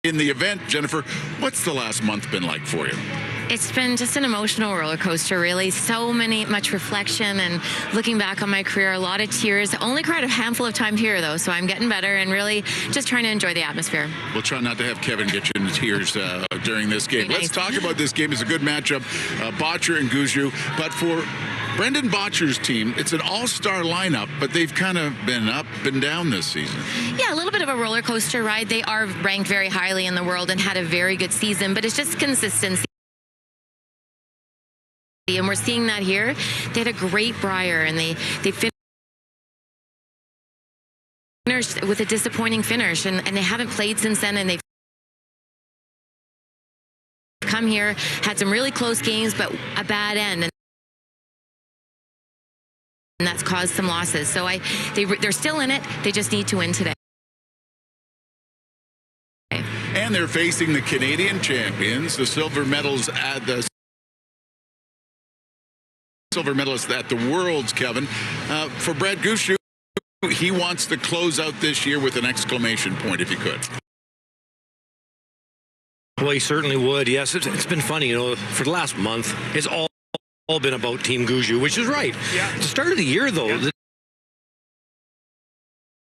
in the event. Jennifer, what's the last month been like for you? It's been just an emotional roller coaster, really. So much reflection and looking back on my career, a lot of tears. Only cried a handful of times here, though, so I'm getting better and really just trying to enjoy the atmosphere. We'll try not to have Kevin get you into tears during this game. Nice. Let's talk about this game. It's a good matchup, Bottcher and Gushue. But for Brendan Bottcher's team, it's an all-star lineup, but they've kind of been up and down this season. Yeah, a little bit of a roller coaster ride. They are ranked very highly in the world and had a very good season, but it's just consistency. And we're seeing that here. They had a great Brier, and they finished with a disappointing finish, and they haven't played since then, and they've come here, had some really close games, but a bad end, and that's caused some losses. So they're still in it. They just need to win today. And they're facing the Canadian champions, the silver medals at the Worlds, Kevin. For Brad Gushue, he wants to close out this year with an exclamation point, if he could. Well, he certainly would, yes. It's been funny, for the last month, it's all been about Team Gushue, which is right. Yeah. At the start of the year, though,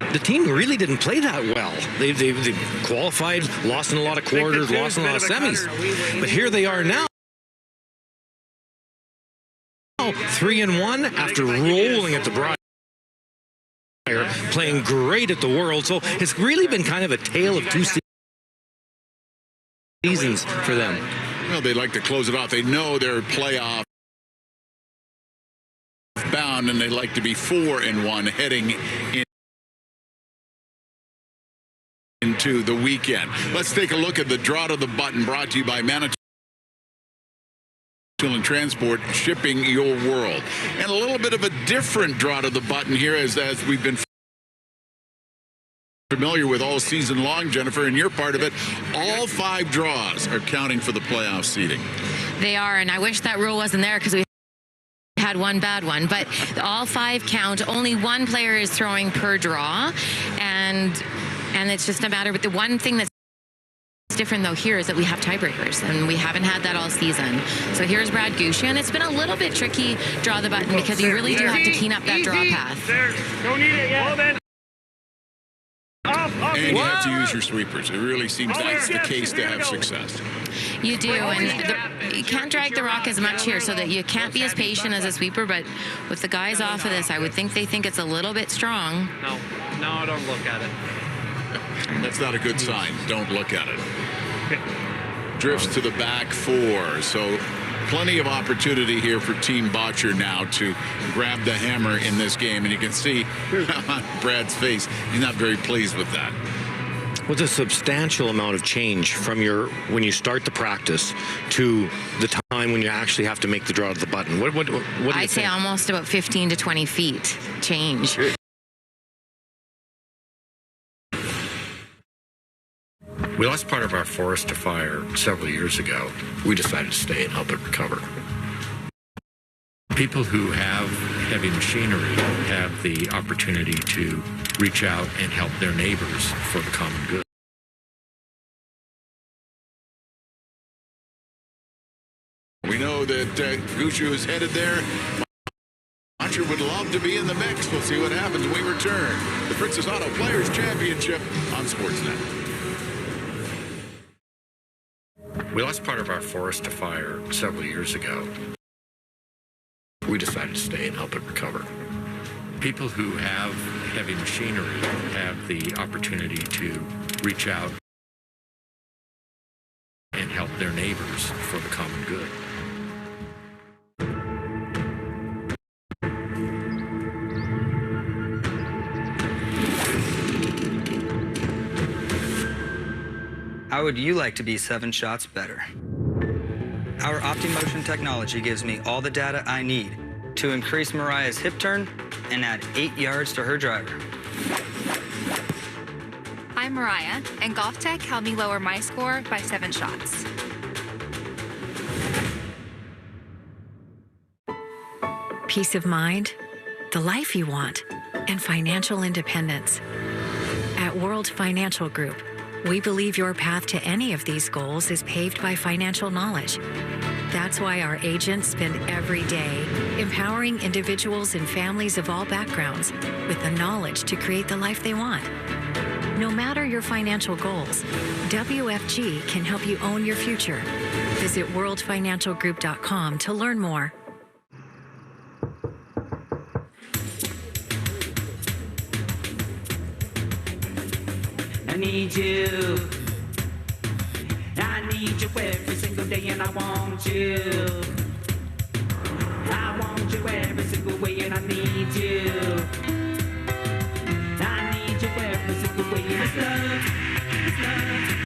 the team really didn't play that well. They qualified, lost in a lot of quarters, lost in a lot of semis. But here they are now. 3-1 after rolling at the Brier, playing great at the World. So it's really been kind of a tale of two seasons for them. Well, they like to close it off. They know they're playoff bound, and they like to be 4-1 heading into the weekend. Let's take a look at the draw to the button, brought to you by Manitoba and Transport, shipping your world. And a little bit of a different draw to the button here, as we've been familiar with all season long, Jennifer, and you're part of it. All 5 draws are counting for the playoff seeding. They are, and I wish that rule wasn't there, because we had one bad one, but all 5 count. Only 1 player is throwing per draw, and it's just a matter. But the one thing that's different, though, here is that we have tiebreakers, and we haven't had that all season. So here's Brad Gushue, and it's been a little bit tricky, draw the button, because you really do have to clean up that draw path. Don't need it yet. And you have to use your sweepers. It really seems that's the case to have success. You do, and you can't drag the rock as much here, so that you can't be as patient as a sweeper, but with the guys off of this, I would think they think it's a little bit strong. No, don't look at it. That's not a good sign. Don't look at it. Drifts to the back 4, so plenty of opportunity here for Team Bottcher now to grab the hammer in this game, and you can see on Brad's face, he's not very pleased with that. What's a substantial amount of change from when you start the practice to the time when you actually have to make the draw to the button? What do you I'd say almost about 15 to 20 feet change. We lost part of our forest to fire several years ago. We decided to stay and help it recover. People who have heavy machinery have the opportunity to reach out and help their neighbors for the common good. We know that Gushue is headed there. Bottcher would love to be in the mix. We'll see what happens when we return. The Princess Auto Players Championship on Sportsnet. We lost part of our forest to fire several years ago. We decided to stay and help it recover. People who have heavy machinery have the opportunity to reach out and help their neighbors for the common good. How would you like to be 7 shots better? Our OptiMotion technology gives me all the data I need to increase Mariah's hip turn and add 8 yards to her driver. I'm Mariah, and Golf Tech helped me lower my score by 7 shots. Peace of mind, the life you want, and financial independence. At World Financial Group, We believe your path to any of these goals is paved by financial knowledge. That's why our agents spend every day empowering individuals and families of all backgrounds with the knowledge to create the life they want. No matter your financial goals, WFG can help you own your future. Visit worldfinancialgroup.com to learn more. I need you. I need you every single day, and I want you. I want you every single way, and I need you. I need you every single way, and it's love. It's love.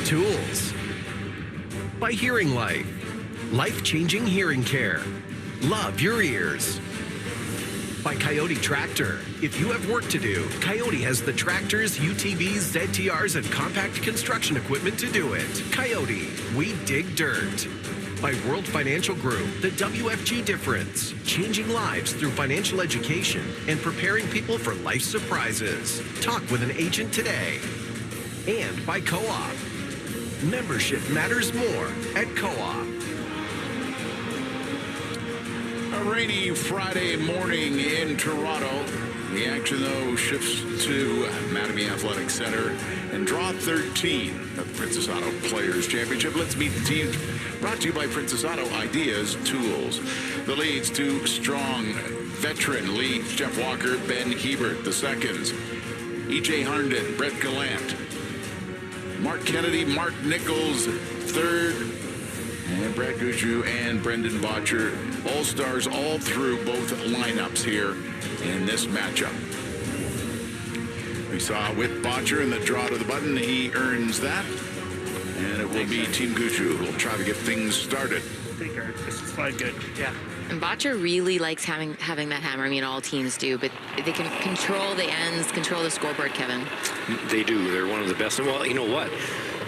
Tools by Hearing Life. Life-changing hearing care. Love your ears. By Coyote Tractor. If you have work to do, Coyote has the tractors, UTVs, ZTRs, and compact construction equipment to do it. Coyote, we dig dirt. By World Financial Group, the WFG difference. Changing lives through financial education and preparing people for life's surprises. Talk with an agent today. And by Co-op. Membership matters more at Co-op. A rainy Friday morning in Toronto. The action, though, shifts to Mattamy Athletic Center and draw 13 of the Princess Auto Players Championship. Let's meet the team. Brought to you by Princess Auto Ideas Tools. The leads to strong veteran leads Jeff Walker, Ben Hebert. The seconds, E.J. Harnden, Brett Gallant, Mark Kennedy, Mark Nichols, third, and Brad Gushue and Brendan Botcher. All-stars all through both lineups here in this matchup. We saw with Botcher in the draw to the button. He earns that. And it will be Team Gushue who will try to get things started. This is quite good. Yeah. And Botcher really likes having that hammer. I mean, all teams do, but they can control the ends, control the scoreboard, Kevin. They do. They're one of the best. And, well, you know what?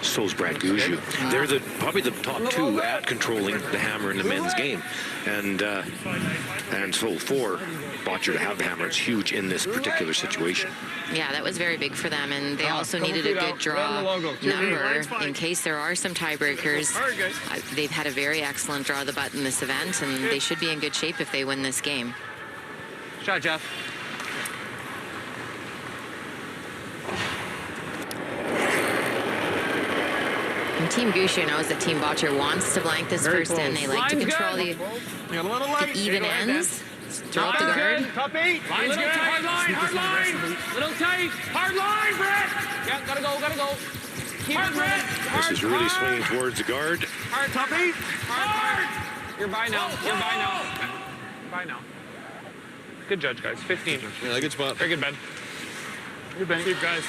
So's Brad Gushue. They're probably the top two at controlling the hammer in the men's game. And so for Botcher to have the hammer, it's huge in this particular situation. Yeah, that was very big for them, and they also needed a good draw number in case there are some tiebreakers. They've had a very excellent draw the button this event, and they should be in good shape if they win this game. Shot, Jeff. And Team Gushue knows that Team Botcher wants to blank this first end. They like to control the even ends. Throw up the guard. Top 8. Line's good. Hard line. Hard line. Little tight. Hard line, Brett. Yeah, gotta go. Gotta go. Keep hard, Brett. This is really swinging towards the guard. Hard. Top 8. Hard. You're by now. You're by now. By now. Good judge, guys. 15. Yeah, good spot. Very good, Ben. Good, Ben. Keep, guys.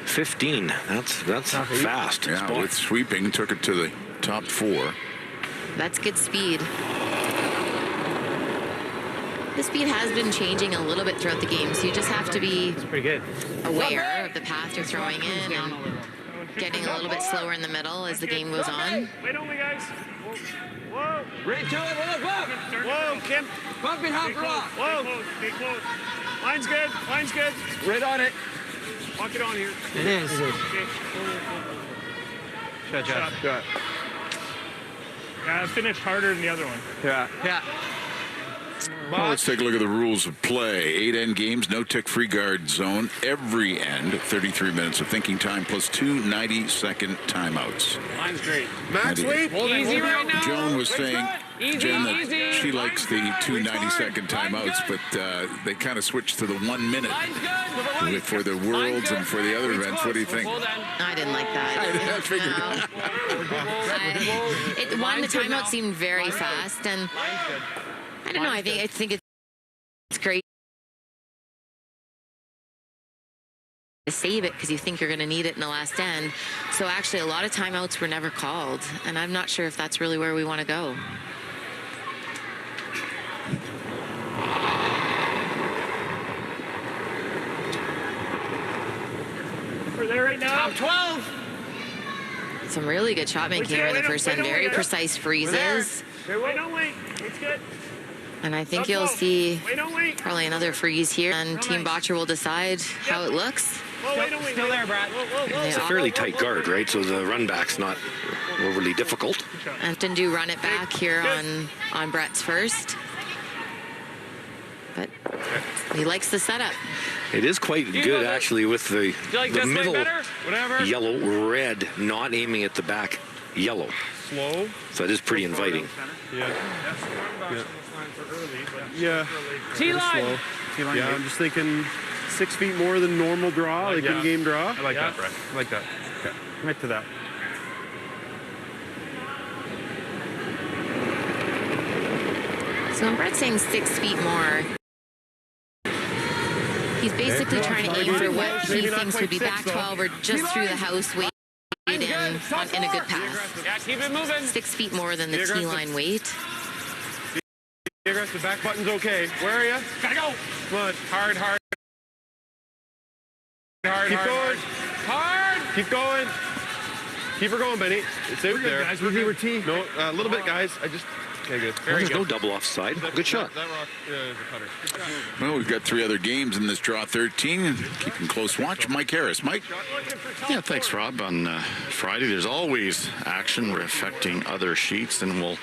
15. That's fast. Yeah, spot. with sweeping, took it to the top 4. That's good speed. The speed has been changing a little bit throughout the game, so you just have to be Pretty good. aware of the path you're throwing in and getting a little bit slower in the middle as the game goes on. Wait only, guys. Whoa. Right to it. Whoa, Kim. Bump it, hop, rock. Whoa. Stay close. Line's good. Line's good. Right on it. Walk it on here. It is. Okay. Shot, Jeff. Shot. Finished harder than the other one. Yeah. Yeah. Well, let's take a look at the rules of play. 8 end games, no tick free guard zone. Every end, 33 minutes of thinking time plus 2 90-second timeouts. Line's great. Max sweep. Easy right now. Joan was saying, Jen, that easy. she likes the 2 90-second timeouts, but they kind of switched to the 1 minute for the Worlds and for the other events. What do you think? I didn't like that. I figured. The timeout seemed very fast, and I don't know. I think it's great save it because you think you're going to need it in the last end. So actually a lot of timeouts were never called, and I'm not sure if that's really where we want to go. We're there right now. Top 12. Some really good shot making here in the first end. Very precise freezes. Wait, don't wait. It's good. And I think you'll see probably another freeze here, and Team Botcher will decide how it looks. Still there, Brad. It's a fairly tight guard, right? So the run back's not overly difficult. Often do run it back here on Brett's first. But he likes the setup. It is quite good, actually, with the middle yellow, red, not aiming at the back yellow. Slow. So it is pretty inviting. Yeah. T-line. Yeah, I'm just thinking 6 feet more than normal draw, like in-game draw. I like that, Brett. I like that. Okay. Commit to that. So when Brett's saying 6 feet more, he's basically trying to aim for what he thinks would be back 12 or just through the house weight in a good pass. Yeah, keep it moving. 6 feet more than the T-line weight. The back button's okay. Where are you? Gotta go. Come on. Hard. Keep going. Hard. Keep going. Keep her going, Benny. It's out there. Guys, we're T. No, a little bit, guys. Okay, good. There's no double offside. Good shot. That rock is a putter. Well, we've got 3 other games in this draw 13. Keeping close watch, Mike Harris. Mike? Yeah, thanks, Rob. On Friday, there's always action affecting other sheets, and we'll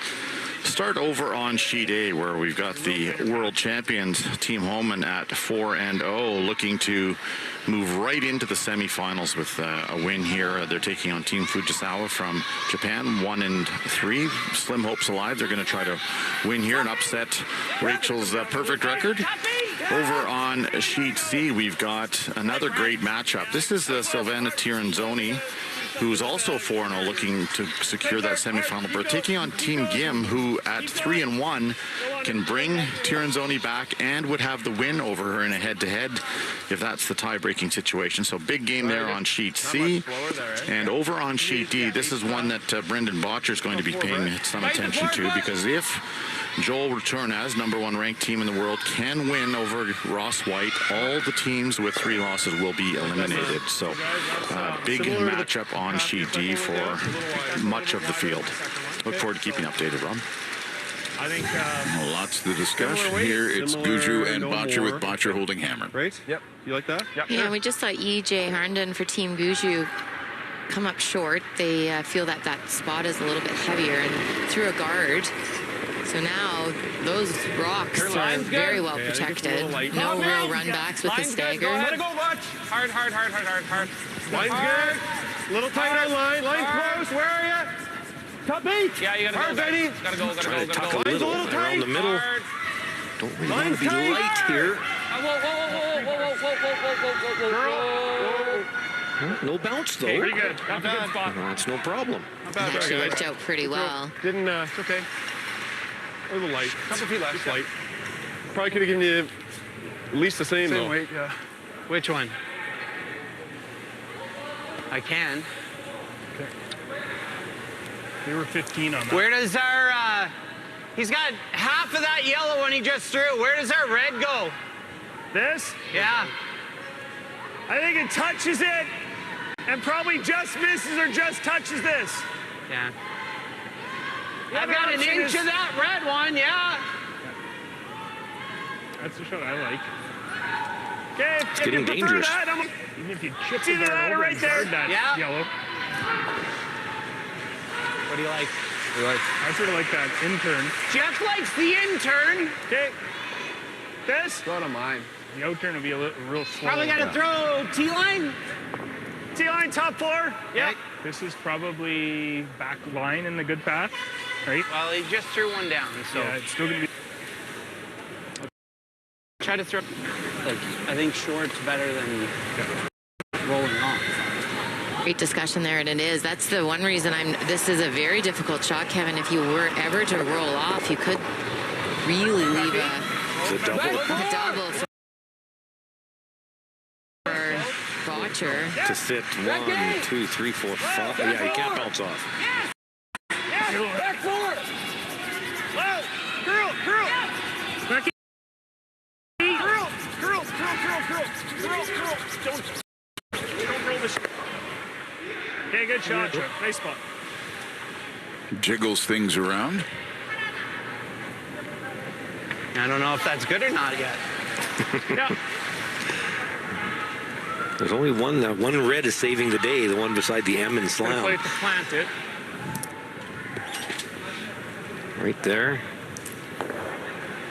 start over on sheet A, where we've got the world champions Team Homan at 4-0, looking to move right into the semifinals with a win here. They're taking on Team Fujisawa from Japan, 1-3. Slim hopes alive. They're going to try to win here and upset Rachel's perfect record. Over on sheet C, we've got another great matchup. This is Silvana Tiranzoni, who's also 4-0, looking to secure that semifinal berth, taking on Team Gim, who at 3-1 can bring Tiranzoni back and would have the win over her in a head-to-head if that's the tie-breaking situation. So big game there on sheet C. And over on sheet D, this is one that Brendan Botcher is going to be paying some attention to, because if Joel Return, as #1 ranked team in the world, can win over Ross White, all the teams with 3 losses will be eliminated. So big matchup on sheet D for much of the field. Look forward to keeping updated, Rob. I think lots to discuss. Here it's Guju and Botcher, with Botcher holding hammer. Right? Yep. You like that? Yep. Yeah, we just saw E.J. Harnden for Team Guju come up short. They feel that spot is a little bit heavier and through a guard. So now those rocks are very well protected. No real run backs with the stagger. Gotta go, watch. Hard. Line's good. Little tight on line. Line close. Where are you? Top 8. Yeah, you gotta go. Benny. Gotta go. Trying to tuck a little around the middle. Hard. Don't really want to be light here. Whoa. No bounce, though. Pretty good. That's a good spot. That's no problem. It actually worked out pretty well. Didn't, it's okay. A little light. Couple feet left. Just light. Probably could have given you at least the same though. Weight, yeah. Which one? I can. Okay. They were 15 on that. Where does our, he's got half of that yellow one he just threw. Where does our red go? This? Yeah. I think it touches it and probably just misses or just touches this. Yeah. I've got an inch of that red one, yeah. That's the shot I like. Okay, it's getting dangerous. Even if you chip either that or right there. Yeah. Yellow. What do you like? I sort of like that intern. Jeff likes the intern. Okay. This? Go to mine. The out turn will be a real slow. Probably got to throw T-line. T-line, top 4. Yeah. This is probably back line in the good path, right? Well, he just threw one down, so. Yeah, it's still going to be. Try to throw, like, I think short's better than rolling off. Great discussion there, and it is. That's the one reason this is a very difficult shot, Kevin. If you were ever to roll off, you could really leave a double for Botcher. To sit 1, 2, 3, 4, 5. Yeah, you can't bounce off. Back forward. Well, curl. Back in. Curl. Don't roll the shot. Okay, good shot, Joe. Nice spot. Jiggles things around. I don't know if that's good or not yet. Yeah. There's only one. One red is saving the day. The one beside the M and Gonna slam. play it to plant it. Right there.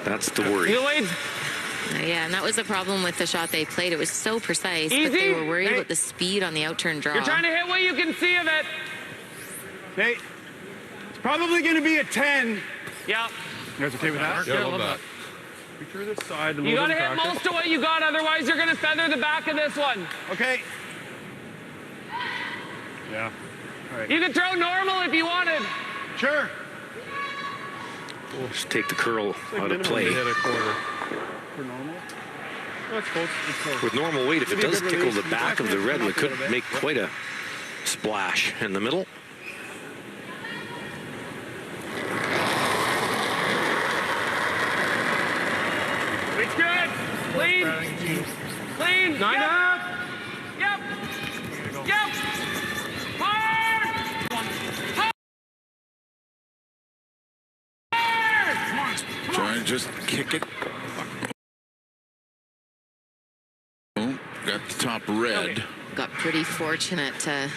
That's the worry. Yeah, and that was the problem with the shot they played. It was so precise, but Easy. they were worried Hey. about the speed on the outturn draw. You're trying to hit what you can see of it. Okay. It's probably going to be a 10. Yeah. You guys okay with that? Yeah, I love that. Be through this side. You got to hit most of what you got, otherwise you're going to feather the back of this one. Okay. Yeah. All right. You could throw normal if you wanted. Sure. Just take the curl out of play. Hit a quarter. For normal? That's close. It's close. With normal weight, if it Maybe a does good tickle release. the back of the red, it could make quite a splash in the middle. It's good. Clean. Clean. 9 up. Yep. Yep. Hard. Try and just kick it. Oh, got the top red. Got pretty fortunate to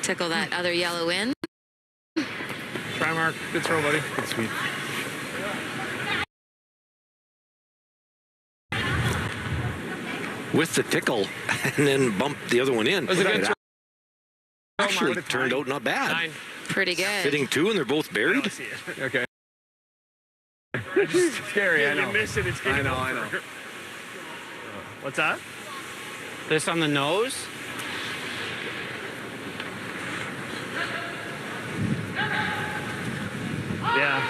tickle that other yellow in. Try mark. Good throw, buddy. Good sweep. With the tickle, and then bump the other one in. Was it good? It actually turned out not bad. 9. Pretty good. Fitting 2, and they're both buried. Okay. It's just scary, I know. You miss it, it's I know. What's that? This on the nose. Yeah.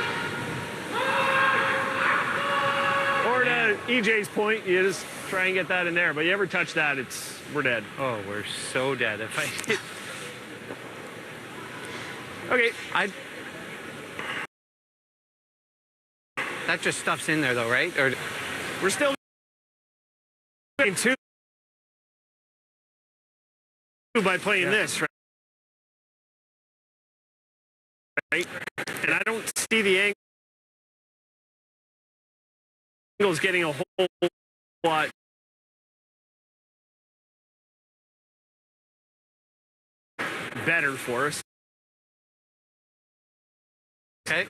Or to EJ's point, you just try and get that in there. But you ever touch that, we're dead. Oh, we're so dead if I hit. Okay. That just stuff's in there though, right? Or We're still in 2 by playing this, right? And I don't see the angles getting a whole lot better for us. okay.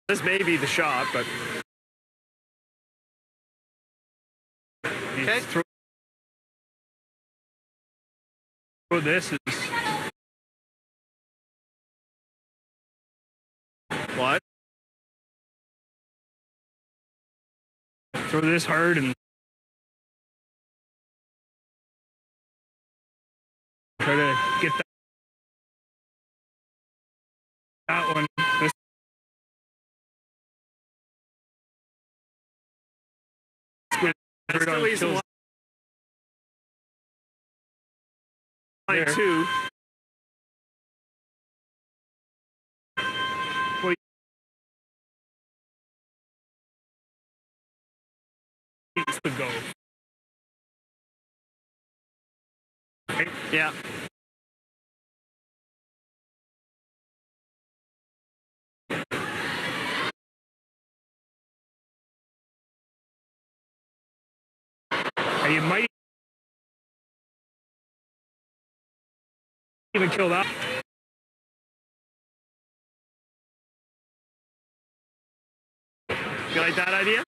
This may be the shot, but Okay. throw this is what? Throw this hard and try to get that one. This still leaves line 2. Well, needs to go. Okay, yeah. You might even kill that. You like that idea?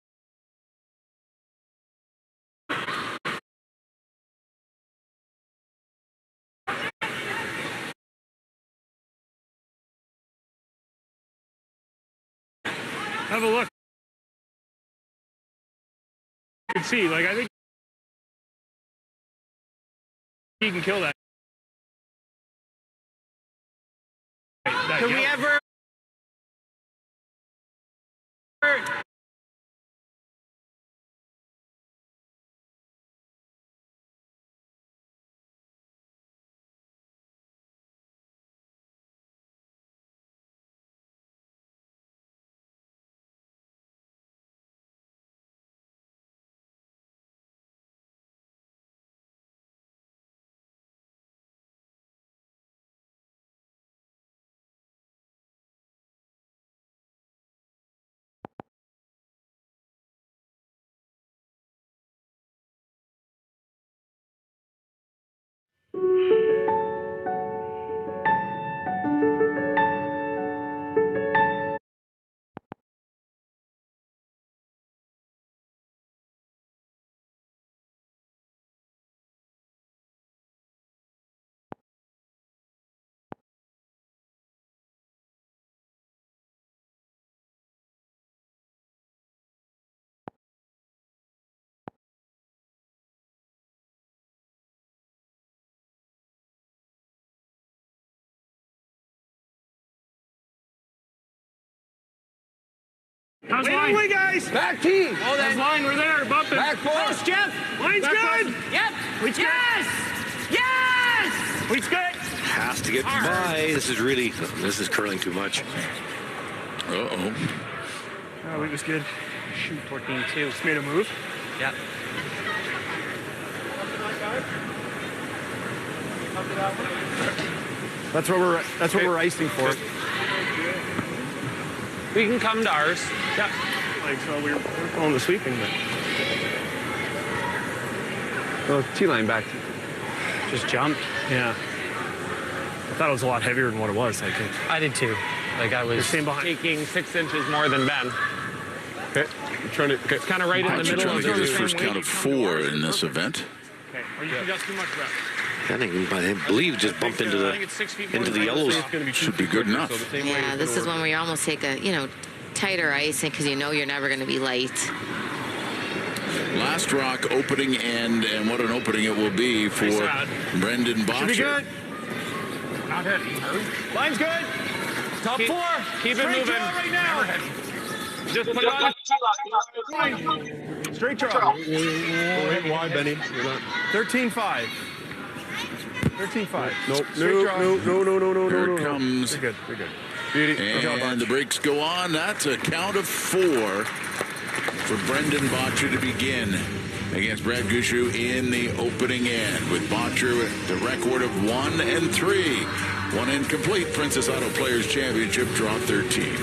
Have a look. You can see, like, I think you can kill that. Can we ever? How's line? Away, guys! Back team. Oh, that's line. We're there. Bumping. Back four. Close, Jeff. Line's Back good. four. Yep. Wheat's Yes! good. Yes! Wheat's good. Has to get by. This is curling too much. Uh-oh. Oh, Wheat was good. Shoot, 14-2. Just made a move. Yep. That's what we're icing for. We can come to ours. Yeah. Like, so we're calling the sweeping, but. Oh, T-line back. Just jumped. Yeah. I thought it was a lot heavier than what it was. I think. I did too. Like I was taking 6 inches more than Ben. Okay. I'm trying to. Okay. It's kind of right in the Botcher middle trying of to get his the first count of 4 in this event. Okay. Or you got too much rep. I believe just bump into the yellows. Should be good enough. Yeah, this is one where you almost take a, tighter icing because you know you're never going to be light. Last rock opening end, and what an opening it will be for Brendan Botcher. Should be good. Not hit. Line's good. Top 4. Keep it moving. Right now. Just put it on. Straight draw. Why, Benny? 13-5. 13-5. Nope. No. Here it comes. You're good. Beauty. And the brakes go on. That's a count of 4 for Brendan Botcher to begin against Brad Gushue in the opening end, with Botcher with the record of 1 and 3. 1 end complete. Princess Auto Players Championship, draw 13.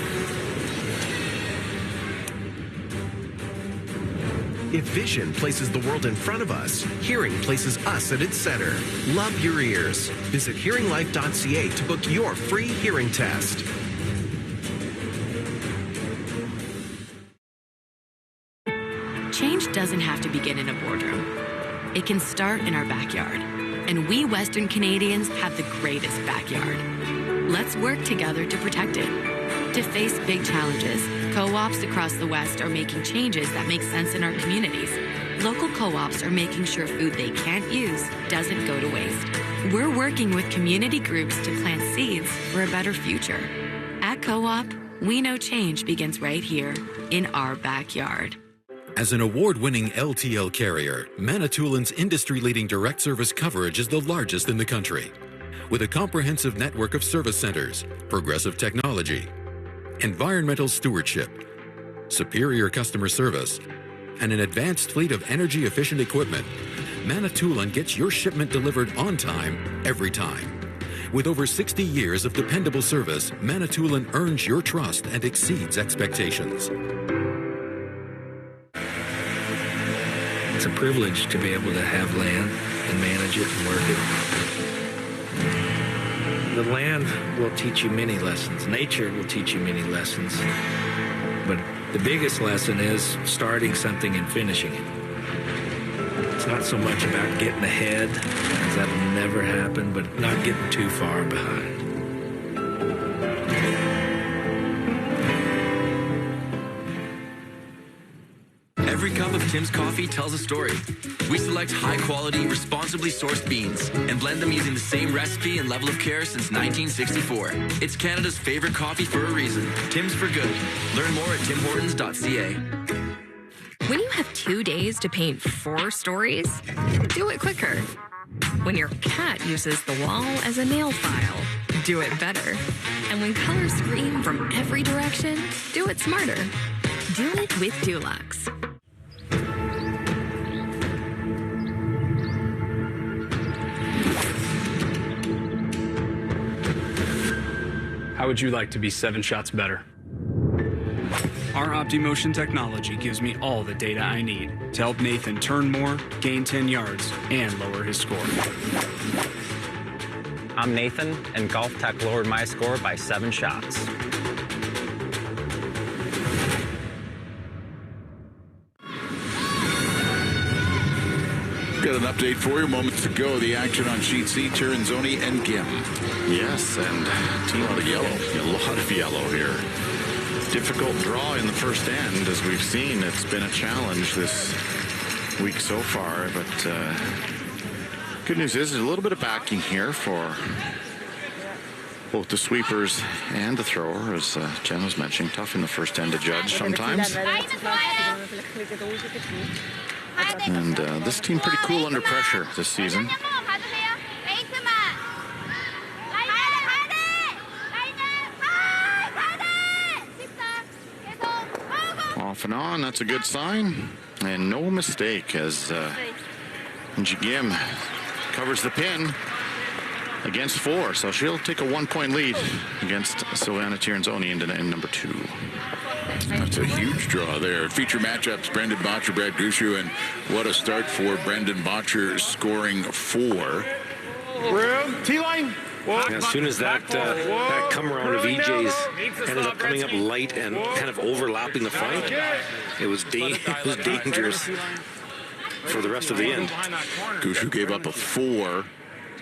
If vision places the world in front of us, hearing places us at its center. Love your ears. Visit hearinglife.ca to book your free hearing test. Change doesn't have to begin in a boardroom. It can start in our backyard. And we Western Canadians have the greatest backyard. Let's work together to protect it. To face big challenges, co-ops across the West are making changes that make sense in our communities. Local co-ops are making sure food they can't use doesn't go to waste. We're working with community groups to plant seeds for a better future. At Co-op, we know change begins right here in our backyard. As an award-winning LTL carrier, Manitoulин's industry-leading direct service coverage is the largest in the country. With a comprehensive network of service centers, progressive technology, environmental stewardship, superior customer service, and an advanced fleet of energy-efficient equipment, Manitoulin gets your shipment delivered on time, every time. With over 60 years of dependable service, Manitoulin earns your trust and exceeds expectations. It's a privilege to be able to have land and manage it and work it. The land will teach you many lessons. Nature will teach you many lessons. But The biggest lesson is starting something and finishing it. It's not so much about getting ahead, as that'll never happen, but not getting too far behind. Every cup of Tim's coffee tells a story. We select high-quality, responsibly sourced beans and blend them using the same recipe and level of care since 1964. It's Canada's favorite coffee for a reason. Tim's for good. Learn more at timhortons.ca. When you have 2 days to paint 4 stories, do it quicker. When your cat uses the wall as a nail file, do it better. And when colors scream from every direction, do it smarter. Do it with Dulux. How would you like to be 7 shots better? Our OptiMotion technology gives me all the data I need to help Nathan turn more, gain 10 yards, and lower his score. I'm Nathan, and Golf Tech lowered my score by 7 shots. Got an update for you moments ago. The action on Sheet C, Tirinzoni and Gim. Yes, and a lot of yellow. A lot of yellow here. Difficult draw in the first end, as we've seen. It's been a challenge this week so far, but good news is there's a little bit of backing here for both the sweepers and the thrower, as Jen was mentioning. Tough in the first end to judge sometimes. And this team pretty cool under pressure this season. Off and on, that's a good sign. And no mistake as Gim covers the pin against 4. So she'll take a 1-point lead against Silvana Tirinzoni in number 2. That's a huge draw there. Feature matchups, Brendan Bottcher, Brad Gushue, and what a start for Brendan Bottcher, scoring 4. Room, T-line. As soon as that come around of EJ's ended up coming up light and kind of overlapping the front, it was dangerous for the rest of the end. Gushue gave up a 4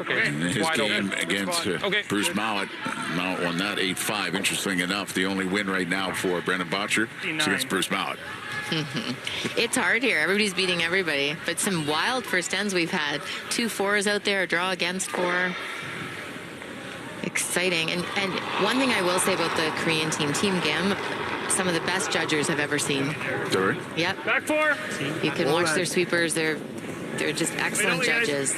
in his game against Bruce Mowat. Mowat won that 8-5. Interesting enough, the only win right now for Brendan Bottcher is against Bruce Mowat. It's hard here. Everybody's beating everybody, but some wild first ends we've had. 2 4s out there, a draw against 4. Exciting. And one thing I will say about the Korean team, Team Gim, some of the best judgers I've ever seen. Sorry? Yep. Back 4. You can watch their sweepers. They're just excellent judges.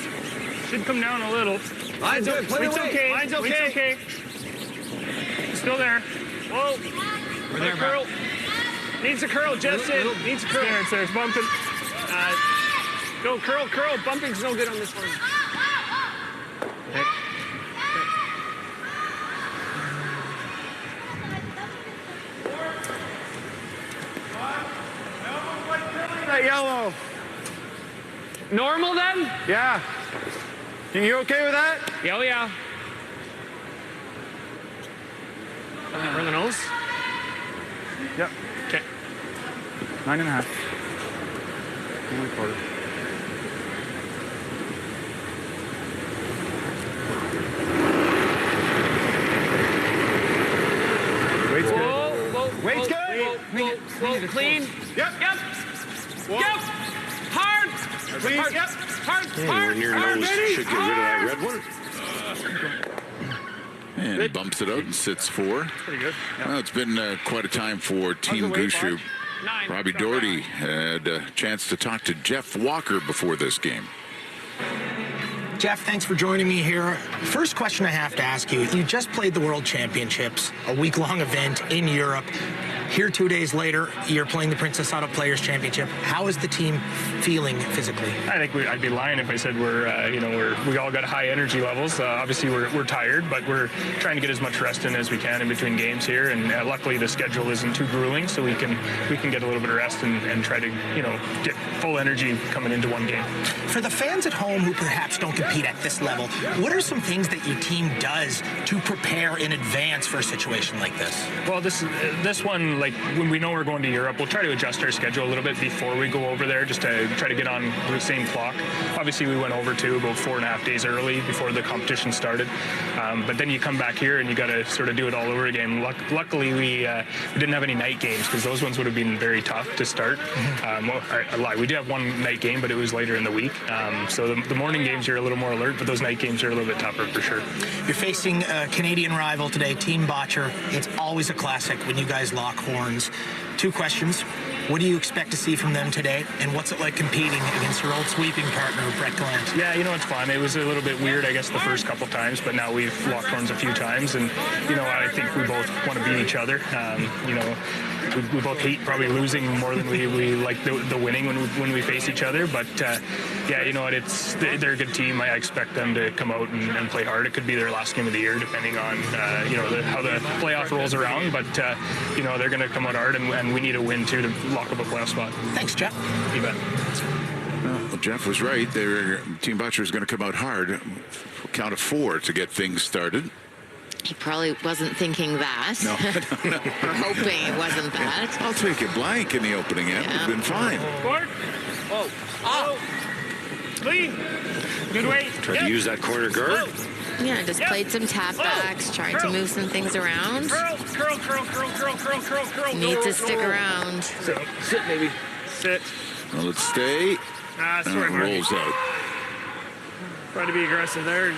Should come down a little. Line's okay. Line's okay. Still there. Whoa. We're there, curl. Needs a curl, Justin. Needs a curl. It's there. It's bumping. Go, curl. Bumping's no good on this one. Okay. That yellow. Normal then? Yeah. You okay with that? Yeah, yeah. Bring the nose. Yep. Okay. 9.5. 1/4. Weight's good. Weight's good. Clean. Yep. Whoa. Yep. Hard. Clean. Yep. Hard. Anywhere near nose should get rid of that red one. And he bumps it out and sits 4. Pretty good. Yep. Well, it's been quite a time for Team Gushue. Robbie Doherty had a chance to talk to Jeff Walker before this game. Jeff, thanks for joining me here. First question I have to ask you. You just played the World Championships, a week-long event in Europe. Here 2 days later, you're playing the Princess Auto Players Championship. How is the team feeling physically? I think I'd be lying if I said we all got high energy levels. Obviously, we're tired, but we're trying to get as much rest in as we can in between games here. And luckily, the schedule isn't too grueling, so we can get a little bit of rest and try to get full energy coming into one game. For the fans at home who perhaps don't compete at this level, what are some things that your team does to prepare in advance for a situation like this? Well, this one like when we know we're going to Europe, we'll try to adjust our schedule a little bit before we go over there, just to try to get on the same clock. Obviously, we went over to about 4.5 days early before the competition started. But then you come back here and you got to sort of do it all over again. Luckily, we didn't have any night games, because those ones would have been very tough to start. Well, I lie. We did have one night game, but it was later in the week. So the morning games you're a little more alert, but those night games are a little bit tougher for sure. You're facing a Canadian rival today, Team Botcher. It's always a classic when you guys lock horns. 2 questions. What do you expect to see from them today? And what's it like competing against your old sweeping partner, Brett Gallant? Yeah, it's fun. It was a little bit weird, I guess, the first couple times, but now we've locked horns a few times, and, I think we both want to beat each other. We both hate probably losing more than we like the winning when we face each other. But yeah, they're a good team. I expect them to come out and play hard. It could be their last game of the year, depending on how the playoff rolls around. But they're going to come out hard, and we need a win too to lock up a playoff spot. Thanks, Jeff. You bet. Well, Jeff was right. Team Botcher is going to come out hard. Count of 4 to get things started. He probably wasn't thinking that. No. Or hoping it wasn't that. I'll take a blank in the opening end. Would have been fine. Forward. Whoa. Oh. Clean. Good weight. Try to use that corner guard. Yeah, just played some tap backs, tried to move some things around. Curl. Needs to stick around. Sit, baby. Sit. Well, let's stay. Sorry, and it rolls out. Try to be aggressive there.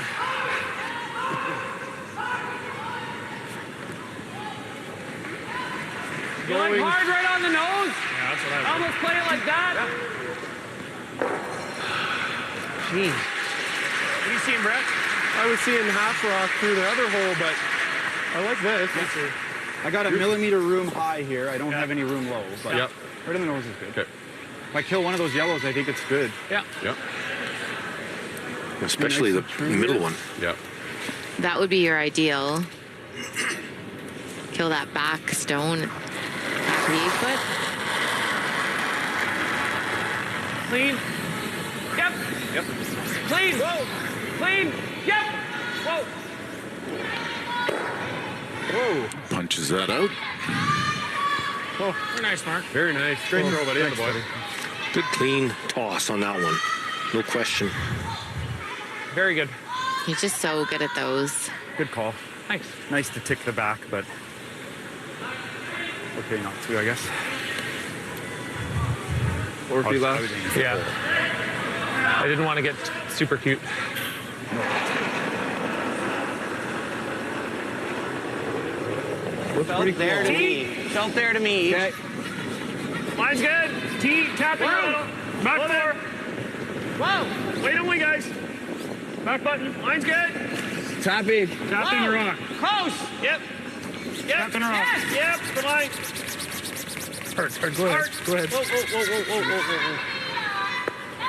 Going hard right on the nose. Yeah, that's what I almost play it like that. Jeez. What are you seeing, Brett? I was seeing half rock through the other hole, but I like this. I got a millimeter room high here. I don't have any room low, but right in the nose is good. Okay. If I kill one of those yellows, I think it's good. Yeah. Especially the middle one. Yeah. That would be your ideal. Kill that back stone. Back knee foot. Clean. Yep. Clean. Whoa. Clean. Yep. Whoa. Punches that out. Oh, very nice, Mark. Very nice. Great throw, buddy. Thanks, buddy. Good clean toss on that one. No question. Very good. He's just so good at those. Good call. Thanks. Nice to tick the back, but okay, not to, I guess. Or if you left. Yeah. I didn't want to get super cute. Felt there to me. Felt there to me. Okay. Line's good. T, tapping a little. Back 4. Whoa. Wait only, guys. Back button. Line's good. Tapping. Tapping the rock. Close. Yep. Tapping the rock. Yep. Good line. Hard. Go ahead. Go ahead. Whoa.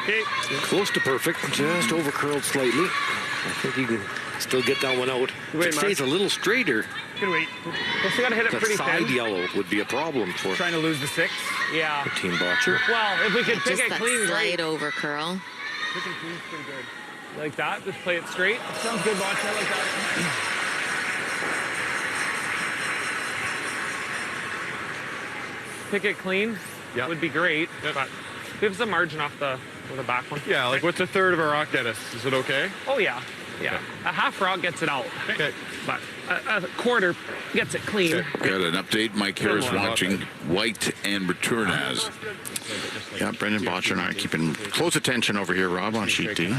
Okay. Close to perfect. Just over curled slightly. I think you can still get that one out. If it stays a little straighter. Good weight. Just got to hit it That pretty side thin. yellow would be a problem for Trying to lose the 6. Yeah. Team Botcher. Well, if we could pick Just it that clean, slide right? over curl. Picking clean's pretty good. Like that. Just play it straight. Sounds good, Botch. I like that. Pick it clean would be great, but give some margin off the back one. Yeah, like what's a third of a rock, Dennis? Is it okay? Oh, yeah. Yeah. A half rock gets it out. Okay. But a quarter gets it clean. Got an update. Mike Harris watching White and Returnaz. Yeah, Brendan Botcher and I are keeping close attention over here, Rob, on sheet D.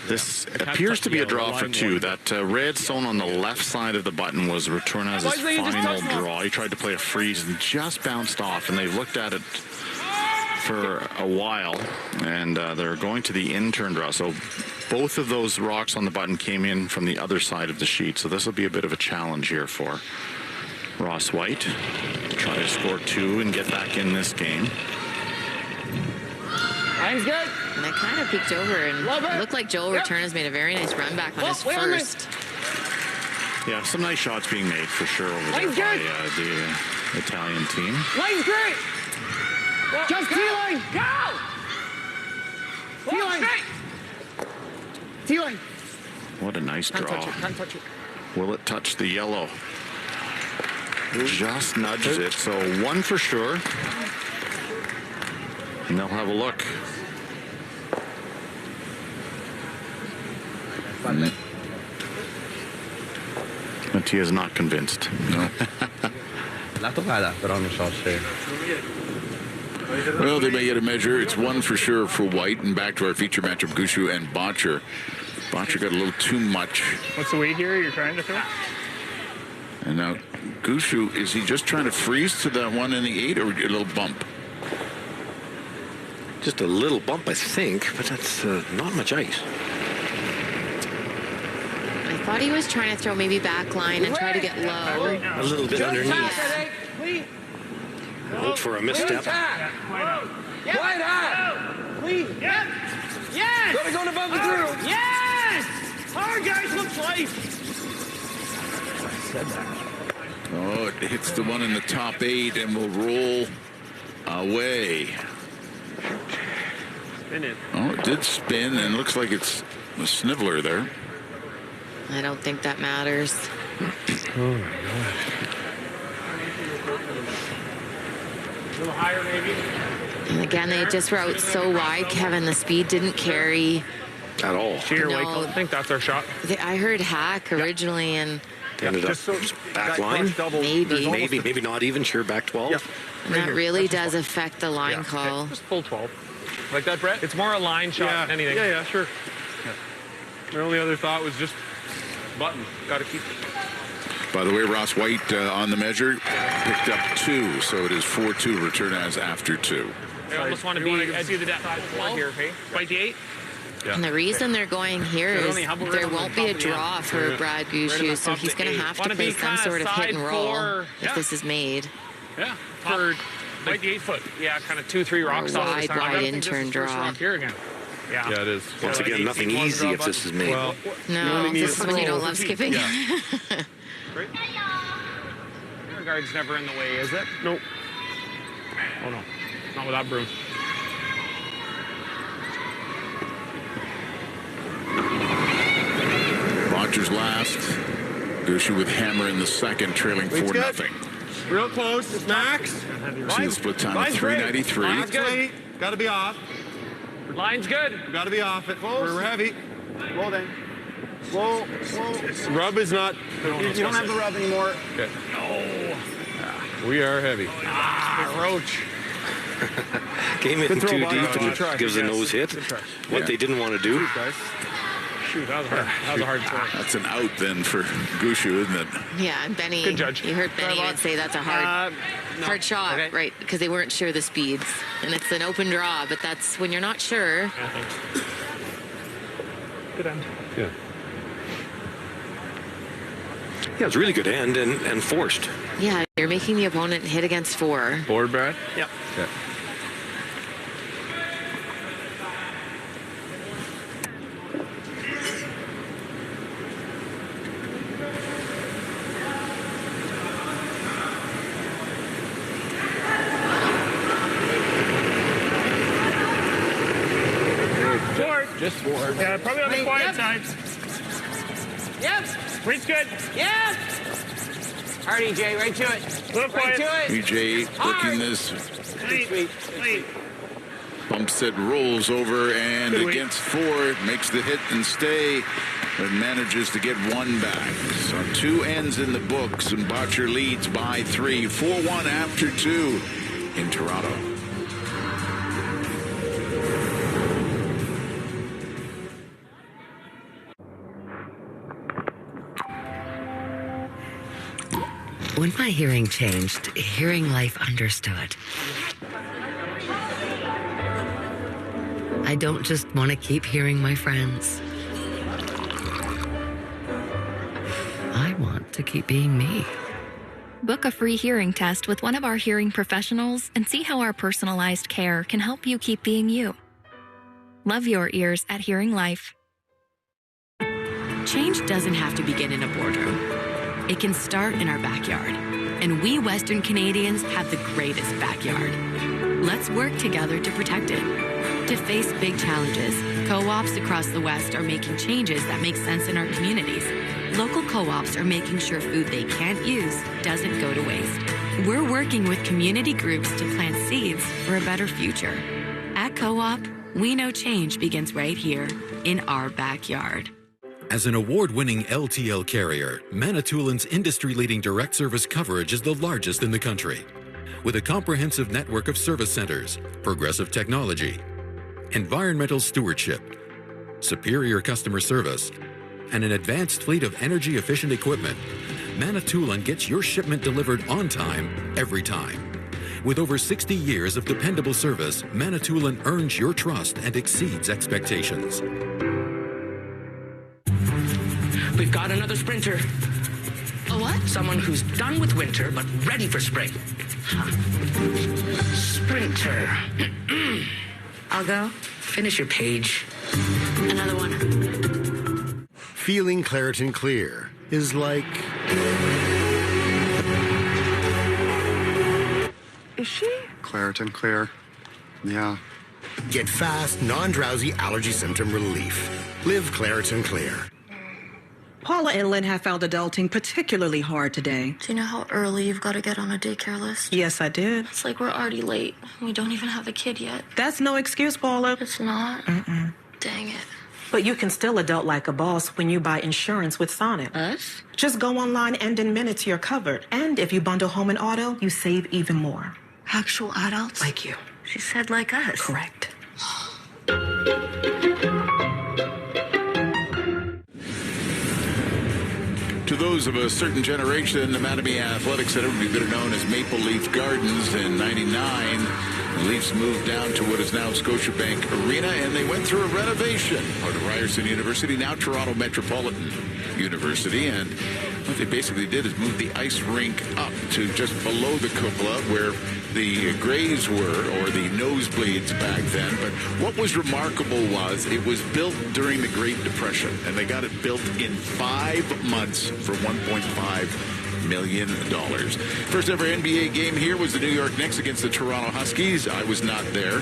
This appears to be a draw for 2. That red zone on the left side of the button was Returnaz's final draw. He tried to play a freeze and just bounced off, and they've looked at it for a while, and they're going to the in-turn draw. So both of those rocks on the button came in from the other side of the sheet, so this will be a bit of a challenge here for Ross White to try to score 2 and get back in this game. Line's good. And they kind of peeked over and looked like Joel Return has made a very nice run back on his first. Yeah, some nice shots being made for sure over there by the Italian team. Line's great. Just T-line. Go. T-line. T-line. What a nice draw. Can't touch it. Will it touch the yellow? just nudges it. So one for sure. And they'll have a look. Mattia's not convinced. No. Well, they may get a measure. It's one for sure for White. And back to our feature matchup, Gushue and Botcher. Botcher got a little too much. What's the weight here you're trying to throw? And now Gushue, is he just trying to freeze to that 1 in the 8 or a little bump? Just a little bump, I think, but that's not much ice. I thought he was trying to throw maybe back line and try to get low. A little bit underneath. Hope for a misstep. Wide out! Please. Yes! Yes! Gotta go to bump it through. Yes! Hard, guys, looks like. Oh, it hits the one in the top 8 and will roll away. Spin it. Oh, it did spin and looks like it's a sniveler there. I don't think that matters. Oh my God. A little higher, maybe. And again, they just were out so wide, Kevin. The speed didn't carry at all. Sheer White, I think that's our shot. I heard hack originally, and ended up back line. Maybe not even sure back 12. Yeah. And that really does affect the line call. Just full 12. Like that, Brett? It's more a line shot than anything. Yeah, sure. My only other thought was just button. Got to keep. By the way, Ross White on the measure picked up 2, so it is 4-2 return as after 2. I almost want to be see the depth here, okay? White the 8. Yeah. And the reason they're going here is there won't be a draw for Brad Gushue, so he's going to have to play some sort of hit and roll if this is made. Yeah, for like the 8 foot. Yeah, kind of 2-3 rocks off the wide in-turn draw. Rock here again. Yeah, it is. Once again, nothing easy if this is made. Well, no, this is when you don't love skipping. Yeah. Right. Your guard's never in the way, is it? Nope. Oh no, not with that broom. Rogers last. Gushue with hammer in the second, trailing 4-0. Real close. It's Max. See the split time of 393. Line's good. Got to be off. Line's good. Got to be off it. We're heavy. Slow then. Slow. Rub is not. You don't have the rub anymore. Okay. No. We are heavy. Roach. Came in too deep and gives a nose hit. What they didn't want to do. Shoot, that was hard. That was a hard throw. That's an out then for Gushue, isn't it? Yeah, and Benny. Good judge. You heard Benny even say that's a hard shot, right? Because they weren't sure the speeds, and it's an open draw. But that's when you're not sure. Good end. Yeah. Yeah, it's really good end and forced. Yeah, you're making the opponent hit against 4. Board, Brad? Yep. Yeah. Just 4. Yeah, probably on the quiet side. Yep. Rate's good. Yep. Hard, EJ, right to it. Little quiet. Right to it. EJ looking this. Sweet. Bumps it, rolls over, and Good against 4, makes the hit and stay, but manages to get 1 back. So 2 ends in the books, and Botcher leads by 3, 4-1 after 2 in Toronto. When my hearing changed, Hearing Life understood. I don't just want to keep hearing my friends. I want to keep being me. Book a free hearing test with one of our hearing professionals and see how our personalized care can help you keep being you. Love your ears at Hearing Life. Change doesn't have to begin in a boardroom. It can start in our backyard. And we Western Canadians have the greatest backyard. Let's work together to protect it. To face big challenges, co-ops across the West are making changes that make sense in our communities. local co-ops are making sure food they can't use doesn't go to waste. We're working with community groups to plant seeds for a better future. At Co-op, we know change begins right here in our backyard. As an award-winning LTL carrier, Manitoulин's industry-leading direct service coverage is the largest in the country. With a comprehensive network of service centers, progressive technology, environmental stewardship, superior customer service, and an advanced fleet of energy-efficient equipment, Manitoulin gets your shipment delivered on time, every time. With over 60 years of dependable service, Manitoulin earns your trust and exceeds expectations. We've got another sprinter. A what? Someone who's done with winter but ready for spring. Sprinter. I'll go. Finish your page. Another one. Feeling Claritin Clear is like... Is she? Claritin Clear. Yeah. Get fast, non-drowsy allergy symptom relief. Live Claritin Clear. Paula and Lynn have found adulting particularly hard today. Do you know how early you've got to get on a daycare list? Yes, I did. It's like we're already late. We don't even have a kid yet. That's no excuse, Paula. It's not? Mm-mm. Dang it. But you can still adult like a boss when you buy insurance with Sonnet. Us? Just go online and in minutes you're covered. And if you bundle home and auto, you save even more. Actual adults? Like you. She said like us. Correct. To those of a certain generation, the Mattamy Athletic Center would be better known as Maple Leaf Gardens. In '99, the Leafs moved down to what is now Scotiabank Arena, and they went through a renovation. Part of Ryerson University, now Toronto Metropolitan University, and what they basically did is move the ice rink up to just below the cupola where the Grays were, or the nosebleeds back then. But what was remarkable was it was built during the Great Depression, and they got it built in 5 months for $1.5 million. First ever NBA game here was the New York Knicks against the Toronto Huskies. I was not there.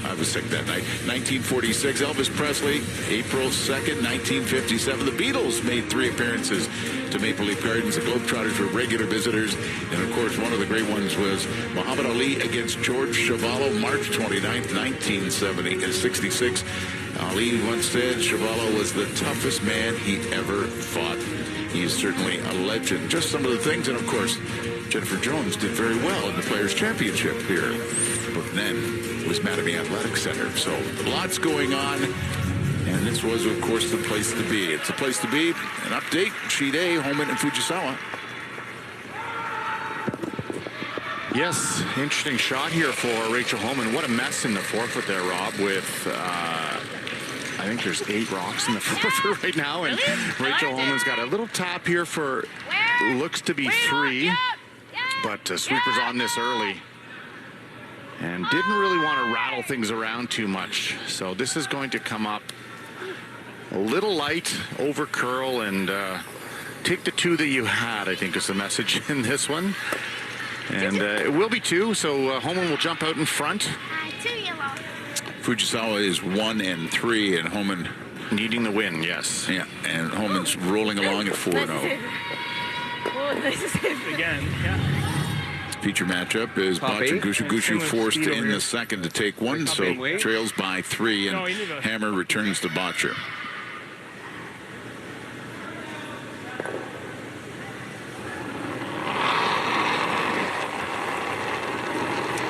I was sick that night. 1946, Elvis Presley. April 2nd, 1957, the Beatles made 3 appearances to Maple Leaf Gardens. The Globetrotters were regular visitors. And, of course, one of the great ones was Muhammad Ali against George Chuvalo, March 29th, 1966. Ali once said Chuvalo was the toughest man he ever fought. He is certainly a legend. Just some of the things, and of course, Jennifer Jones did very well in the Players' Championship here. But then was Mattamy Athletic Center. So lots going on, and this was, of course, the place to be. It's a place to be. An update, Sheet A, Homan and Fujisawa. Yes, interesting shot here for Rachel Homan. What a mess in the forefoot there, Rob, with... I think there's 8 rocks in the forefoot right now, and Rachel Homan's got a little tap here for looks to be 3, but Sweeper's on this early and didn't really want to rattle things around too much. So this is going to come up a little light, over curl, and take the 2 that you had, I think is the message in this one. And it will be 2, so Homan will jump out in front. Fujisawa is 1 and 3, and Homan needing the win. Yes. Yeah, and Homan's rolling along at 4-0. Again, yeah. Feature matchup is Boccia Gushue forced in the second to take 1, so trails by 3, and Hammer returns to Boccia.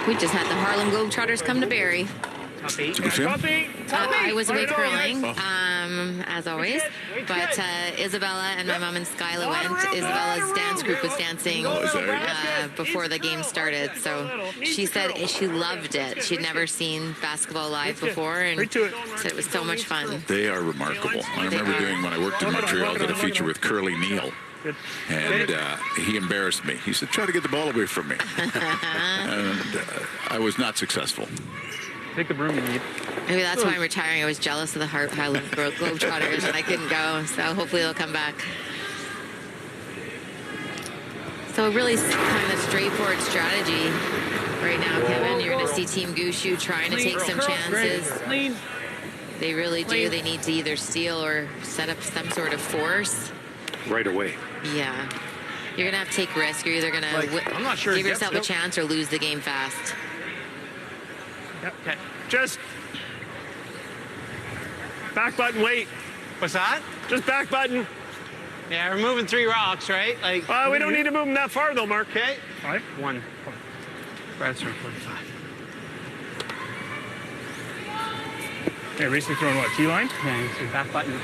We just had the Harlem Globetrotters come to Barrie. I was away curling, as always, but Isabella and my mom and Skyla went. Isabella's dance group was dancing before the game started, so she said she loved it. She'd never seen basketball live before, and said it was so much fun. They are remarkable. I remember doing, when I worked in Montreal, did a feature with Curly Neal. And he embarrassed me. He said, try to get the ball away from me. And I was not successful. Take the broom you need. Maybe that's why I'm retiring. I was jealous of the Harlem Globetrotters, and I couldn't go. So hopefully they'll come back. So a really kind of straightforward strategy right now, Kevin. You're going to see Team Gushue trying to take some chances. They really do. They need to either steal or set up some sort of force. right away. Yeah. You're going to have to take risks. You're either going to I'm not sure give it yourself a gets- chance or lose the game fast. Yep. Okay. Just back button, wait. What's that? Just back button. Yeah, we're moving 3 rocks, right? Like. We don't need to move them that far, though, Mark. Okay. 5, 1. Brad's turn 45. Hey, Reese, throwing what? Key line? Yeah, so back button.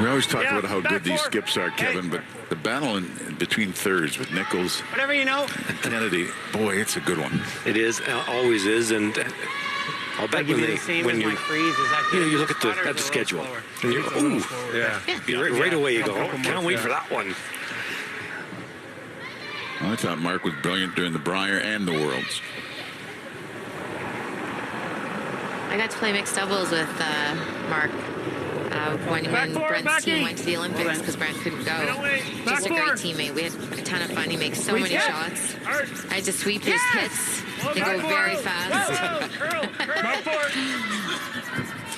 We always talk Yeah, about how back good these four. skips are, Kevin, but the battle in between thirds with Nichols Whatever you know. and Kennedy, boy, it's a good one. It is, always is, and I'll bet Give when me they the same when as you my freeze. Is that you know good? you look at Hotter, the a little schedule slower. and you're ooh Yeah. right away you go can't wait for that one. Well, I thought Mark was brilliant during the Brier and the Worlds. I got to play mixed doubles with Mark when Brent's team went to the Olympics because Brent couldn't go. Just a great teammate. We had a ton of fun. He makes so many shots. I had to sweep his hits. They go very fast.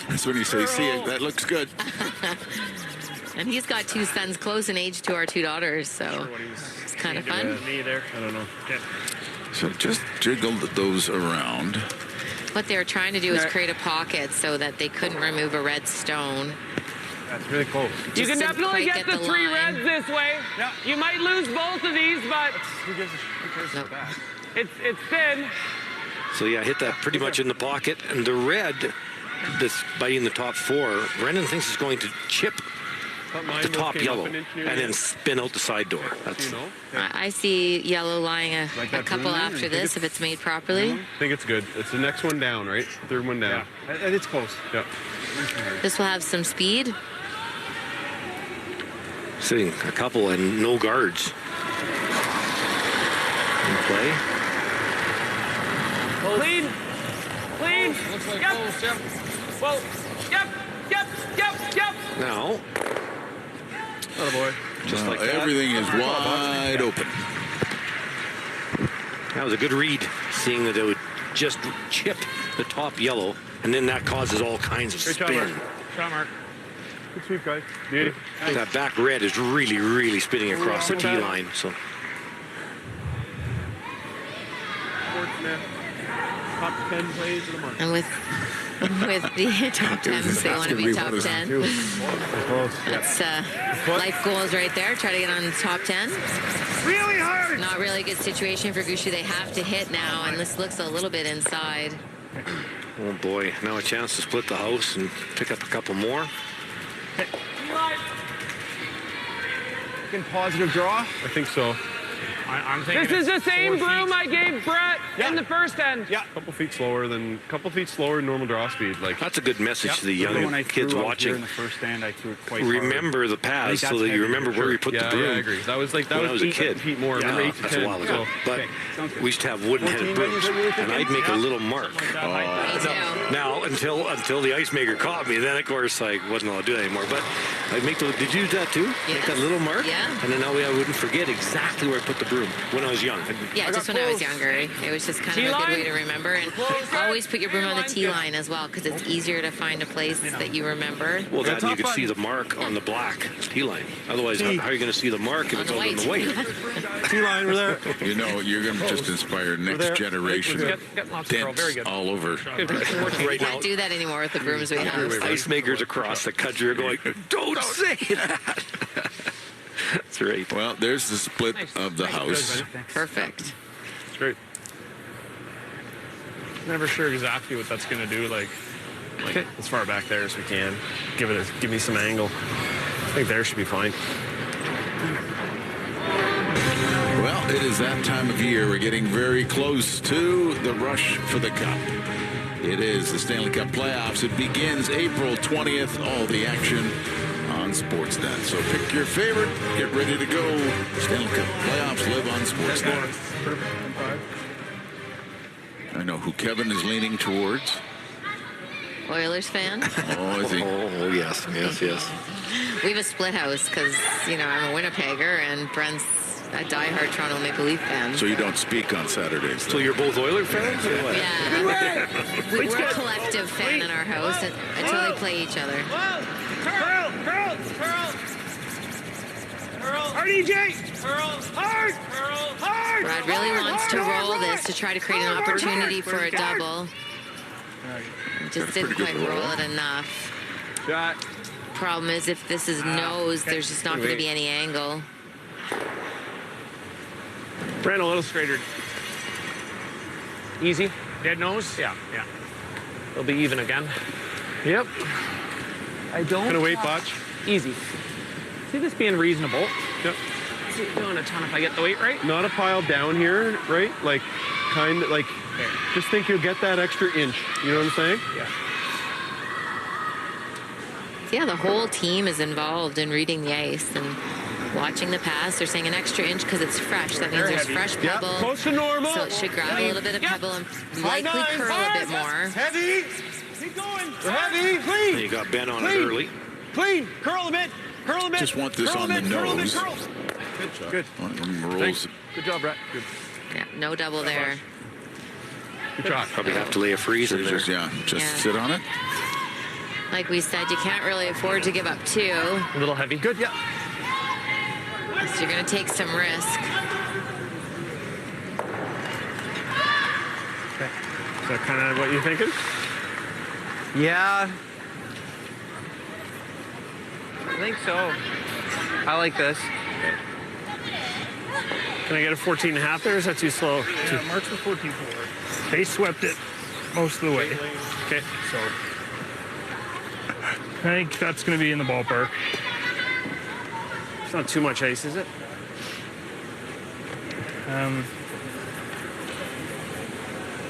That's when you say, see, that looks good. And he's got 2 sons close in age to our 2 daughters, so it's kind of fun. Me there. I don't know. Okay. So just jiggled those around. What they were trying to do is create a pocket so that they couldn't remove a red stone. That's really close. You Just can didn't definitely quite get get the the 3 line. reds this way. You might lose both of these, but Who cares about that? it's thin. So yeah, hit that pretty much in the pocket, and the red that's biting the top 4. Brendan thinks it's going to chip the top yellow and then spin out the side door. That's I see yellow lying a couple after this if it's made properly. I think it's good. It's the next one down, right? Third one down. Yeah. And it's close. Yeah. This will have some speed. sitting a couple and no guards in play. Clean. Clean. Yep. Well, yep. Now, oh boy. Just like that. Everything is wide open. That was a good read, seeing that it would just chip the top yellow, and then that causes all kinds of Great job, spin. Mark. Shot, Mark. Good sweep, guys. Beauty. That back red is really, really spinning across the tee line. So Sportsman. Top 10 plays of the month. And with the top 10s, they want to be top 10. That's life goals right there. Try to get on the top 10. Really hard. Not really a good situation for Gushue. They have to hit now, and this looks a little bit inside. oh boy, now a chance to split the house and pick up a couple more. Fucking positive draw? I think so. I'm This is the same broom I gave Brett in the first end. Yeah, couple feet slower than normal draw speed. Like That's a good message to the Even young when I kids threw out watching. here in the first stand, I threw it quite Remember hard. the paths so that you remember where you put the broom. Yeah, I agree. That was like when I was a kid. feet more. Yeah, Remember 8 to that's 10. a while ago. So, But okay, sounds good. we used to have wooden-headed 14 brooms, minutes, and I'd make a little mark. Now, until the ice maker caught me, then of course I wasn't allowed to do that anymore. But I'd make the. Did you do that too? Yes. Make that little mark. Yeah. And then that way I wouldn't forget exactly where I put the broom when I was young. Yeah, just when I was younger. It was just kind of a good way to remember. And always put your broom on the tee line as well, because it's easier to find a place that you remember. Well, that you could see the mark on the black tee line. Otherwise, how are you going to see the mark if it's all on the white? Tee line, we're there. You know, you're going to just inspire next generation of dents all over. Right now, Can't do that anymore with the brooms we have. ice makers across the country are going, don't say that. That's right. Well, there's the split of the house. Perfect. It's great. Never sure exactly what that's going to do. Like as far back there as we can. Give me some angle. I think there should be fine. Well, it is that time of year. We're getting very close to the rush for the Cup. It is the Stanley Cup playoffs. It begins April 20th. All the action on Sportsnet. So pick your favorite. Get ready to go. Stanley Cup playoffs live on Sportsnet. I know who Kevin is leaning towards. Oilers fan? Oh, is he? Oh, yes. We have a split house because, I'm a Winnipegger and Brent's a diehard Toronto Maple Leaf fan. So you don't speak on Saturdays. So you're both Oiler fans? Or what? Yeah. We're a collective fan in our house until they play each other. Curl. Hard, EJ! Hard! Hard! Brad really wants to roll this to try to create an opportunity for a double. Just didn't quite roll it enough. Shot. Problem is, if this is nose, there's just not going to be any angle. Ran a little straighter. Easy. Dead nose? Yeah. It'll be even again. Yep. I don't. Gonna wait, Botch. Easy. See this being reasonable. Yep. See it doing a ton if I get the weight right. Not a pile down here, right? Like, kind of like, just think you'll get that extra inch. You know what I'm saying? Yeah. So yeah, the whole team is involved in reading the ice and watching the pass. They're saying an extra inch because it's fresh. That means there's fresh pebble. Yep. Close to normal. So it should grab a little bit of pebble and likely curl a bit more. Heavy. Keep going. We're heavy. Clean. You got Ben on it early. Clean. Curl a bit. Curl a bit. Just want this curl on the nose. Good. Rolls. Good job, Brett. Good. Yeah, no double there. Good job. Probably have to lay a freeze in there. Just sit on it. Like we said, you can't really afford to give up two. A little heavy. Good, yeah. So you're going to take some risk. Okay. Is that kind of what you're thinking? Yeah. I think so. I like this. Can I get a 14.5 there? Or is that too slow? Yeah, Mark's for 14.4. They swept it most of the way. Okay. So I think that's going to be in the ballpark. It's not too much ice, is it?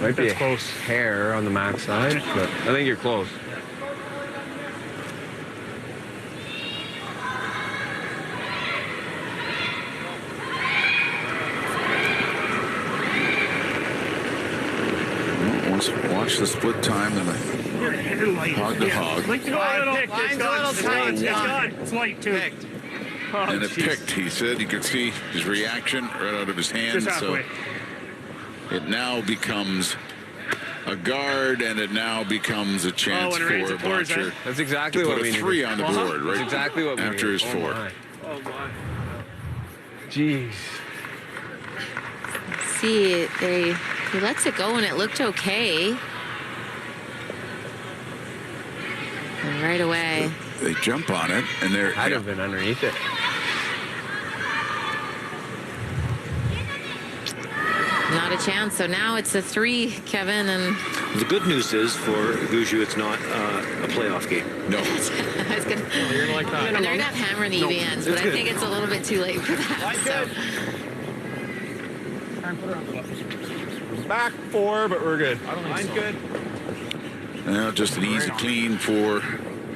Might be that's a close. hair on the max side, but I think you're close. Watch the split time and the hog to hog. It's gone. It's light too. And it picked, he said. You could see his reaction right out of his hand. Just So halfway. it now becomes a guard, and it now becomes a chance when it rains, for it pours, Botcher eh? That's exactly to what put we a need. 3 on the board, right? That's exactly what we after need. his 4. My. Oh, my. Jeez. See, he lets it go and it looked okay. And right away. They jump on it, and they're... I'd have been underneath it. Not a chance. So now it's a 3, Kevin. And The good news is for Gushue, it's not a playoff game. No. I was gonna, You're gonna like that. and they're not hammering the EVNs, but I think it's a little bit too late for that. So. Back 4, but we're good. Mine's good. Now just an easy clean for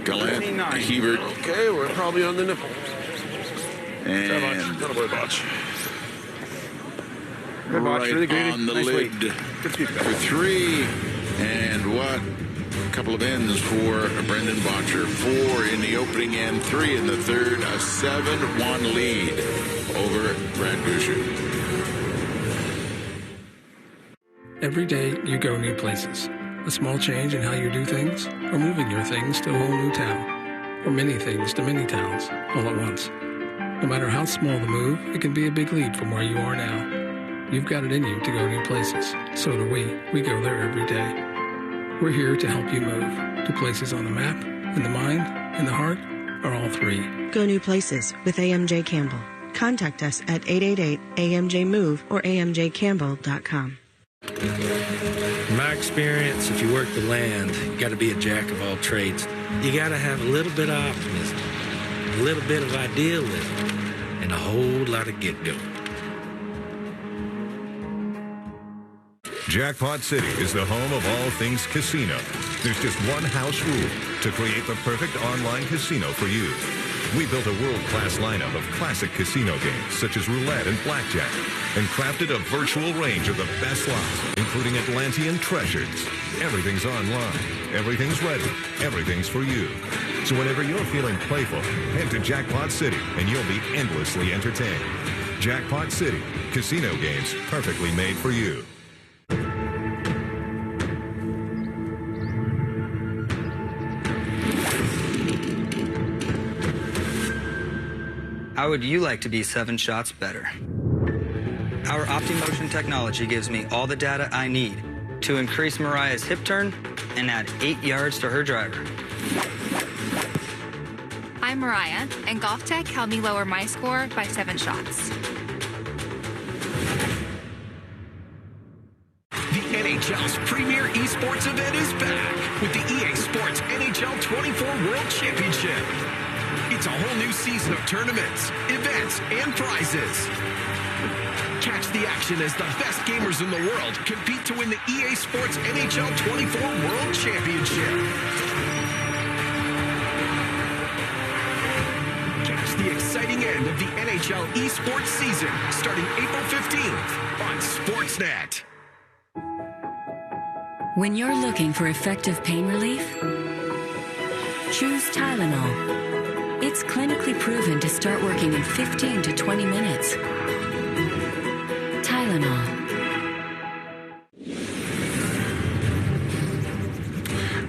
Gallant, Hebert, Okay, we're probably on the nipple. and Good Botch. Good right Botch, really greedy. on the Nice lid weight. Good speed, for 3. And what? A couple of ends for Brendan Botcher. 4 in the opening end, 3 in the third. A 7-1 lead over Brad Gushue. Every day you go new places. A small change in how you do things, or moving your things to a whole new town, or many things to many towns all at once. No matter how small the move, it can be a big leap from where you are now. You've got it in you to go new places. So do we. We go there every day. We're here to help you move to places on the map, in the mind, in the heart, or all 3. Go new places with AMJ Campbell. Contact us at 888-AMJ-MOVE or amjcampbell.com. In my experience, if you work the land, you got to be a jack of all trades. You got to have a little bit of optimism, a little bit of idealism, and a whole lot of get-go. Jackpot City is the home of all things casino. There's just one house rule to create the perfect online casino for you. We built a world-class lineup of classic casino games such as roulette and blackjack, and crafted a virtual range of the best slots, including Atlantean treasures. Everything's online, everything's ready, everything's for you. So whenever you're feeling playful, head to Jackpot City and you'll be endlessly entertained. Jackpot City, casino games perfectly made for you. How would you like to be 7 shots better? Our OptiMotion technology gives me all the data I need to increase Mariah's hip turn and add 8 yards to her driver. I'm Mariah, and Golf Tech helped me lower my score by 7 shots. The NHL's premier esports event is back with the EA Sports NHL 24 World Championship. It's a whole new season of tournaments, events, and prizes. Catch the action as the best gamers in the world compete to win the EA Sports NHL 24 World Championship. Catch the exciting end of the NHL esports season starting April 15th on Sportsnet. When you're looking for effective pain relief, choose Tylenol. It's clinically proven to start working in 15 to 20 minutes. Tylenol.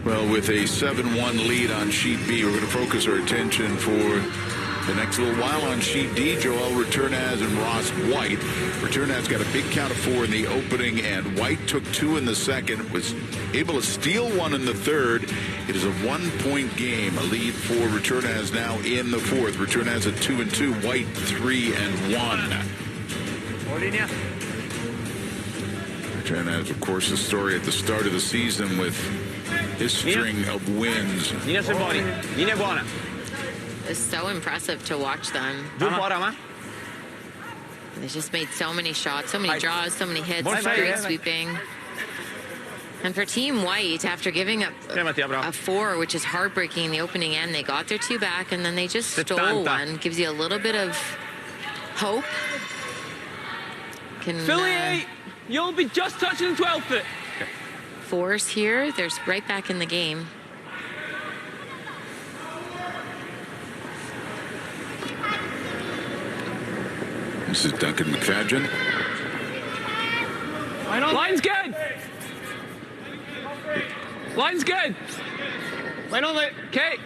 Well, with a 7-1 lead on Sheet B, we're going to focus our attention for the next little while on Sheet D. Joel Returnaz and Ross White. Returnaz got a big count of 4 in the opening, and White took 2 in the second, was able to steal 1 in the third. It is a 1-point game, a lead for Returnaz now in the fourth. Returnaz at 2-2, White 3-1. Returnaz, of course, the story at the start of the season with his string of wins. It's so impressive to watch them. They just made so many shots, so many draws, so many hits, great sweeping. And for Team White, after giving up a 4, which is heartbreaking in the opening end, they got their 2 back, and then they just stole 1. Gives you a little bit of hope. Philly 8, you'll be just touching the 12 foot. Force here, they're right back in the game. This is Duncan McFadgen. Line's good. Line's good. Okay.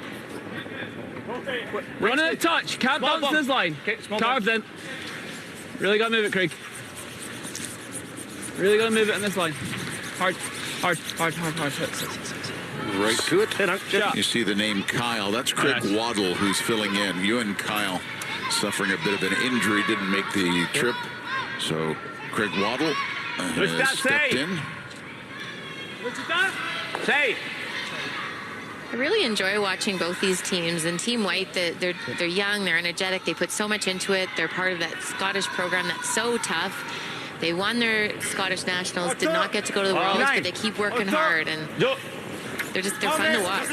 Run in a touch. Can't bounce this line. Carved in. Really got to move it, Craig. Really got to move it in this line. Hard. Right to it. You see the name Kyle. That's Craig Waddle who's filling in. You and Kyle suffering a bit of an injury, didn't make the trip. So Craig Waddle has stepped in. I really enjoy watching both these teams. And Team White, they're young, they're energetic, they put so much into it. They're part of that Scottish program that's so tough. They won their Scottish Nationals, did not get to go to the Worlds, but they keep working hard, and they're fun to watch.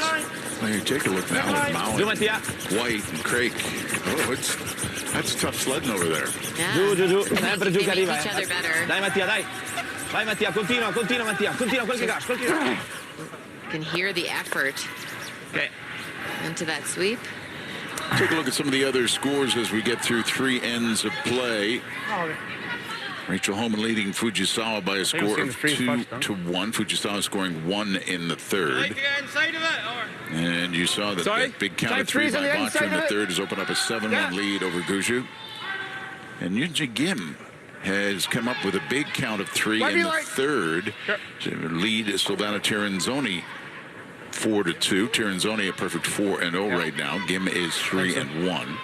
Well, you take a look now at Mount, White, and Craig. Oh, that's tough sledding over there. Yeah. They make each other better. Dai Mattia, dai. Vai Mattia, continua Mattia. Continua quel che gas. You can hear the effort into that sweep. Take a look at some of the other scores as we get through 3 ends of play. Rachel Homan leading Fujisawa by a score of 2-1. Fujisawa scoring 1 in the third. And you saw that big count of 3 by Bottcher in the third has opened up a 7-1 lead over Guju. And Yunji Kim has come up with a big count of 3 in the third. Lead Silvana Tirinzoni 4-2. Tirinzoni a perfect 4-0 right now. Gim is 3-1.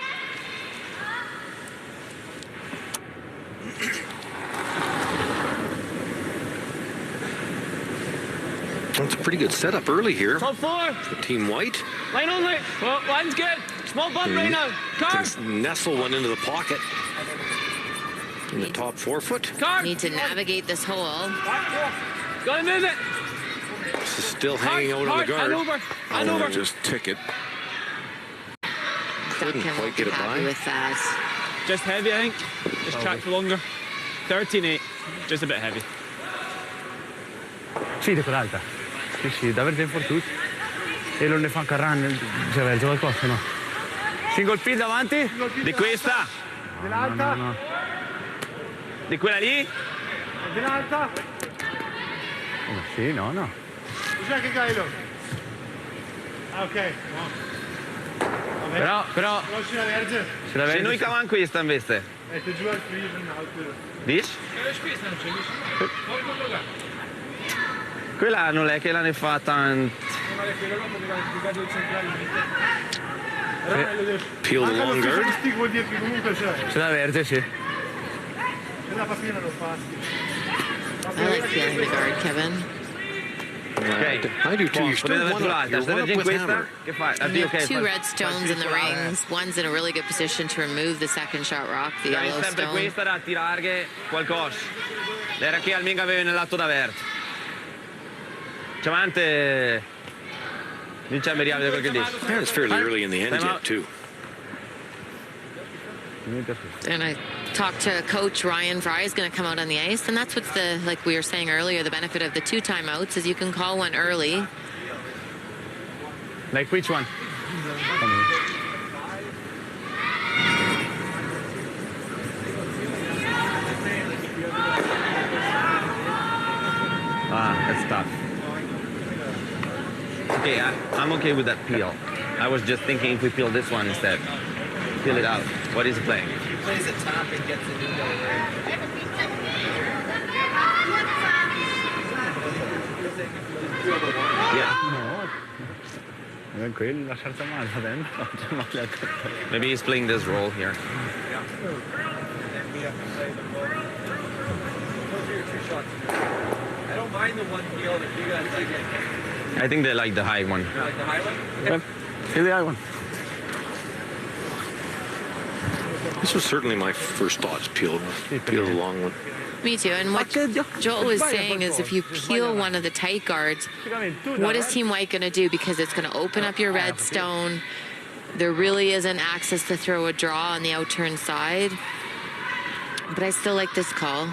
That's a pretty good setup early here. Top 4. For Team White. Line only. Well, line's good. Small bump right now. Carve. Nestle went into the pocket. In the top 4 foot. Need to navigate this hole. Gotta move it. This is still hanging out on the guard. Hand over. Just tick it. Couldn't quite get it by. With that. Just heavy, I think. Just track for longer. 13-8. Just a bit heavy. Sì, di quell'alta. Sì, da avere fortuito. E non ne fa Carran, cioè il qualcosa, no? Single pin davanti? Di questa? Dell'alta? No. Di quella lì? Dell'alta? Sì, no. Cos'è che Kylo? Ah, ok. No. Però... Prossima verge. Și nu-i cam cu ăsta invece. Dici? Quella non è che l'hanno fatta in... Peel the long guard. Sulla verde, sì. I like peeling the guard, Kevin. I do too. You're still one up with hammer. You have two red stones in the rings. One's in a really good position to remove the second shot rock, the yellow sempre stone. questa da tirare qualcosa. Era che almeno aveva nel lato da verde. Ciamante dice vediamo quel che dice. Yeah, it's fairly early in the end yet too. And I talked to Coach Ryan Fry is going to come out on the ice, and that's what's the, like we were saying earlier, the benefit of the 2 timeouts is you can call one early. Like which one? That's tough. Okay, I'm okay with that peel. I was just thinking if we peel this one instead. Peel it out. What is he playing? He plays a top and gets a new Maybe he's playing this role here. I don't mind the one peel if you guys like it. I think they like the high one. You like the high one? Yeah. Feel the high one. This was certainly my first thoughts. Peel the long one. Me too. And what Joel was saying is if you peel one of the tight guards, what is Team White going to do? Because it's going to open up your red stone. There really isn't access to throw a draw on the outturn side. But I still like this call.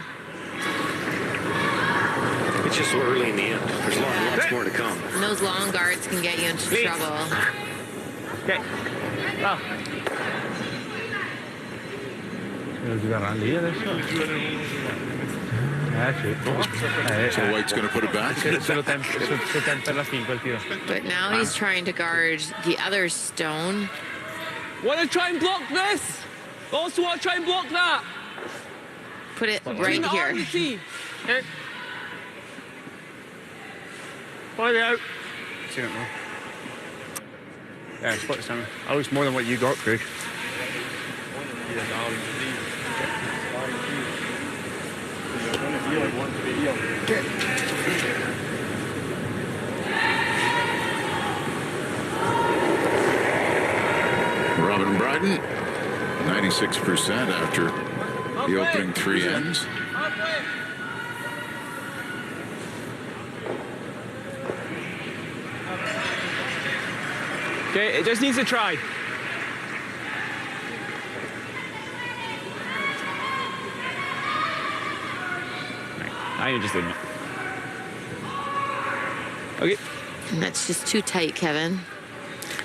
It's just so early in the end. There's lots more to come. And those long guards can get you into trouble. Okay. Oh. Devo giocare lì adesso? Sì. So White's going to put it back? Solo per la fin quel tiro. But now he's trying to guard the other stone. Want to try and block this? Also want to try and block that? Put it right here. Play out. See it now. Yeah, split center. Oh, it's more than what you got, Craig. Robin Bryden, 96% after the opening 3 ends. Okay, it just needs a try. I ain't interested in it. Okay. And that's just too tight, Kevin.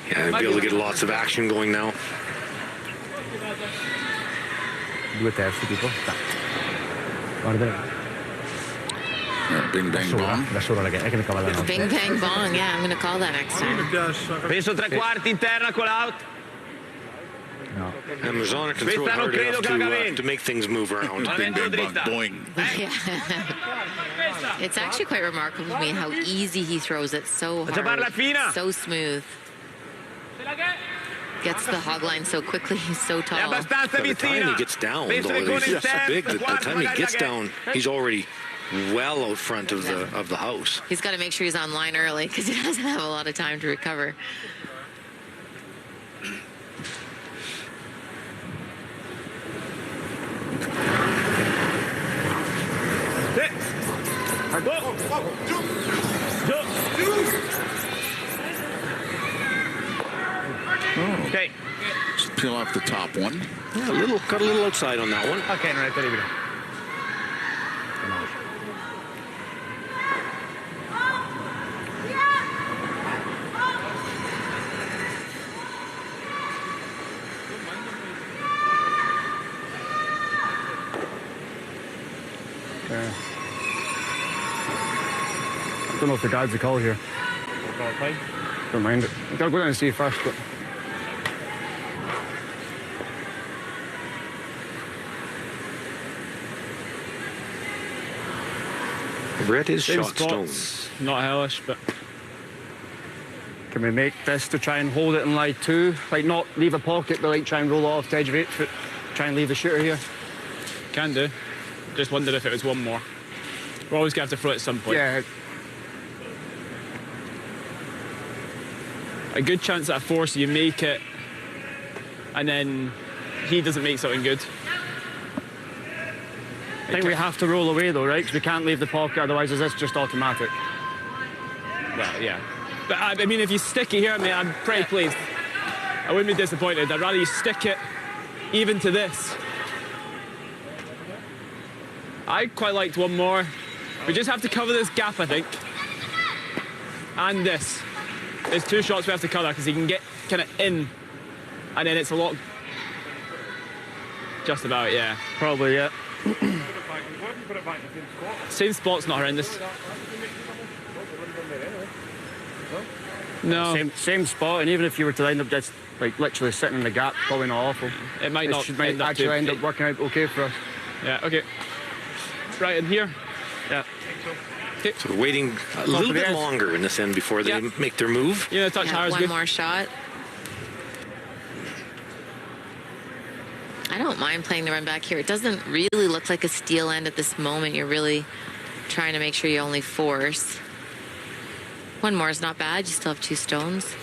Yeah, I'd be able to get lots of action going now. 2 terzi tipo. Guarda. Bing bang bong. Da sola è che ne cava la notte. Bing bang bong, yeah, I'm going to call that next time. Penso 3/4 interna call out. No. And Marzana can throw it hard enough to make things move around. Bing bang bong boing. It's actually quite remarkable to me how easy he throws it, so hard, so smooth. Gets the hog line so quickly, he's so tall. By the time he gets down, though, he's so big that by the time he gets down, he's already well out front of the house. He's got to make sure he's on line early because he doesn't have a lot of time to recover. Okay. Just peel off the top one. Yeah, got a little outside on that one. Ok, non è terribile. I don't know if the guards are called here. Don't mind it. I've got to go down and see first, but... Red is Same shot spots, stone. not hellish, but can we make this to try and hold it in line 2? Like not leave a pocket, but like try and roll it off to edge of 8 foot. Try and leave the shooter here. Can do. Just wondered if it was one more. We're always going to have to throw it at some point. Yeah. A good chance at a 4, so you make it, and then he doesn't make something good. I think we have to roll away though, right? Because we can't leave the pocket, otherwise is this just automatic? Well, yeah. But I mean, if you stick it here, mate, I'm pretty pleased. I wouldn't be disappointed. I'd rather you stick it even to this. I quite liked one more. We just have to cover this gap, I think. And this. There's 2 shots we have to cover because he can get kind of in, and then it's a lot. Just about, yeah. Probably, yeah. Same spot's not horrendous. No. Same spot, and even if you were to end up just like literally sitting in the gap, probably not awful. It might not might end up actually too. end up working out okay for us. Yeah, okay. Right in here. Yeah. Okay. So we're waiting a little bit longer in this end before they make their move. Yeah, touch higher is one good. more shot. I don't mind playing the run back here. It doesn't really look like a steal end at this moment. You're really trying to make sure you only force. One more is not bad. You still have 2 stones.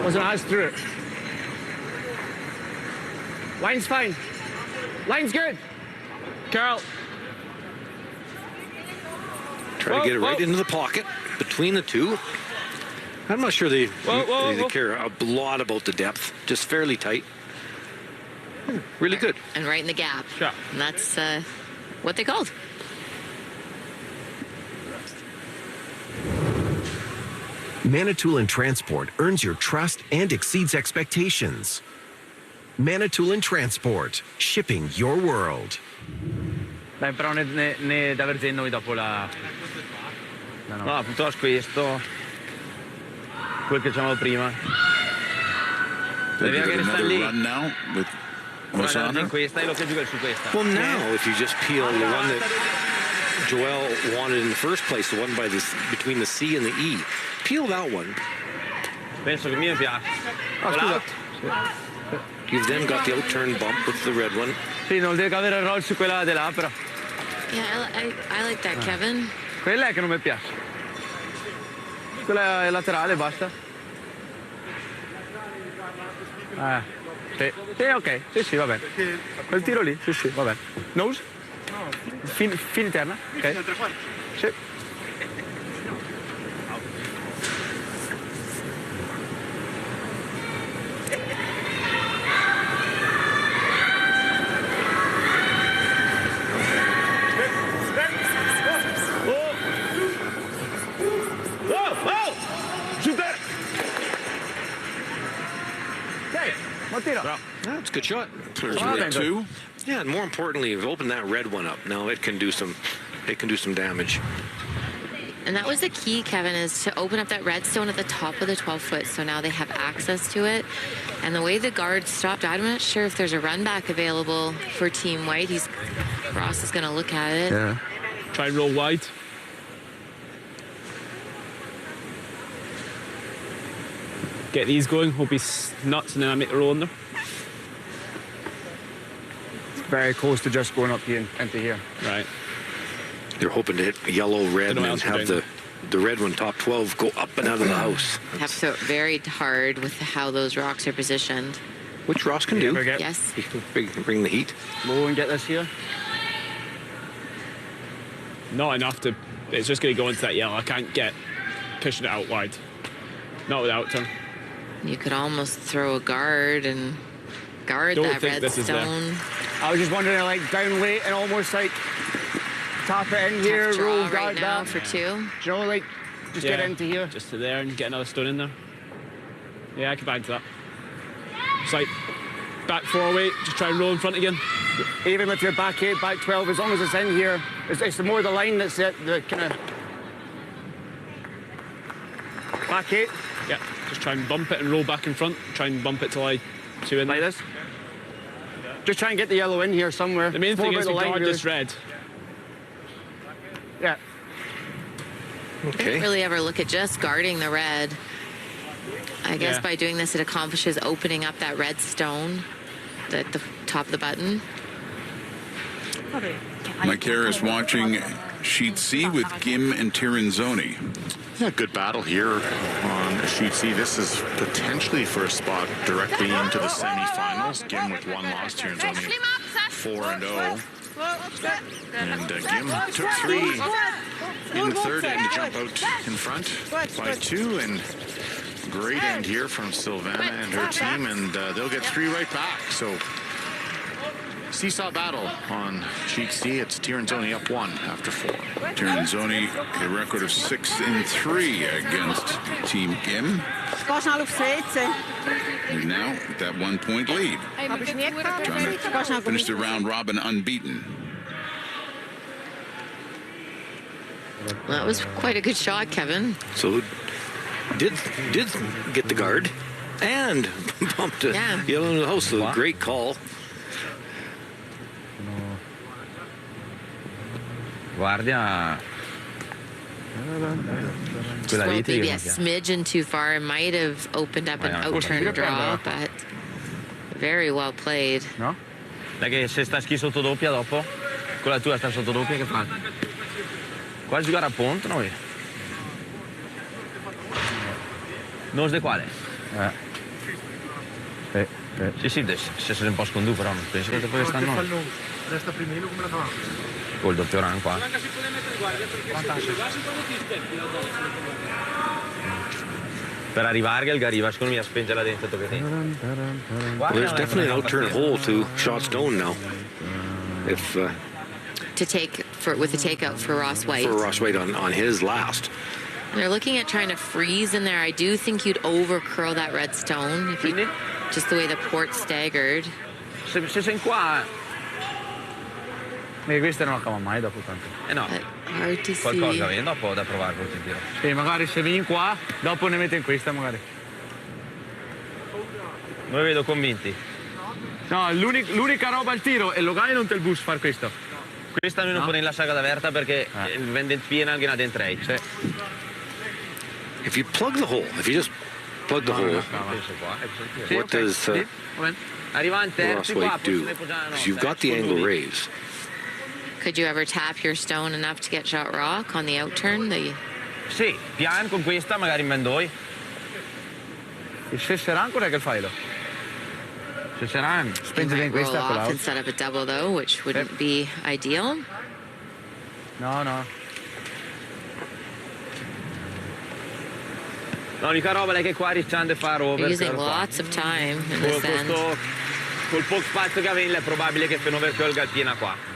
Wasn't as through it. Line's fine. Line's good. Carl. Try to get it right into the pocket between the 2. I'm not sure they care a lot about the depth. Just fairly tight. Really good. And right in the gap. Yeah. And that's what they called. Manitoulin Transport earns your trust and exceeds expectations. Manitoulin Transport, shipping your world. Dai, però ne da vedere noi dopo la... No, appunto questo. Quel che dicevamo prima. Did Devi you anche get restare another lì. run now with Guardate in Mosana? questa e lo che gioca su questa. Well, now if you just peel the one that Joel wanted in the first place, the one by this between the C and the E, peel that one. Penso che mi piace. You've then got the outturn bump with the red one. Sì, non deve avere il roll su quella di là, però. Yeah, I like that, Kevin. Quella è che non mi piace. Quella è laterale, basta. Sì, sì, ok. Sì, va bene. Quel tiro lì, sì, va bene. Nose? Fin interna? Ok. Sì. That's a good shot. Clears red 2. Yeah, and more importantly, you've opened that red one up. Now it can do some damage. And that was the key, Kevin, is to open up that redstone at the top of the 12-foot, so now they have access to it. And the way the guard stopped, I'm not sure if there's a run back available for Team White. Ross is going to look at it. Yeah. Try and roll wide. Get these going. Hope he's nuts, and then I make the roll in there. Very close to just going up here into here. Right. They're hoping to hit yellow, red, and then have the red one, top 12, go up and out of the house. Have to throw it very hard with how those rocks are positioned. Which Ross can do. Yes. He can bring the heat. Low and get this here. Not enough to. It's just going to go into that yellow. I can't get pushing it out wide. Not without turn. You could almost throw a guard and guard Don't that think this is there. redstone. I was just wondering, like, down late and almost, like, tap it in here, draw roll right guard now that. for 2. Do you know, like, just get into here? Just to there and get another stone in there. Yeah, I can buy into that. It's like back 4 weight, just try and roll in front again. Even with your back 8, back 12, as long as it's in here, it's more the line that's it, the kind of... Back 8? Yeah, just try and bump it and roll back in front. Try and bump it till I 2 in. Like this? Just try and get the yellow in here somewhere. The main thing is to guard really. this red. Yeah. I didn't really ever look at just guarding the red. I guess by doing this, it accomplishes opening up that red stone at the top of the button. Mike Harris watching Sheet C with Gim and Tirinzoni. Yeah, good battle here on Sheet C. This is potentially for a spot directly into the semifinals. Gim with 1 loss, Tirinzoni 4-0. And Gim took 3 in the third end to jump out in front by 2. And great end here from Silvana and her team. And they'll get 3 right back. So seesaw battle on Sheet C. It's Tirinzoni up 1 after 4. Tirinzoni, a record of 6-3 against Team Gim. And now with that 1-point lead. Trying to finish the round robin unbeaten. That was quite a good shot, Kevin. So did get the guard and bumped it yellow in the house. So great call. Guardia. Just maybe a smidgen too far. It might have opened up an out-turn draw, but very well played. No? Dai che se sta schi sotto doppia dopo, quella tua sta sotto doppia che fa? Quasi giocare a punto noi. Nos de quale? Sì, se sei un po' scondù però non penso che te puoi stare noi. Resta primero come la fa. Col doppio run qua. Per arrivare che il Gariva secondo me a spingere là dentro dove Well, there's definitely an out-turn hole to shot stone now. If to take with the takeout for Ross White. For Ross White on his last. They're looking at trying to freeze in there. I do think you'd over curl that red stone if you, just the way the port staggered. Se sei qua. Questa non accade mai dopo tanto. No. Hard to see. Qualcosa viene dopo da provare col tiro. Sì, magari se vieni qua, dopo ne metti in questa magari. Noi vedo convinti. No, l'unica roba al tiro è Logai non te il bus far questo. Questa noi non può la saga d'averta perché vende piena anche dentro. Sì. If you plug the hole, if you just plug the hole, what does Ross White do? Because you've got the angle raised. Could you ever tap your stone enough to get shot rock on the outturn? Sì, pian con questa magari in Mendoi. Il Sesseran cos'è che fai? Sesseran. Spinge in questa roll off and set up a double though, which wouldn't be ideal. No. L'unica roba è che qua rischiando di fare over. You're using lots of time in this end. Col poco spazio che aveva è probabile che per non aver colga piena qua.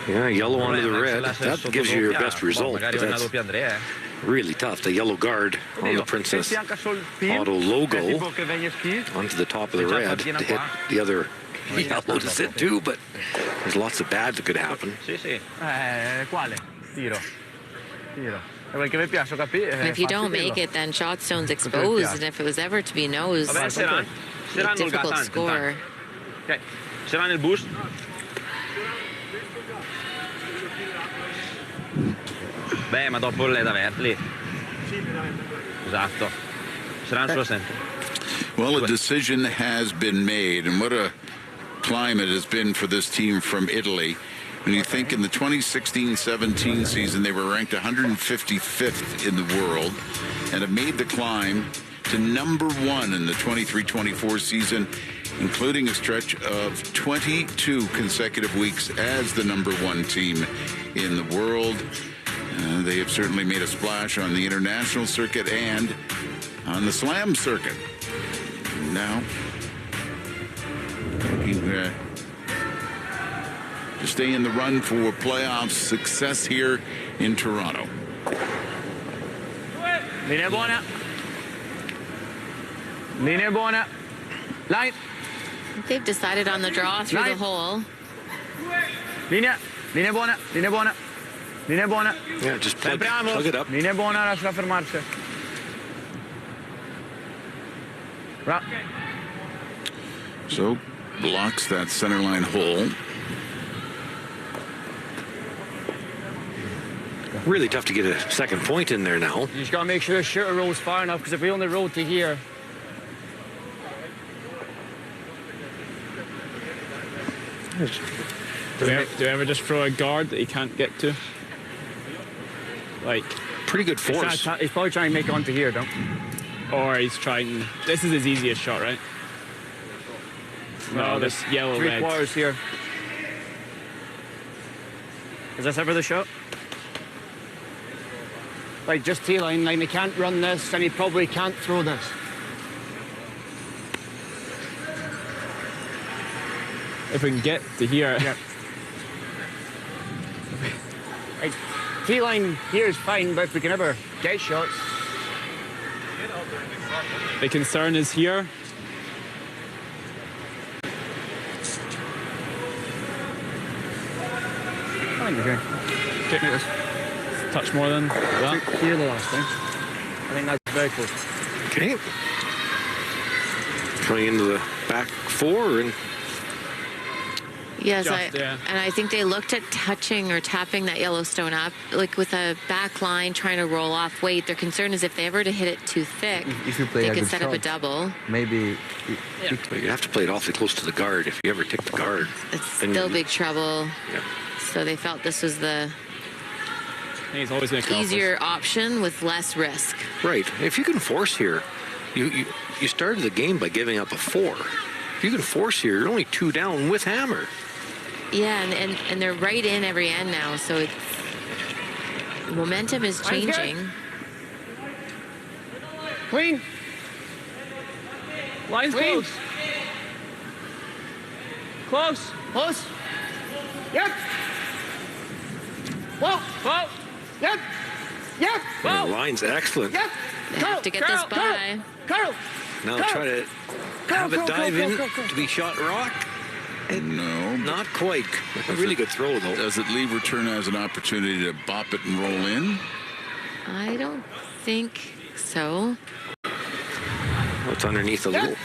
Yeah, yellow onto the red. That gives you your best result. But that's really tough. The yellow guard on the Princess Auto logo onto the top of the red to hit the other yellow to sit too, but there's lots of bad that could happen. Quale? Tiro. And if you don't make it, then shot stone's exposed, and if it was ever to be nose, it's a difficult score. Okay. Sarà nel boost. Beh, ma dopo l'è da Vertli. Esatto. Saranno sulla center. Well, a decision has been made, and what a climb it has been for this team from Italy. When you think in the 2016-17 season, they were ranked 155th in the world and have made the climb to #1 in the 23-24 season, including a stretch of 22 consecutive weeks as the #1 team in the world. They have certainly made a splash on the international circuit and on the slam circuit. Now, looking to stay in the run for playoff success here in Toronto. Linea buona. Line. I think they've decided on the draw through the hole. Linea buona, linea buona. Linea buona. Yeah, just plug it up. Linea buona, lascia fermarsi. So blocks that center line hole. Really tough to get a second point in there now. You just got to make sure the shooter rolls far enough, because if we only roll to here. Do we ever just throw a guard that he can't get to? Like, pretty good force. He's probably trying to make it onto here, don't? Or he's trying. This is his easiest shot, right? No, this yellow red. 3/4 here. Is this ever the shot? Like, just T-line, like, he can't run this, and he probably can't throw this. If we can get to here. Yeah. Like, T-line here is fine, but if we can ever get shots. The concern is here. I think we're good. Take this. Touch more than that. Here the last thing. I think that's very close. Okay. Coming into the back four and. Yes, Just, yeah. and I think they looked at touching or tapping that Yellowstone up, like with a back line trying to roll off weight. Their concern is if they ever to hit it too thick, If you play they a could good set up a shot, double. maybe. You have to play it awfully close to the guard if you ever take the guard. It's still big trouble. Yeah. So they felt this was the I think he's always going to easier option with less risk. Right. If you can force here, you started the game by giving up a 4. If you can force here, you're only 2 down with hammer. Yeah, and they're right in every end now, so it's momentum is changing. Clean. Line's Clean. close. Close. Close. Yep. Whoa. Whoa. Yep. Yep. The line's excellent. Yep. They have to get this by. Carl. Now try to have it dive in to be shot rock. No. Not quite. A really good throw, though. Does it leave return as an opportunity to bop it and roll in? I don't think so. It's underneath a little.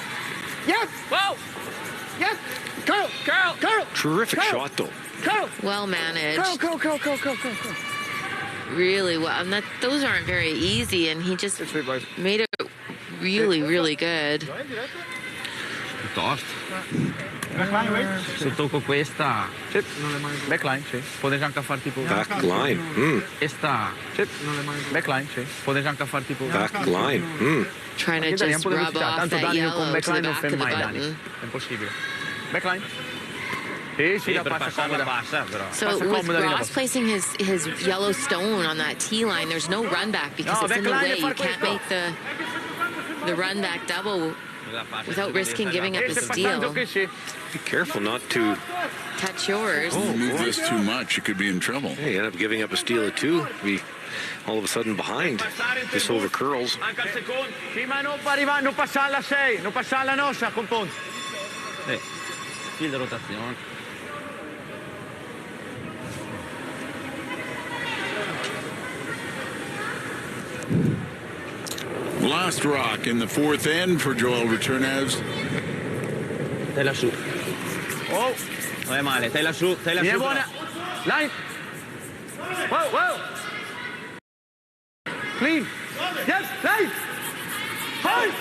Yep. Whoa. Yep. Carl. Terrific shot, though. Carl. Well managed. Carl. Really well. And those aren't very easy, and he just made it really, really good. Se tocco questa. Backline, sì. Podes anche far tipo. Backline. Questa. Backline, sì. Podes anche far tipo. Backline. Trying to just rub off that yellow to the back of the button. È impossibile. Backline. Sì, la passa però. So with Ross placing his yellow stone on that tee line, there's no run back because it's in the way. You can't make the run back double without risking giving up a steal. Be careful not to touch yours. Move this too much, you could be in trouble. Yeah, you end up giving up a steal of 2. Be all of a sudden behind. This over curls. Prima non passare la 6, non passare la nostra con Ponte. Fil de rotazione. Last rock in the 4th end for Joel Returnez. Stai lassù. Oh. Non è male, stai lassù, stai lassù. Buona. Line. Whoa. Clean. Yes, line. High.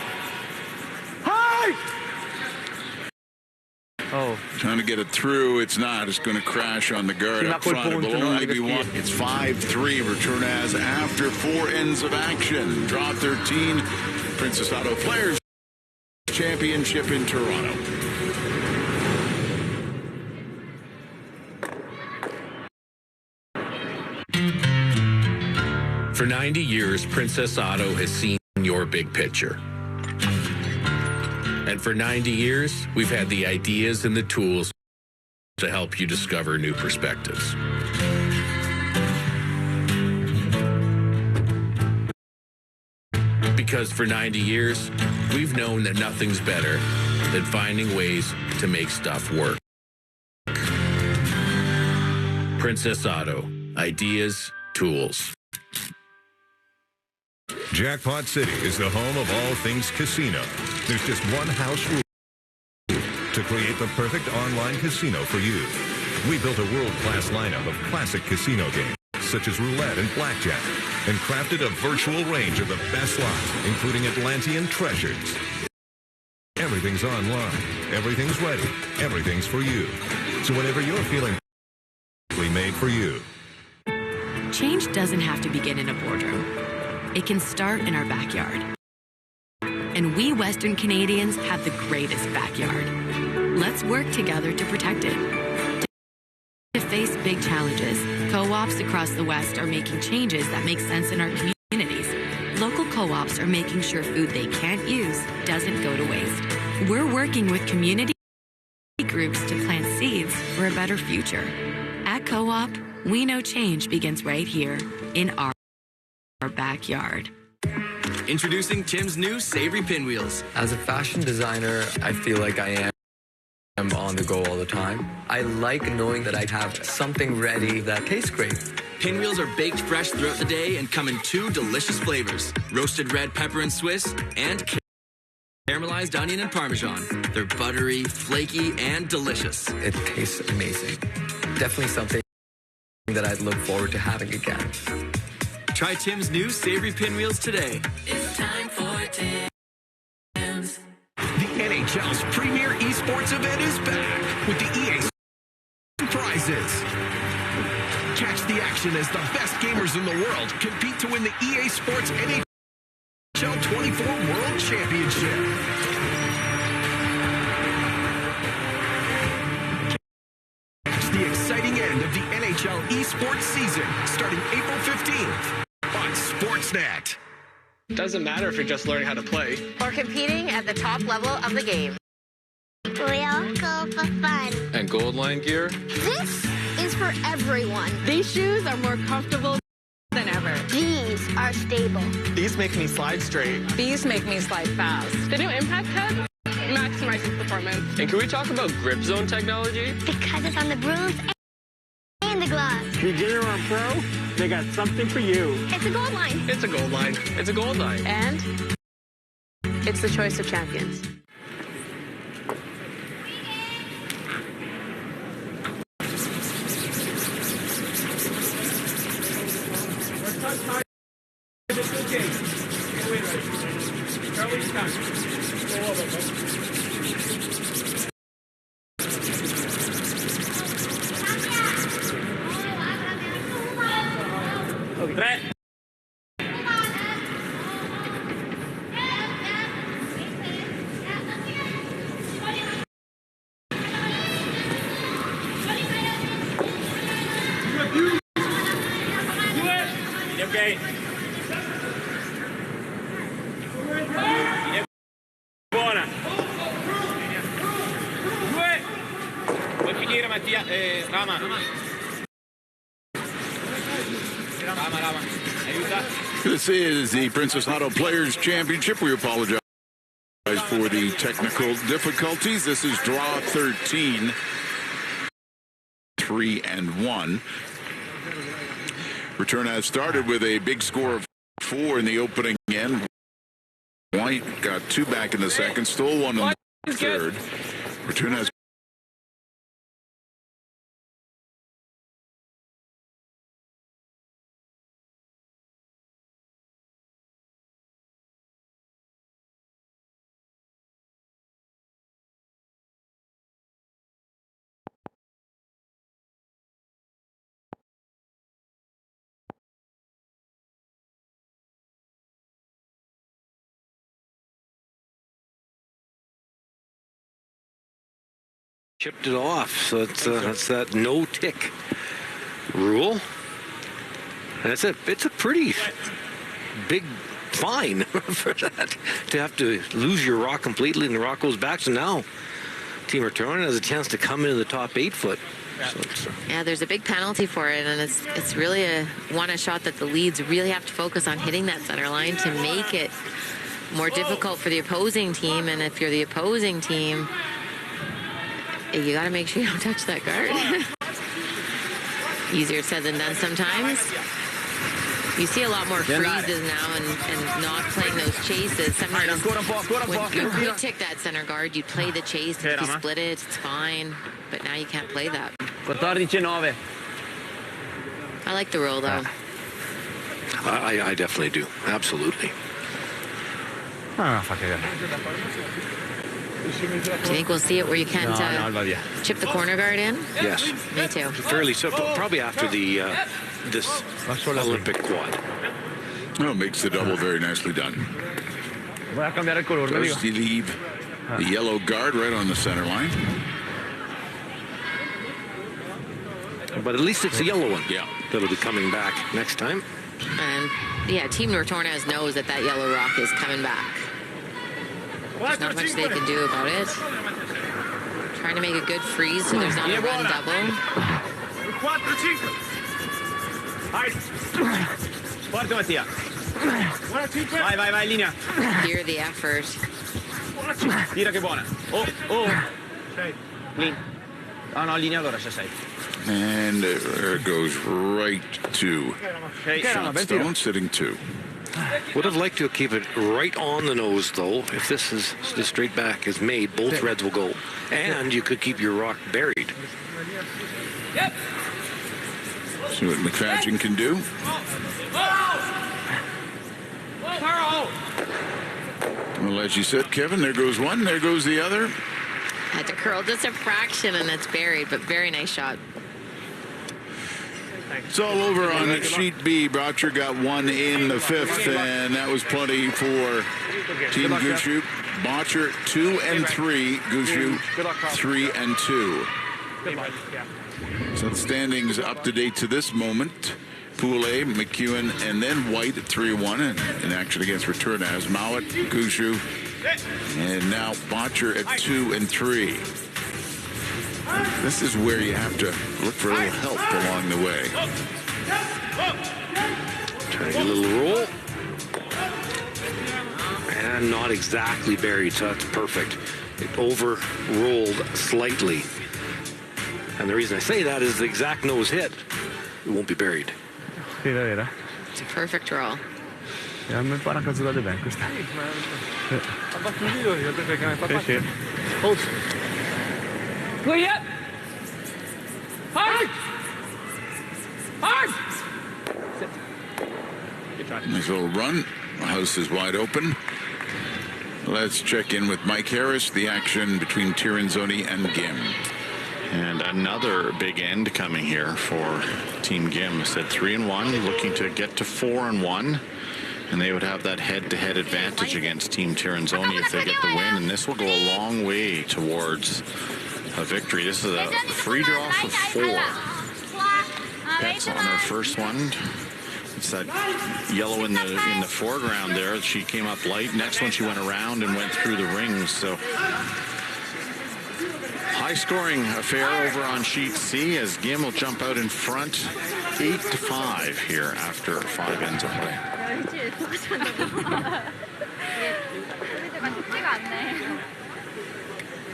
Oh. Trying to get it through. It's not. It's going to crash on the guard up front. It will only be one. It's 5-3. Returnez after 4 ends of action. Draw 13. Princess Auto Players Championship in Toronto. For 90 years, Princess Auto has seen your big picture. And for 90 years, we've had the ideas and the tools to help you discover new perspectives. Because Because for 90 years, we've known that nothing's better than finding ways to make stuff work. Princess Auto. Ideas, tools. Jackpot City is the home of all things casino. There's just one house rule to create the perfect online casino for you. We built a world-class lineup of classic casino games, such as roulette and blackjack, and crafted a virtual range of the best slots, including Atlantean treasures. Everything's online, everything's ready, everything's for you. So whenever you're feeling made for you. Change doesn't have to begin in a boardroom. It can start in our backyard. And we Western Canadians have the greatest backyard. Let's work together to protect it. To face big challenges, co-ops across the West are making changes that make sense in our communities. Local co-ops are making sure food they can't use doesn't go to waste. We're working with community groups to plant seeds for a better future. At Co-op, we know change begins right here in our backyard. Introducing Tim's new Savory Pinwheels. As a fashion designer, I feel like I am on the go all the time. I like knowing that I have something ready that tastes great. Pinwheels are baked fresh throughout the day and come in 2 delicious flavors, roasted red pepper and Swiss and caramelized onion and Parmesan. They're buttery, flaky, and delicious. It tastes amazing. Definitely something that I'd look forward to having again. Try Tim's new Savory Pinwheels today. It's time for Tim's. The NHL's premier esports event is back with the EA prizes. Catch the action as the best gamers in the world compete to win the EA Sports NHL 24 World Championship. The exciting end of the NHL esports season starting April 15th on Sportsnet. Doesn't matter if you're just learning how to play or competing at the top level of the game. We all go for fun. And Goldline gear? This is for everyone. These shoes are more comfortable than ever. These are stable. These make me slide straight. These make me slide fast. The new Impact Head maximizes performance. And can we talk about grip zone technology? Because it's on the brooms and the gloves. Beginner or pro, they got something for you. It's a gold line. It's a gold line. It's a gold line. And it's the choice of champions. Okay. Buona. 2. Puoi finire Mattia, Rama. Rama, aiuta. This is the Princess Auto Players Championship. We apologize for the technical difficulties. This is draw 13. 3-1. Return has started with a big score of 4 in the opening end. White got 2 back in the second, stole 1 in the third. Return has chipped it off, so it's that's that no tick rule. And it's a pretty big fine for that, to have to lose your rock completely and the rock goes back. So now Team Return has a chance to come into the top 8 foot. So yeah, there's a big penalty for it, and it's really a shot that the Leads really have to focus on hitting that center line to make it more difficult for the opposing team. And if you're the opposing team, you got to make sure you don't touch that guard. Easier said than done sometimes. You see a lot more freezes now and not playing those chases. Sometimes when you tick that center guard, you play the chase. If you split it, it's fine. But now you can't play that. 14-9. I like the roll, though. I definitely do. Absolutely. Do you think we'll see it where you can't chip the corner guard in? Yes. Me too. Fairly simple. Probably after the this Olympic quad. Oh, makes the double very nicely done. First, you leave the yellow guard right on the center line. But at least it's the yellow one. Yeah. That'll be coming back next time. And yeah, Team Nortornez knows that yellow rock is coming back. There's not much they can do about it. Trying to make a good freeze so there's not a run double. Forte, Mattia. Vai, linea. Hear the effort. Tira che buona. Oh. Clean. No, linea allora, c'è sei. And there it goes right to Shotstone, sitting 2. Would have liked to keep it right on the nose, though. If this straight back is made, both reds will go. And you could keep your rock buried. Yep. See what McFadden can do. Well, as you said, Kevin, there goes one, there goes the other. Had to curl just a fraction and it's buried, but very nice shot. It's all over on sheet B. Boucher got one in the 5th, and that was plenty for Team Gushue. Boucher 2 and 3. Gushue 3 and 2. So the standings up to date to this moment. Poulet, McEwen, and then White at 3-1 in action against Returnaz. Mowat, Gushue, and now Boucher at 2 and 3. This is where you have to look for a little help along the way. Trying a little roll. And not exactly buried, so that's perfect. It over-rolled slightly. And the reason I say that is the exact nose hit. It won't be buried. It's a perfect roll. Play it! Hard! Nice little run. The house is wide open. Let's check in with Mike Harris. The action between Tirinzoni and Gim. And another big end coming here for Team Gim. I said 3-1, looking to get to 4-1. And they would have that head-to-head advantage against Team Tirinzoni if they get the win. And this will go a long way towards a victory. This is a free draw for 4. Pets on her first one. It's that yellow in the foreground there. She came up light. Next one she went around and went through the rings. So high-scoring affair over on sheet C as Gim will jump out in front 8-5 here after 5 ends of play.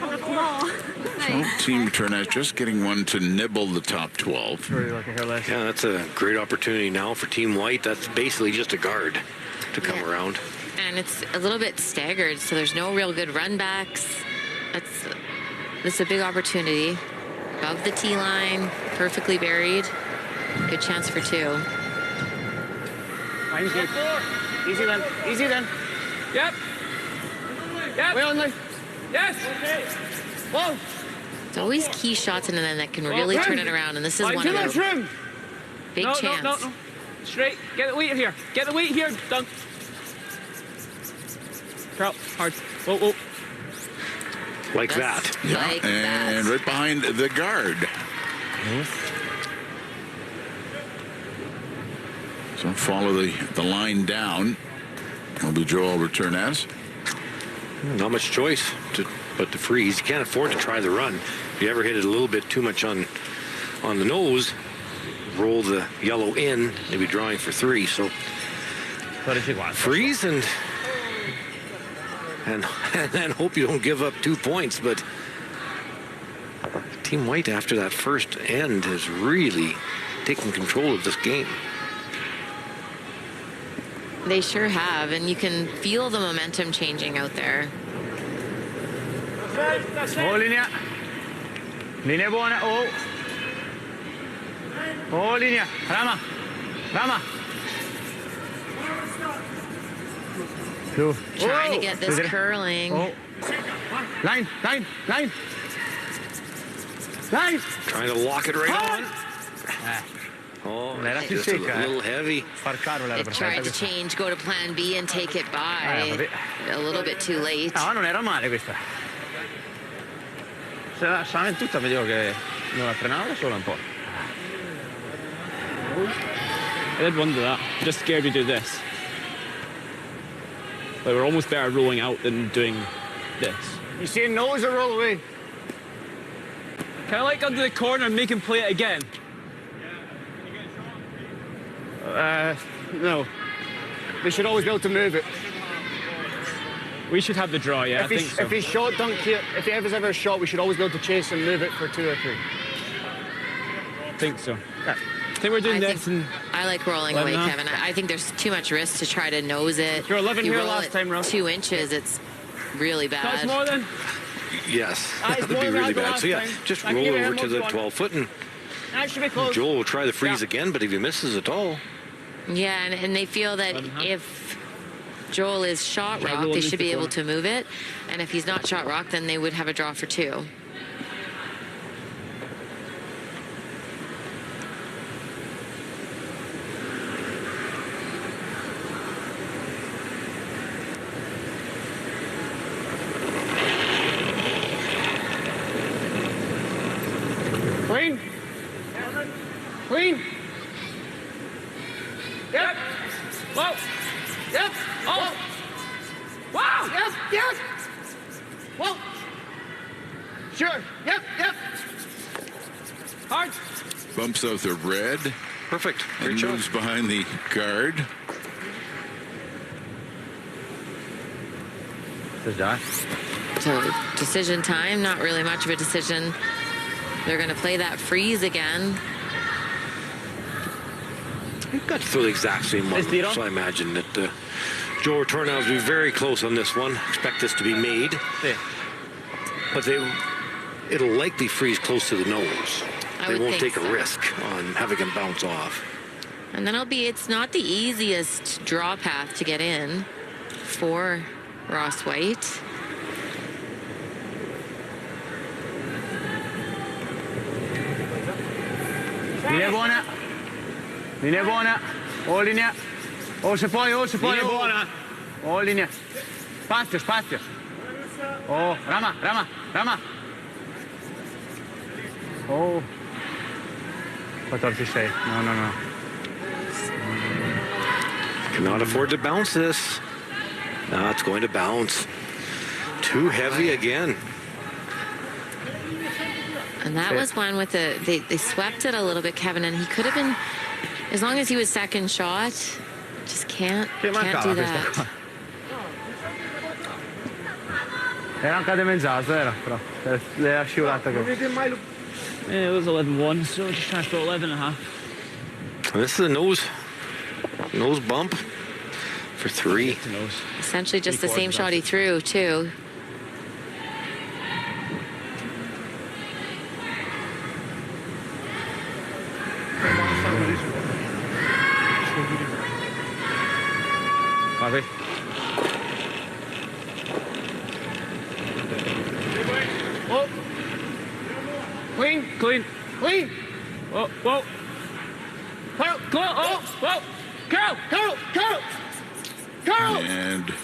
So Team Returnaz just getting one to nibble the top 12. Yeah, that's a great opportunity now for Team White. That's basically just a guard to come around. And it's a little bit staggered, so there's no real good run backs. This is a big opportunity. Above the tee line, perfectly buried. Good chance for 2. Easy then. Easy then. Yep. Way on, yes. Whoa. It's always key shots and then that can really turn it around, and this is one of those. Big chance. No. Straight. Get the weight here. Get the weight here. Done. Carl, hard. Whoa. Like that. Yeah, like and that. right behind the guard. So follow the line down. It'll be Joel Returnaz. Not much choice but to freeze. You can't afford to try the run. If you ever hit it a little bit too much on the nose, roll the yellow in, maybe drawing for 3. So freeze and and hope you don't give up 2 points. But Team White, after that first end, has really taken control of this game. They sure have, and you can feel the momentum changing out there. Oh, linea. Linea buona. Oh. Oh, linea. Rama. Rama. Two. Trying to get this curling. Oh. Line, line, line. Line. Trying to lock it right on. Oh, just a little heavy. It tried to change, go to plan B and take it by. A little bit too late. No, non era male questa. Se la lasciava in tutta, vedevo che non la frenava solo un po'. I did wonder that. Just scared to do this. But we're almost better rolling out than doing this. You see nose or roll away? Kind of like under the corner and make him play it again. No. We should always be able to move it. We should have the draw, yeah, I think so. If he's shot dunk here, if he ever a shot, we should always be able to chase and move it for 2 or 3. I think so. Yeah. I think we're doing this. I like rolling away, Kevin. I think there's too much risk to try to nose it. You're 11 you here roll last time, Rob. 2 inches, it's really bad. Touch more than? Yes, that would be really bad. So yeah, just roll over to the 12-foot and Joel will try the freeze again, but if he misses at all. Yeah, and they feel that if Joel is shot rock, they should be able to move it. And if he's not shot rock, then they would have a draw for 2. Clean. Clean. Yep. Whoa. Yep. Oh. Wow. Yes. Yes. Whoa. Sure. Yep. Yep. Hard. Bumps out the red. Perfect. And moves behind the guard. So decision time, not really much of a decision. They're going to play that freeze again. You've got to throw the exact same one. So I imagine that Joel Tornaz will be very close on this one. Expect this to be made. Yeah. But it'll likely freeze close to the nose. They won't take a risk on having him bounce off. And then it's not the easiest draw path to get in for Ross White. Linea buona. Linea buona. Oh, linea. Oh, se puoi, oh, se puoi. Linea buona. Oh, linea. Spazio, spazio. Oh, Rama, Rama, Rama. Oh. 14-6. No. Cannot afford to bounce this. No, it's going to bounce. Too heavy again. And that was one with they swept it a little bit, Kevin, and he could have been, as long as he was second shot, just can't do that. Era anche di mezzato, era, però. Le ha scivolata così. Yeah, it was 11-1, so just trying to throw 11.5. This is a nose bump for 3. Essentially just the same shot he threw, too. Vai. Oh. Clean. Whoa. Carl. Oh. Whoa. Carl. And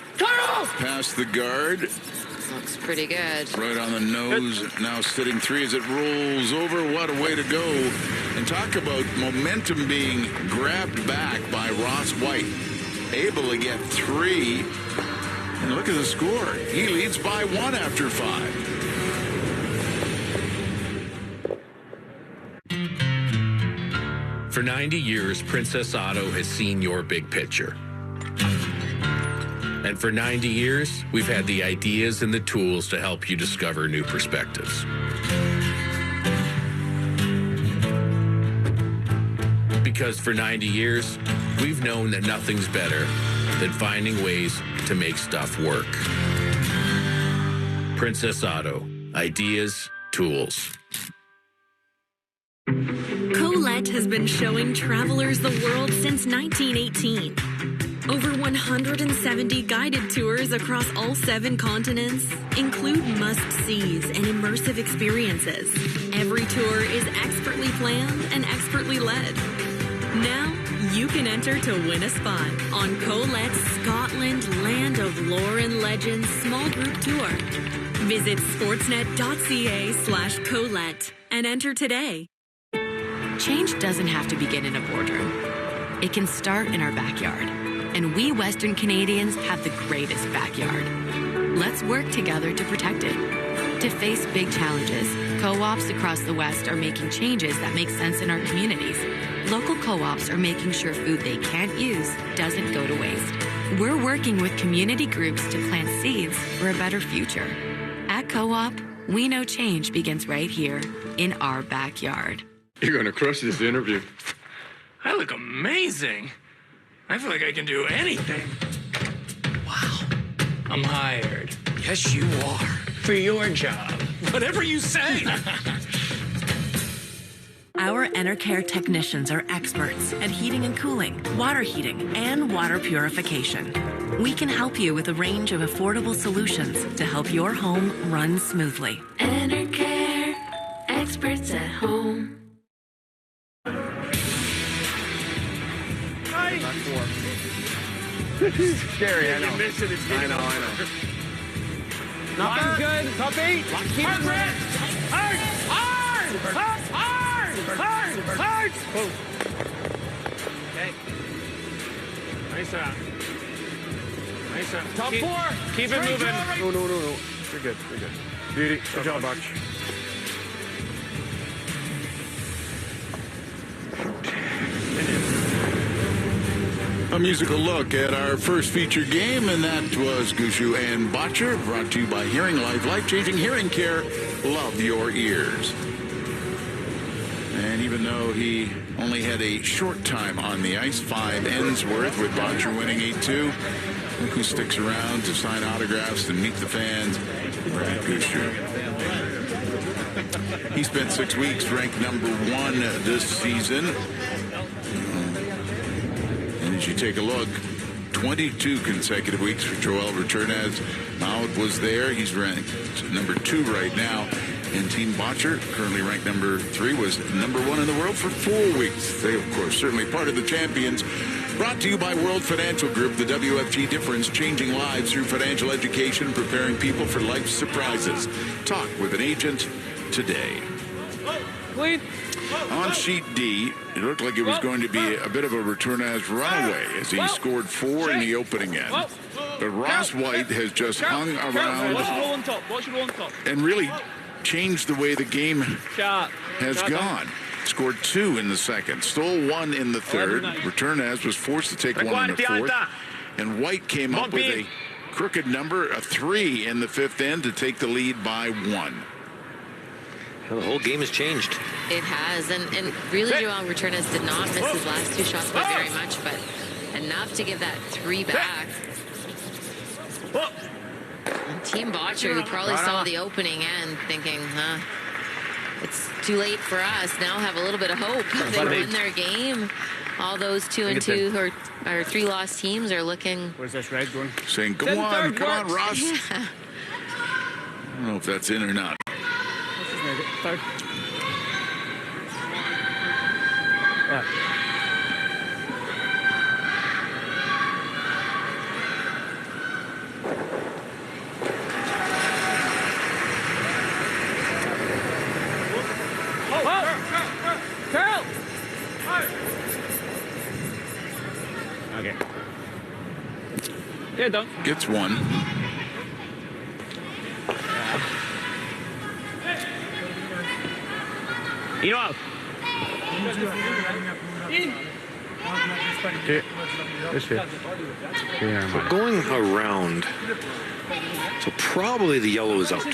past the guard. Looks pretty good. Right on the nose. Now sitting 3 as it rolls over. What a way to go. And talk about momentum being grabbed back by Ross White. Able to get 3. And look at the score. He leads by 1 after 5. For 90 years, Princess Auto has seen your big picture. And for 90 years, we've had the ideas and the tools to help you discover new perspectives. Because for 90 years, we've known that nothing's better than finding ways to make stuff work. Princess Auto. Ideas, tools. Colette has been showing travelers the world since 1918. Over 170 guided tours across all 7 continents include must-sees and immersive experiences. Every tour is expertly planned and expertly led. Now, you can enter to win a spot on Colette's Scotland Land of Lore and Legends small group tour. Visit sportsnet.ca/Colette and enter today. Change doesn't have to begin in a boardroom. It can start in our backyard. And we Western Canadians have the greatest backyard. Let's work together to protect it. To face big challenges, co-ops across the West are making changes that make sense in our communities. Local co-ops are making sure food they can't use doesn't go to waste. We're working with community groups to plant seeds for a better future. At Co-op, we know change begins right here in our backyard. You're going to crush this interview. I look amazing. I feel like I can do anything. Wow. I'm hired. Yes, you are. For your job. Whatever you say. Our Enercare technicians are experts at heating and cooling, water heating, and water purification. We can help you with a range of affordable solutions to help your home run smoothly. Enercare, experts at home. Scary, I know. You miss it, it's I know. Nothing's good. Top 8. Hard, Brett. Hard. Boom. Okay. Nice round. Nice round. Top 4. Keep it moving. No. You're good. Beauty. Good job, Arch. A musical look at our first featured game, and that was Gushue and Bottcher, brought to you by Hearing Life, life-changing hearing care. Love your ears. And even though he only had a short time on the ice, 5 ends worth, with Bottcher winning 8-2, look who sticks around to sign autographs and meet the fans. Brad Gushue. He spent 6 weeks ranked number 1 this season. And as you take a look, 22 consecutive weeks for Joel Returnez. Maud was there. He's ranked number 2 right now. And Team Bottcher, currently ranked number 3, was number 1 in the world for 4 weeks. They, of course, certainly part of the champions. Brought to you by World Financial Group, the WFG difference, changing lives through financial education, preparing people for life's surprises. Talk with an agent today. Clean. On sheet D, it looked like it was going to be a bit of a Returnez runaway as he scored 4 in the opening end. But Ross White has just hung around Watch your roll on top. and really changed the way the game has gone. Scored 2 in the second, stole 1 in the third. Returnez was forced to take 1 in the fourth. And White came up with a crooked number, a 3 in the 5th end to take the lead by 1. Well, the whole game has changed. It has, and really Joel Returnez did not miss his last 2 shots by very much, but enough to give that 3 back. And Team Bottcher, who probably saw the opening end, thinking, it's too late for us. Now have a little bit of hope. They won their game. All those 2-2 or 3 lost teams are looking. Where's this red going? Saying, come on, Ross. Yeah. I don't know if that's in or not. Third. Carl! Okay. Yeah, done. Gets 1. You know, We're going around. So probably the yellow is out.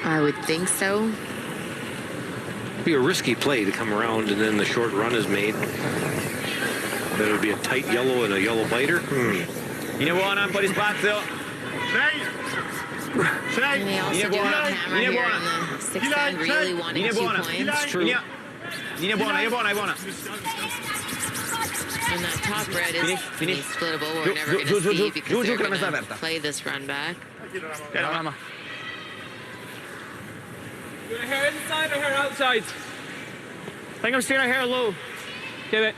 I would think so. It'd be a risky play to come around and then the short run is made. That would be a tight yellow and a yellow biter. Ne buona, un po' di spazio. And they also do have hammer here in the sixth end, really wanting 2 points. It's true. Linea buona, buona. And that top red is splittable. We're never going to see because they're going to play this run back. You want her hair inside or hair outside? I think I'm steering her hair low. Give it.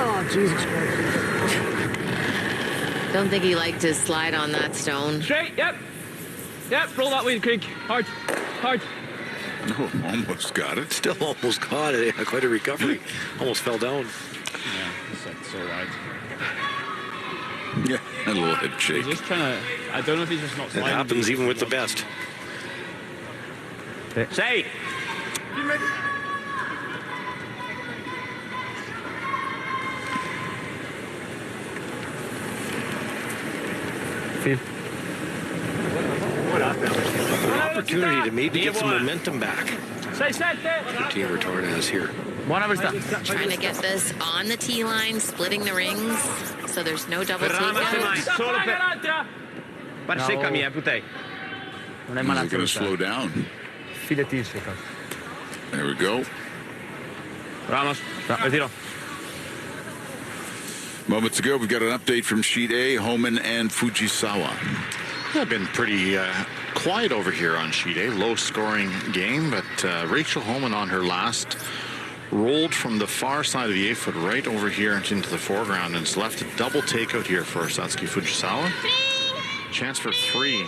Oh, Jesus Christ. Don't think he liked to slide on that stone. Straight, yep. Yep, roll that way, Craig. Hard. Oh, almost got it. Still almost got it. Quite a recovery. Almost fell down. Yeah, it's so wide. Yeah, a little head shake. He's just trying to, I don't know if he's just not It sliding. happens even with the best. Say. An opportunity to maybe get some momentum back. Team Torres here. Trying to get this on the tee line, splitting the rings, so there's no double takeouts. Putei. Non è He's malato. going to slow down. Fidati, Seca. There we go. Ramos. Retiro. Moments ago, we've got an update from Sheet A, Homan and Fujisawa. I've been pretty quiet over here on Sheet A. Low-scoring game, but Rachel Homan on her last rolled from the far side of the 8-foot right over here into the foreground, and it's left a double takeout here for Satsuki Fujisawa. Chance for 3.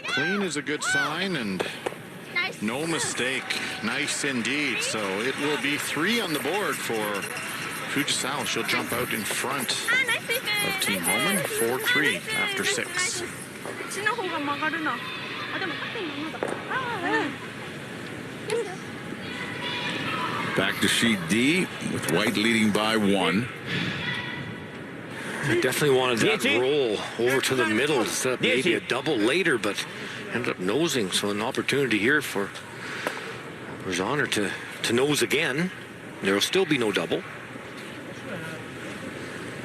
Clean is a good sign, and no mistake. Nice indeed. So it will be 3 on the board for Fujisawa. She'll jump out in front of Team Homan. 4-3 after 6. Back to Sheet D with White leading by 1. I definitely wanted that roll over to the middle to set up maybe a double later, but ended up nosing. So an opportunity here for Rosaner to nose again. There will still be no double.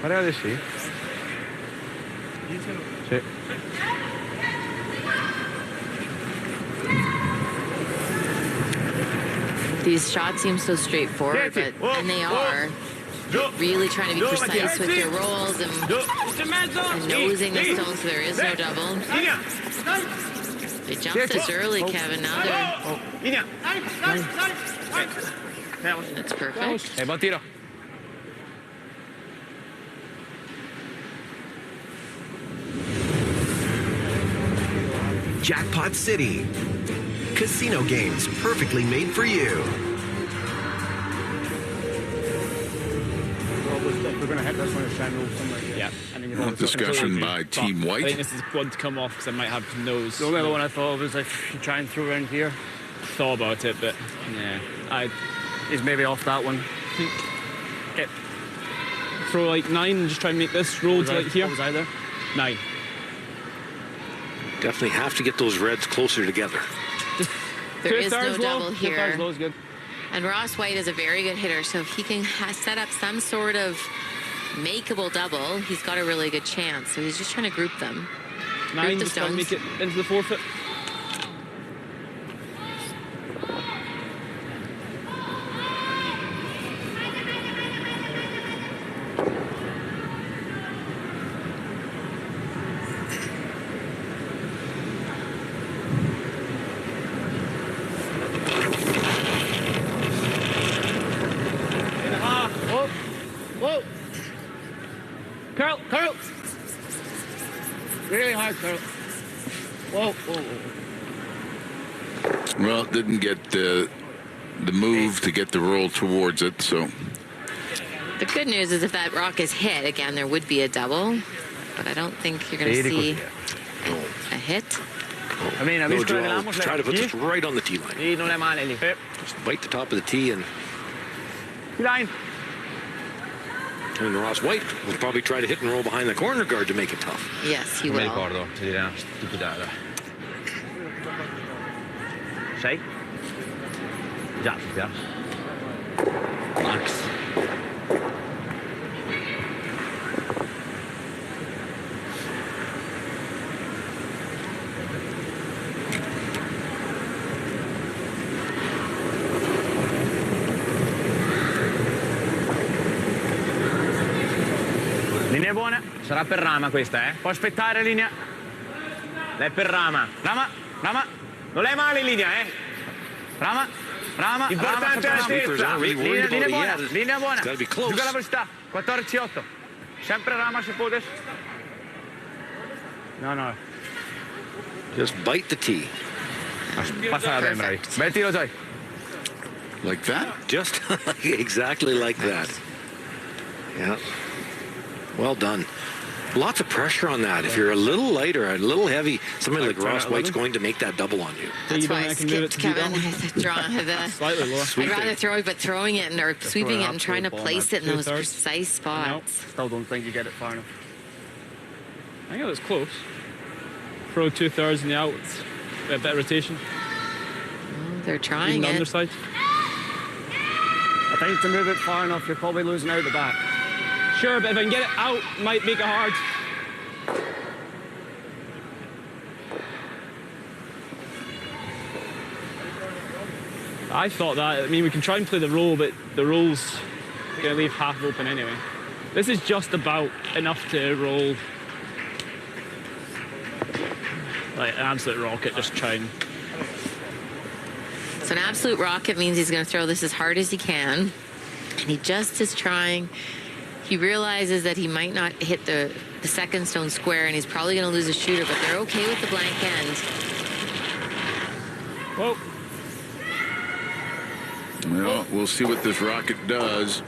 Guarda sì. Sì. These shots seem so straightforward, and they are. Really trying to be precise with your rolls and nosing the stone so there is no double. They jumped this early, Kevin. Now they're... That's perfect. Hey, buon tiro. Jackpot City. Casino games perfectly made for you. We're going to hit this one and try and roll somewhere. Yeah. Discussion by Team White. I think this is one to come off because I might have nose. The only other one I thought of was if you try and throw around here. Thought about it, but yeah, he's maybe off that one. Okay. Throw like 9 and just try and make this roll to like here. What was I there? 9. Definitely have to get those reds closer together. There is no double here. Low is good. And Ross White is a very good hitter, so if he can set up some sort of makeable double, he's got a really good chance. So he's just trying to group them. 9, just trying to make it into the 4-foot. Carl! Really hard, Carl. Whoa. Well, didn't get the move to get the roll towards it, so. The good news is if that rock is hit, again, there would be a double. But I don't think you're going to see a hit. No, Joel, try to put this right on the tee line. Sì, non è male lì. Just bite the top of the tee and Line. And Ross White will probably try to hit and roll behind the corner guard to make it tough. Yes, he will. Mi ricordo, ti direi una stupidata. 6? Già, Max. Linea buona. Sarà per Rama questa, eh. Può aspettare linea. Lei per Rama. Rama. Non è male in linea, eh. Rama. Importante la testa. Linea buona. Giuga la velocità. 14-8. Sempre Rama se può adesso. No. Just bite the tee. Passa la bravi. Bel tiro, Joy. Like that? Just exactly like that. Yeah. Well done. Lots of pressure on that. If you're a little light or a little heavy, somebody like Ross White's going to make that double on you. That's why I skipped Kevin. Slightly lower. I'd rather throw it, but throwing it or sweeping it and trying to place it in those precise spots. Still don't think you get it far enough. I think it was close. Throw 2/3 in the out. A bit of rotation. They're trying Even the it. underside. I think to move it far enough, you're probably losing out the back. Sure, but if I can get it out, might make it hard. I thought that. I mean, we can try and play the roll, but the roll's going to leave half open anyway. This is just about enough to roll like an absolute rocket, just try and... So an absolute rocket means he's going to throw this as hard as he can. And he just is trying. He realizes that he might not hit the second stone square, and he's probably going to lose a shooter, but they're okay with the blank end. Whoa. Well, we'll see what this rocket does.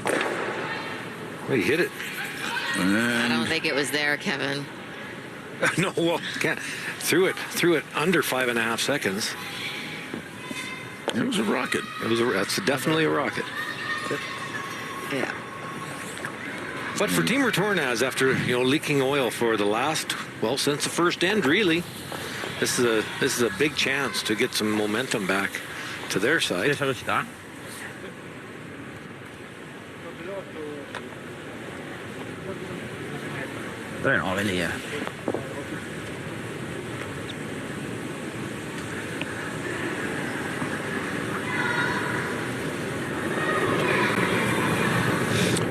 Well, he hit it. I don't think it was there, Kevin. No, well, can't. Threw it under 5.5 seconds. It was a rocket. That's definitely a rocket. Yeah. But for Team Retornaz, after leaking oil for the last, well, since the first end, really, this is a big chance to get some momentum back to their side.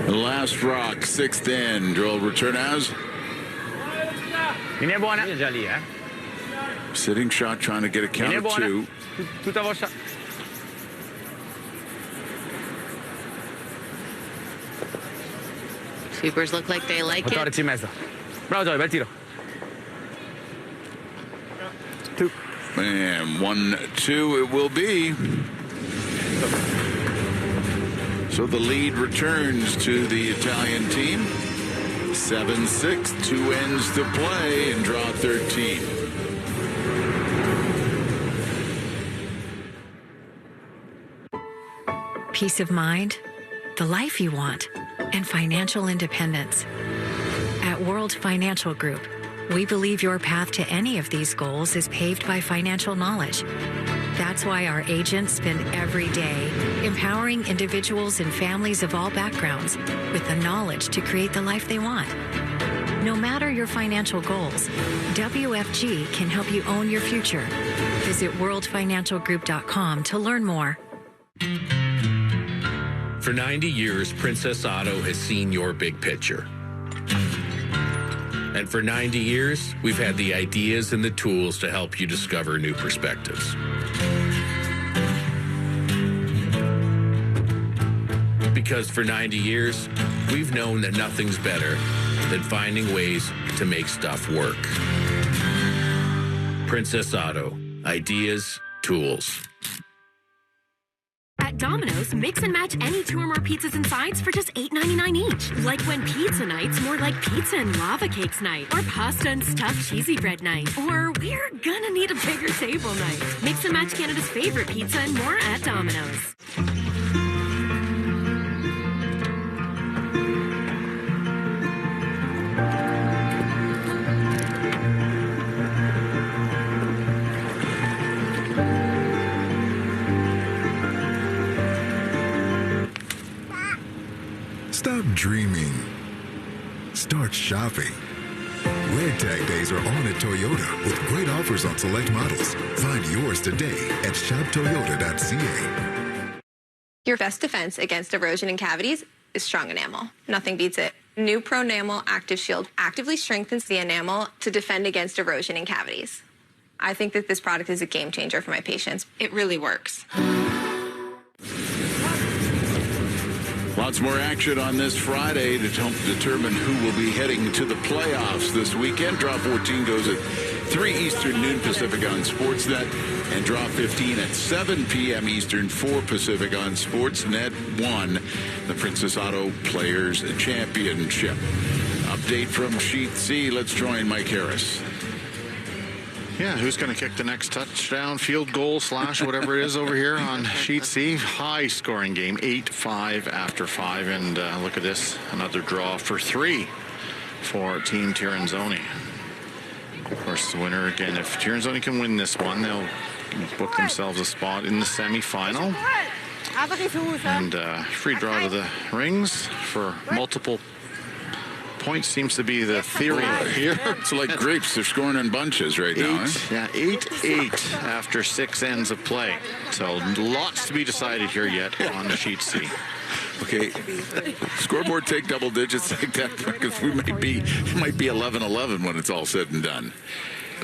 The last rock, 6th end. Joel Retornaz. Linea buona. Già lì, eh. Sitting shot, trying to get a count of 2. Tutta vostra. Sweepers look like they like it. 14 e mezzo. Bravo, Joy, bel tiro. 2. And 1-2 it will be. So the lead returns to the Italian team. 7-6, 2 ends to play and draw 13. Peace of mind, the life you want, and financial independence. At World Financial Group, we believe your path to any of these goals is paved by financial knowledge. That's why our agents spend every day empowering individuals and families of all backgrounds with the knowledge to create the life they want. No matter your financial goals, WFG can help you own your future. Visit worldfinancialgroup.com to learn more. For 90 years, Princess Auto has seen your big picture. And for 90 years, we've had the ideas and the tools to help you discover new perspectives. Because for 90 years, we've known that nothing's better than finding ways to make stuff work. Princess Auto. Ideas, tools. At Domino's, mix and match any 2 or more pizzas and sides for just $8.99 each. Like when pizza night's more like pizza and lava cakes night, or pasta and stuffed cheesy bread night, or we're gonna need a bigger table night. Mix and match Canada's favorite pizza and more at Domino's. Stop dreaming. Start shopping. Red Tag Days are on at Toyota with great offers on select models. Find yours today at shoptoyota.ca. Your best defense against erosion and cavities is strong enamel. Nothing beats it. New Pronamel Active Shield actively strengthens the enamel to defend against erosion and cavities. I think that this product is a game changer for my patients. It really works. Lots more action on this Friday to help determine who will be heading to the playoffs this weekend. Draw 14 goes at 3 Eastern, noon Pacific on Sportsnet. And Draw 15 at 7 p.m. Eastern, 4 Pacific on Sportsnet 1, the Princess Auto Players Championship. Update from Sheet C. Let's join Mike Harris. Yeah, who's going to kick the next touchdown, field goal, / whatever it is over here on Sheet C? High-scoring game, 8-5 after 5. And look at this, another draw for 3 for Team Tirinzoni. Of course, the winner, again, if Tirinzoni can win this one, they'll book themselves a spot in the semifinal. And free draw to the rings for multiple points seems to be the theory here. It's like grapes. They're scoring in bunches right now. Yeah, 8-8 after 6 ends of play. So lots to be decided here yet on the Sheet C. Okay, scoreboard take double digits like that because it might be 11-11 when it's all said and done.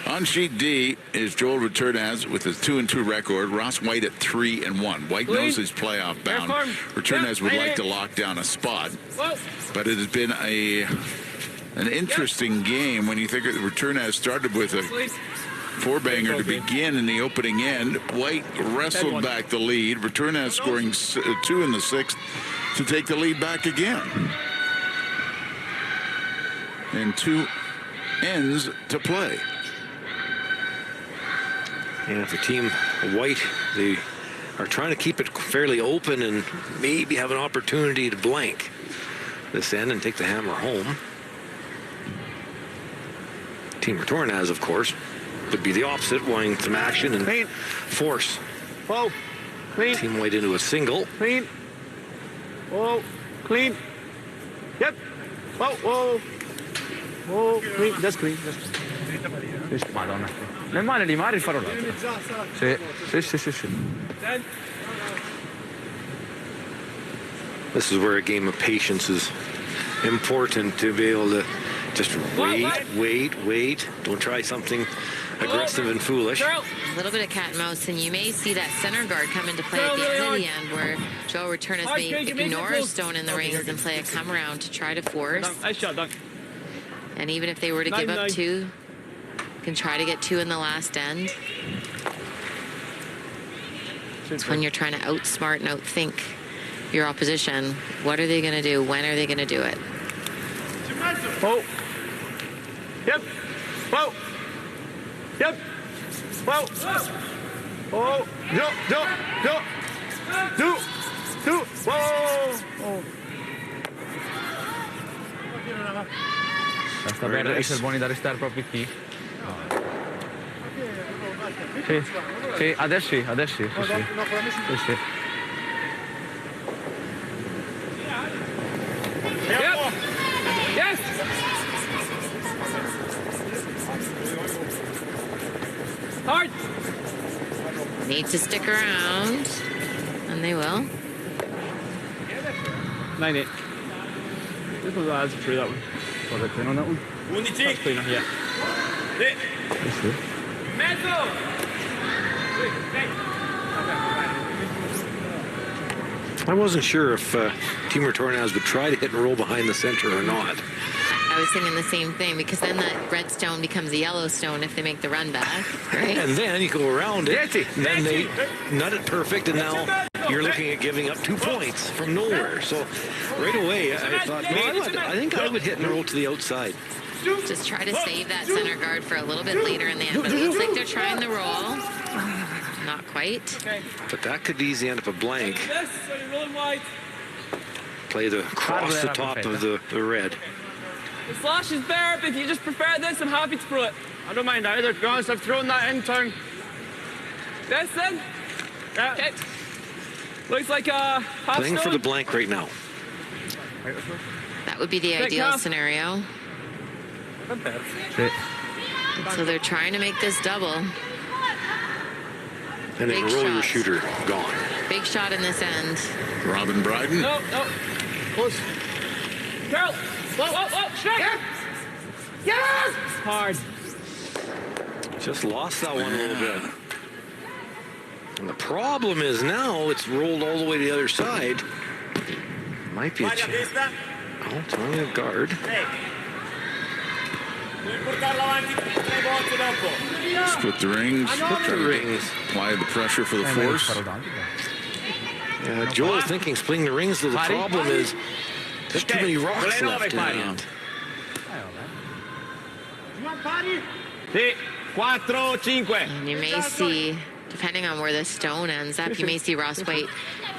On Sheet D is Joel Returnaz with his 2-2 record. Ross White at 3-1. White knows he's playoff bound. Returnaz would like to lock down a spot, but it has been an interesting game when you think Returnaz started with a 4-banger to begin in the opening end. White wrestled back the lead. Returnaz scoring 2 in the 6th to take the lead back again. And 2 ends to play. Yeah, for Team White, they are trying to keep it fairly open and maybe have an opportunity to blank this end and take the hammer home. Team Returnaz, of course, would be the opposite, wanting some action and force Whoa. Clean. Team White into a single. Clean. Whoa. Clean. Yep. Whoa. Whoa. Whoa. Clean. Just clean. Madonna. Non è male rimare il farò l'altro. Sì. This is where a game of patience is important, to be able to just wait. Don't try something aggressive and foolish. A little bit of cat and mouse, and you may see that center guard come into play at the end of the end where Joe Returnaz may ignore a stone in the rings and play a come around to try to force. Nice shot, Dunk. And even if they were to give up 2, can try to get 2 in the last end. It's when you're trying to outsmart and outthink your opposition. What are they going to do? When are they going to do it? Whoa. Yep. Whoa. Yep. Whoa. Oh. Do. Whoa. Sta per essere buoni da restare proprio qui. Sì, adesso sì. Sì. Yep. Yes. Hard. Need to stick around, and they will. 9-8. This was that's true, that one. Was it clean on that one? That's cleaner, yeah. I wasn't sure if Team Returnaz would try to hit and roll behind the center or not. I was thinking the same thing, because then that red stone becomes a yellow stone if they make the run back, right? And then you go around it, and then they nut it perfect, and now you're looking at giving up 2 points from nowhere. So right away, I thought, no, I think I would hit and roll to the outside. Just try to save that center guard for a little bit later in the end. But it looks like they're trying the roll. Not quite. But that could easily end up a blank. Play the cross the top of the red. The slash is better, but if you just prefer this, I'm happy to throw it. I don't mind either, to be honest. I've thrown that in turn. This then? Yeah. Okay. Looks like a half Playing stone. for the blank right now. That would be the ideal scenario. So they're trying to make this double. And then roll your shooter gone. Big shot in this end. Robin Bryden. No. Close. Carol. Whoa. Strike. Yes. Hard. Just lost that one a little bit. And the problem is now it's rolled all the way to the other side. Might be a chance. Oh, it's only a guard. Split the rings. Apply the pressure for the force. Joel is thinking splitting the rings, though the problem is there's too many rocks left in the end. 4, 5. And you may see, depending on where the stone ends up, you may see Ross White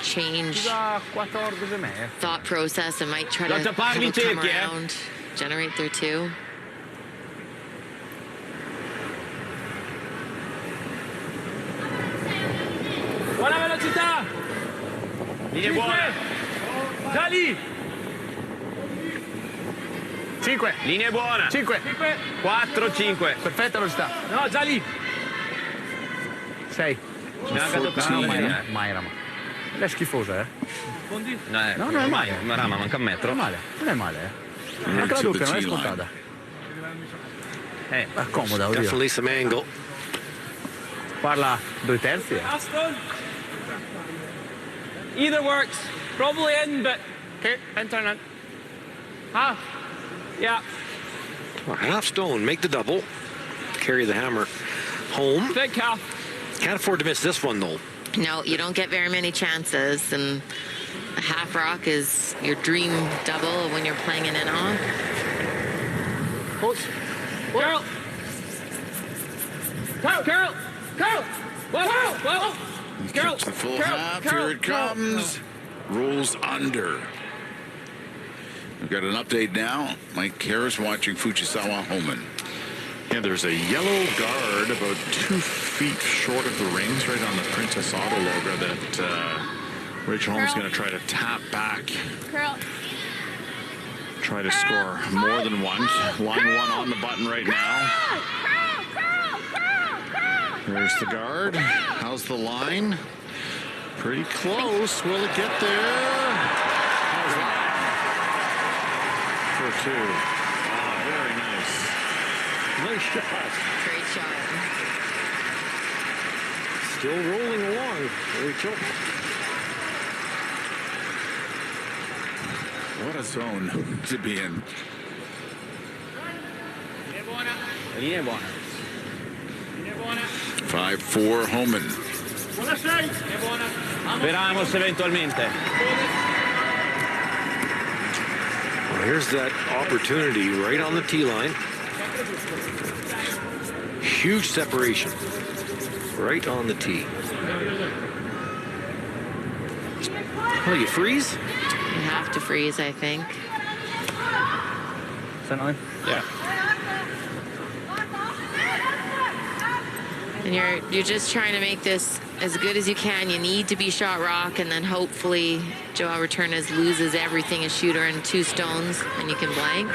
change thought process and might try to come around, generate their 2. Buona velocità! Linea buona. Già lì! 5. Linea buona. 5. 4, 5. Perfetta velocità. No, già lì! 6. Mai Rama. È schifosa, No, non è mai. Ma Rama, manca un metro. Non è male, Anche la doppia non è scontata. È comoda, oddio. Definitely some angle. Parla 2/3. Either works. Probably in, but... Okay, turn on. Half. Yeah. Half stone, make the double. Carry the hammer home. Big half. Can't afford to miss this one, though. No, you don't get very many chances, and a half rock is your dream double when you're playing an in-off. Carol! Whoa! Carol! The full half. Here it comes. Rolls under. We've got an update now. Mike Harris watching Fujisawa Homan. Yeah, there's a yellow guard about 2 feet short of the rings, right on the Princess Auto logo that Rachel Holmes is going to try to tap back. Try to score more than one. Line 1 on the button right now. There's the guard. How's the line? Pretty close. Will it get there? How's that? For 2. Oh, very nice. Nice shot. Great shot. Still rolling along, Rachel. What a zone to be in. Linea buona. 5-4 Homan. Veramos eventualmente. Well, here's that opportunity right on the tee line. Huge separation. Right on the tee. Oh, you freeze? You have to freeze, I think. Yeah. And you're just trying to make this as good as you can. You need to be shot rock, and then hopefully Joao Returnes loses everything as shooter in 2 stones, and you can blank.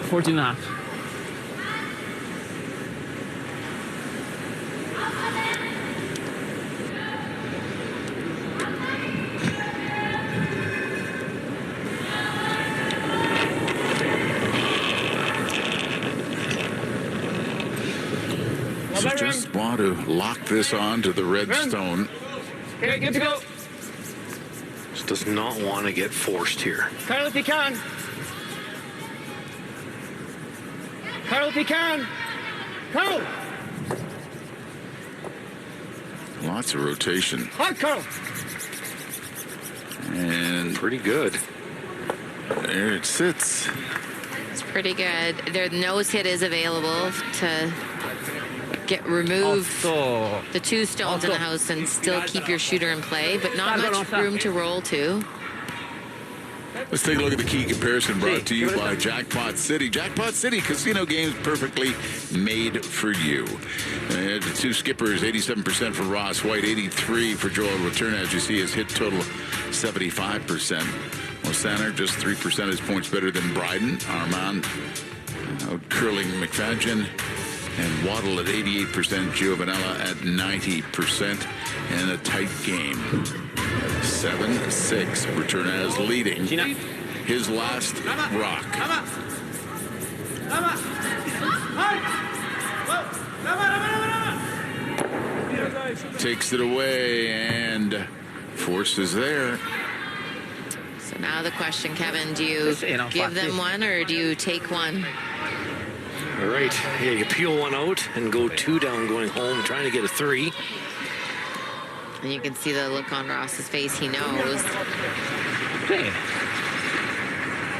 $14.5. So just want to lock this on to the redstone. Okay, good to go. Just does not want to get forced here. Carl, if you can. Carl, if you can. Carl! Lots of rotation. Hard, Carl. And pretty good. There it sits. It's pretty good. Their nose hit is available to remove the 2 stones in the house and still keep your shooter in play, but not much room to roll to. Let's take a look at the key comparison brought to you by Jackpot City. Jackpot City, casino games perfectly made for you. The 2 skippers, 87% for Ross White, 83% for Joel Return. As you see, his hit total 75%. Mosaner just 3 percentage points better than Bryden. Armand curling McFadgen. And Waddle at 88%, Giovanella at 90%, and a tight game. 7-6, Returnaz leading his last rock. Takes it away, and force is there. So now the question, Kevin, do you give them one or do you take one? All right, yeah, you peel one out and go 2 down going home, trying to get a 3. And you can see the look on Ross's face. He knows. Sí.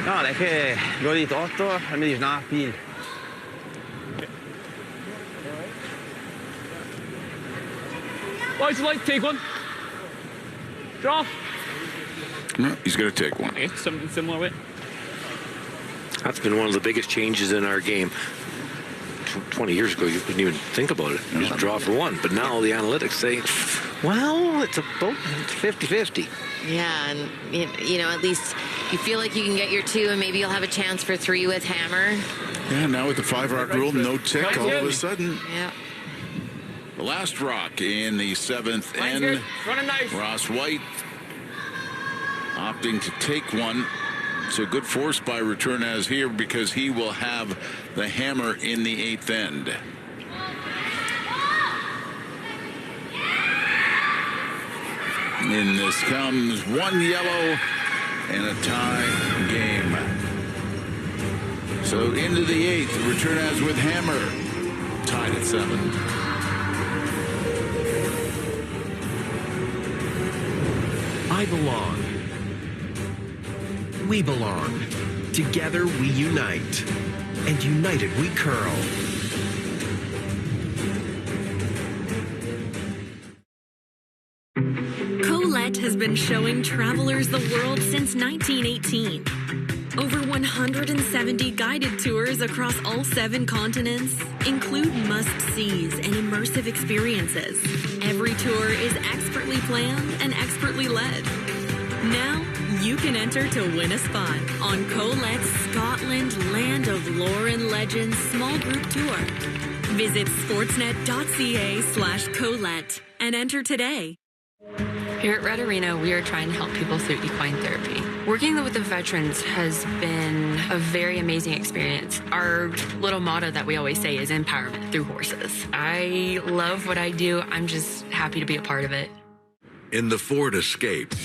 No, det är que jag dit 8, men det är snart pil. Would you like to take one? Draw. No, he's going to take one. Okay, something similar with. That's been one of the biggest changes in our game. 20 years ago, you couldn't even think about it. You just draw for 1. But now the analytics say, well, it's about 50-50. Yeah, and you know, at least you feel like you can get your 2, and maybe you'll have a chance for 3 with hammer. Yeah, now with the 5 rock rule, no tick all of a sudden. Yeah. The last rock in the 7th N. Ross White opting to take one. So good force by Returnaz here because he will have the hammer in the 8th end. In this comes 1 yellow and a tie game. So into the 8th, Returnaz with hammer. Tied at 7. I belong. We belong. Together we unite. And united we curl. Colette has been showing travelers the world since 1918. Over 170 guided tours across all 7 continents include must-sees and immersive experiences. Every tour is expertly planned and expertly led. Now, you can enter to win a spot on Colette's Scotland Land of Lore and Legends small group tour. Visit sportsnet.ca/Colette and enter today. Here at Red Arena, we are trying to help people through equine therapy. Working with the veterans has been a very amazing experience. Our little motto that we always say is empowerment through horses. I love what I do. I'm just happy to be a part of it. In the Ford Escape,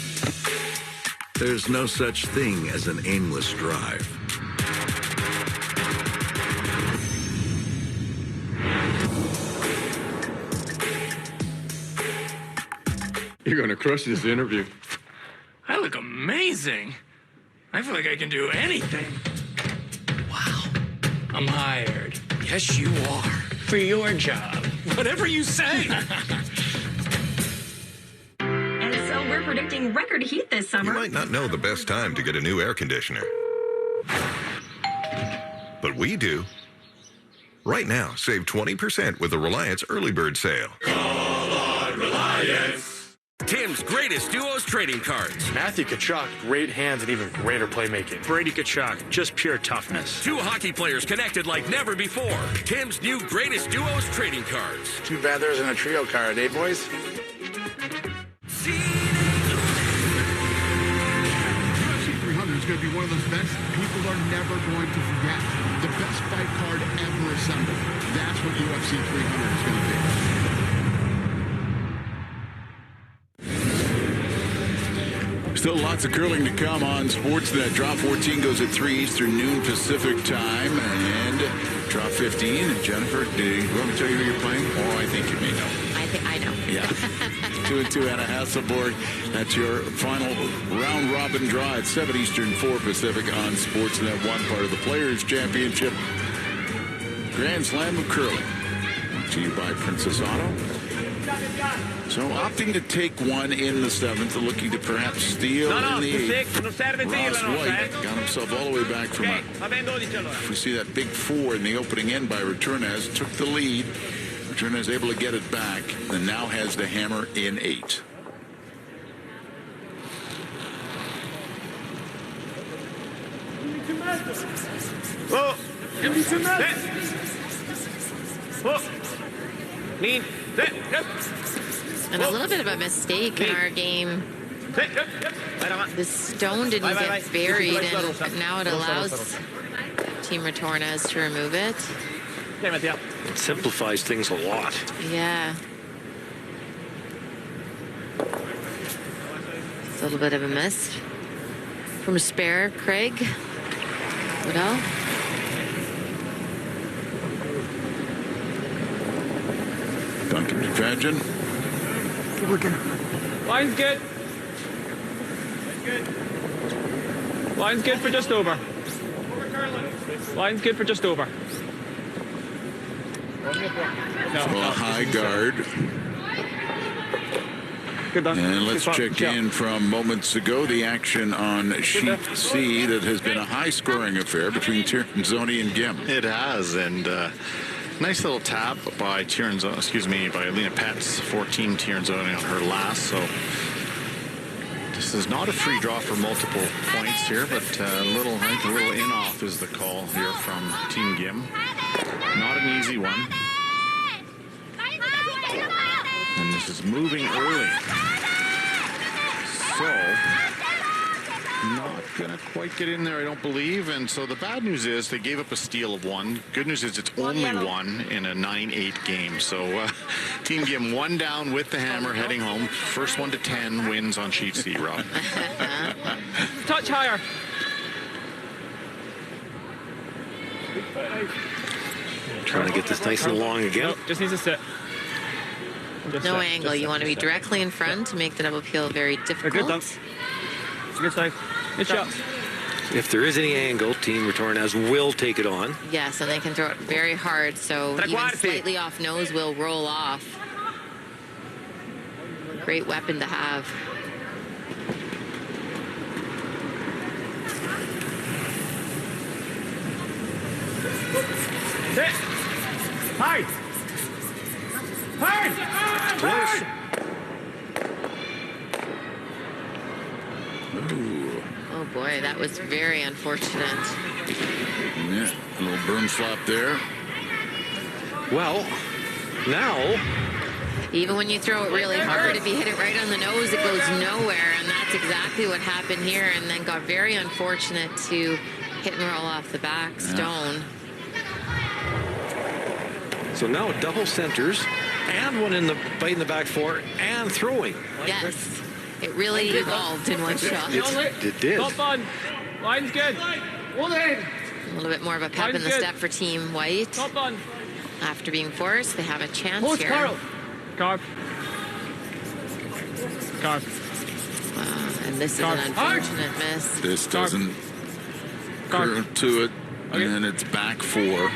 there's no such thing as an aimless drive. You're going to crush this interview. I look amazing. I feel like I can do anything. Wow. I'm hired. Yes, you are. For your job. Whatever you say. And so we're predicting record heat this summer. You might not know the best time to get a new air conditioner. But we do. Right now, save 20% with the Reliance Early Bird Sale. Call on Reliance. Tim's greatest duos trading cards. Matthew Tkachuk, great hands and even greater playmaking. Brady Tkachuk, just pure toughness. 2 hockey players connected like never before. Tim's new greatest duos trading cards. Too bad there isn't a trio card, eh, boys? UFC 300's going to be one of those events people are never going to forget. The best fight card ever assembled. That's what UFC 300 is going to be. Still lots of curling to come on Sportsnet. Draw 14 goes at 3 Eastern, noon Pacific time. And draw 15. And Jennifer, do you want me to tell you who you're playing? Oh, I think you may know. I know. Yeah. 2-2 Anna Hasselborg. That's your final round robin draw at 7 Eastern, 4 Pacific on Sportsnet. One part of the Players' Championship Grand Slam of Curling. Brought to you by Princess Auto. So opting to take one in the 7th, looking to perhaps steal in the 8th. Ross White got himself all the way back from if we see that big 4 in the opening end by Returnes, took the lead. Returnes able to get it back, and now has the hammer in 8. Oh, lean. And a little bit of a mistake in our game. The stone didn't get buried, and now it allows Team Retornes to remove it. It simplifies things a lot. Yeah. It's a little bit of a miss from spare Craig Woodell. Duncan McFadgen. Keep looking. Line's good. Line's good for just over. Line's good for just over. So a high guard. And let's check in from moments ago the action on sheet C that has been a high-scoring affair between Tirinzoni and Gim. It has, and nice little tap by by Alina Petz, 14 Tirinzoni on her last. So this is not a free draw for multiple points here, but I think a little in-off is the call here from Team Gim. Not an easy one. And this is moving early. So, not going to quite get in there, I don't believe. And so the bad news is they gave up a steal of 1. Good news is it's only 1 in a 9-8 game. So Team Gim 1 down with the hammer heading home. First 1 to 10 wins on sheet C, Rob. Touch higher. Trying to get this nice and long again. Nope, just needs to sit. No angle. You want to be directly in front to make the double peel very difficult. Good side. Good shot. If there is any angle, Team Retornes will take it on. Yes, and they can throw it very hard, so even slightly off nose will roll off. Great weapon to have. Sit. Hide. Hide. Close. Ooh. Oh boy, that was very unfortunate. Yeah, a little burn flop there. Well, now... Even when you throw it really hard, if you hit it right on the nose, it goes nowhere, and that's exactly what happened here, and then got very unfortunate to hit and roll off the back stone. So now double centers and one in the bite in the back 4 and throwing. Yes, it really evolved in one shot. It did. Top on. Line's good. A little bit more of a pep in the step for Team White. Top on. After being forced, they have a chance here. Carve. And this is an unfortunate miss. This doesn't curve to it, and it's back 4.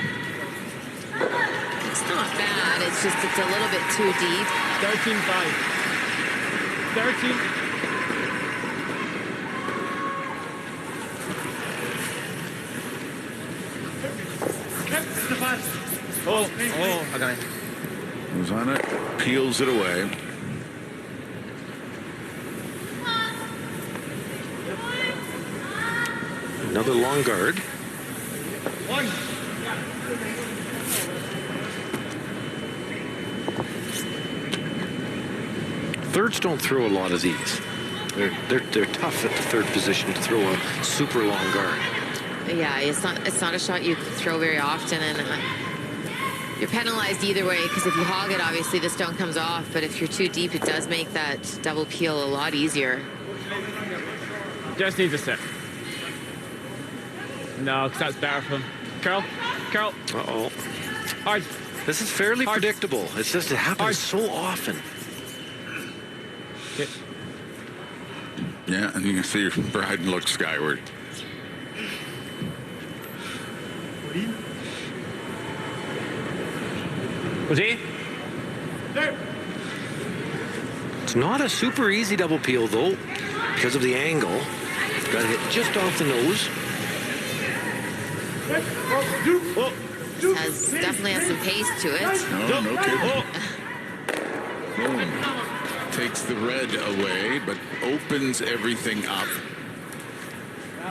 It's not bad. It's just it's a little bit too deep. 13-5. 13. Oh, okay. Moves on it, peels it away. Another long guard. One. Thirds don't throw a lot of these. They're tough at the third position to throw a super long guard. Yeah, it's not a shot you throw very often, and you're penalized either way, because if you hog it, obviously the stone comes off, but if you're too deep, it does make that double peel a lot easier. Just needs a sit. No, because that's better for him. Carl. Uh-oh. Hard. This is fairly predictable. It's just it happens so often. Okay. Yeah, and you can see Bryden look skyward. Così? It's not a super easy double peel, though, because of the angle. Got to hit just off the nose. Definitely has some pace to it. No kidding. Boom. Takes the red away, but opens everything up.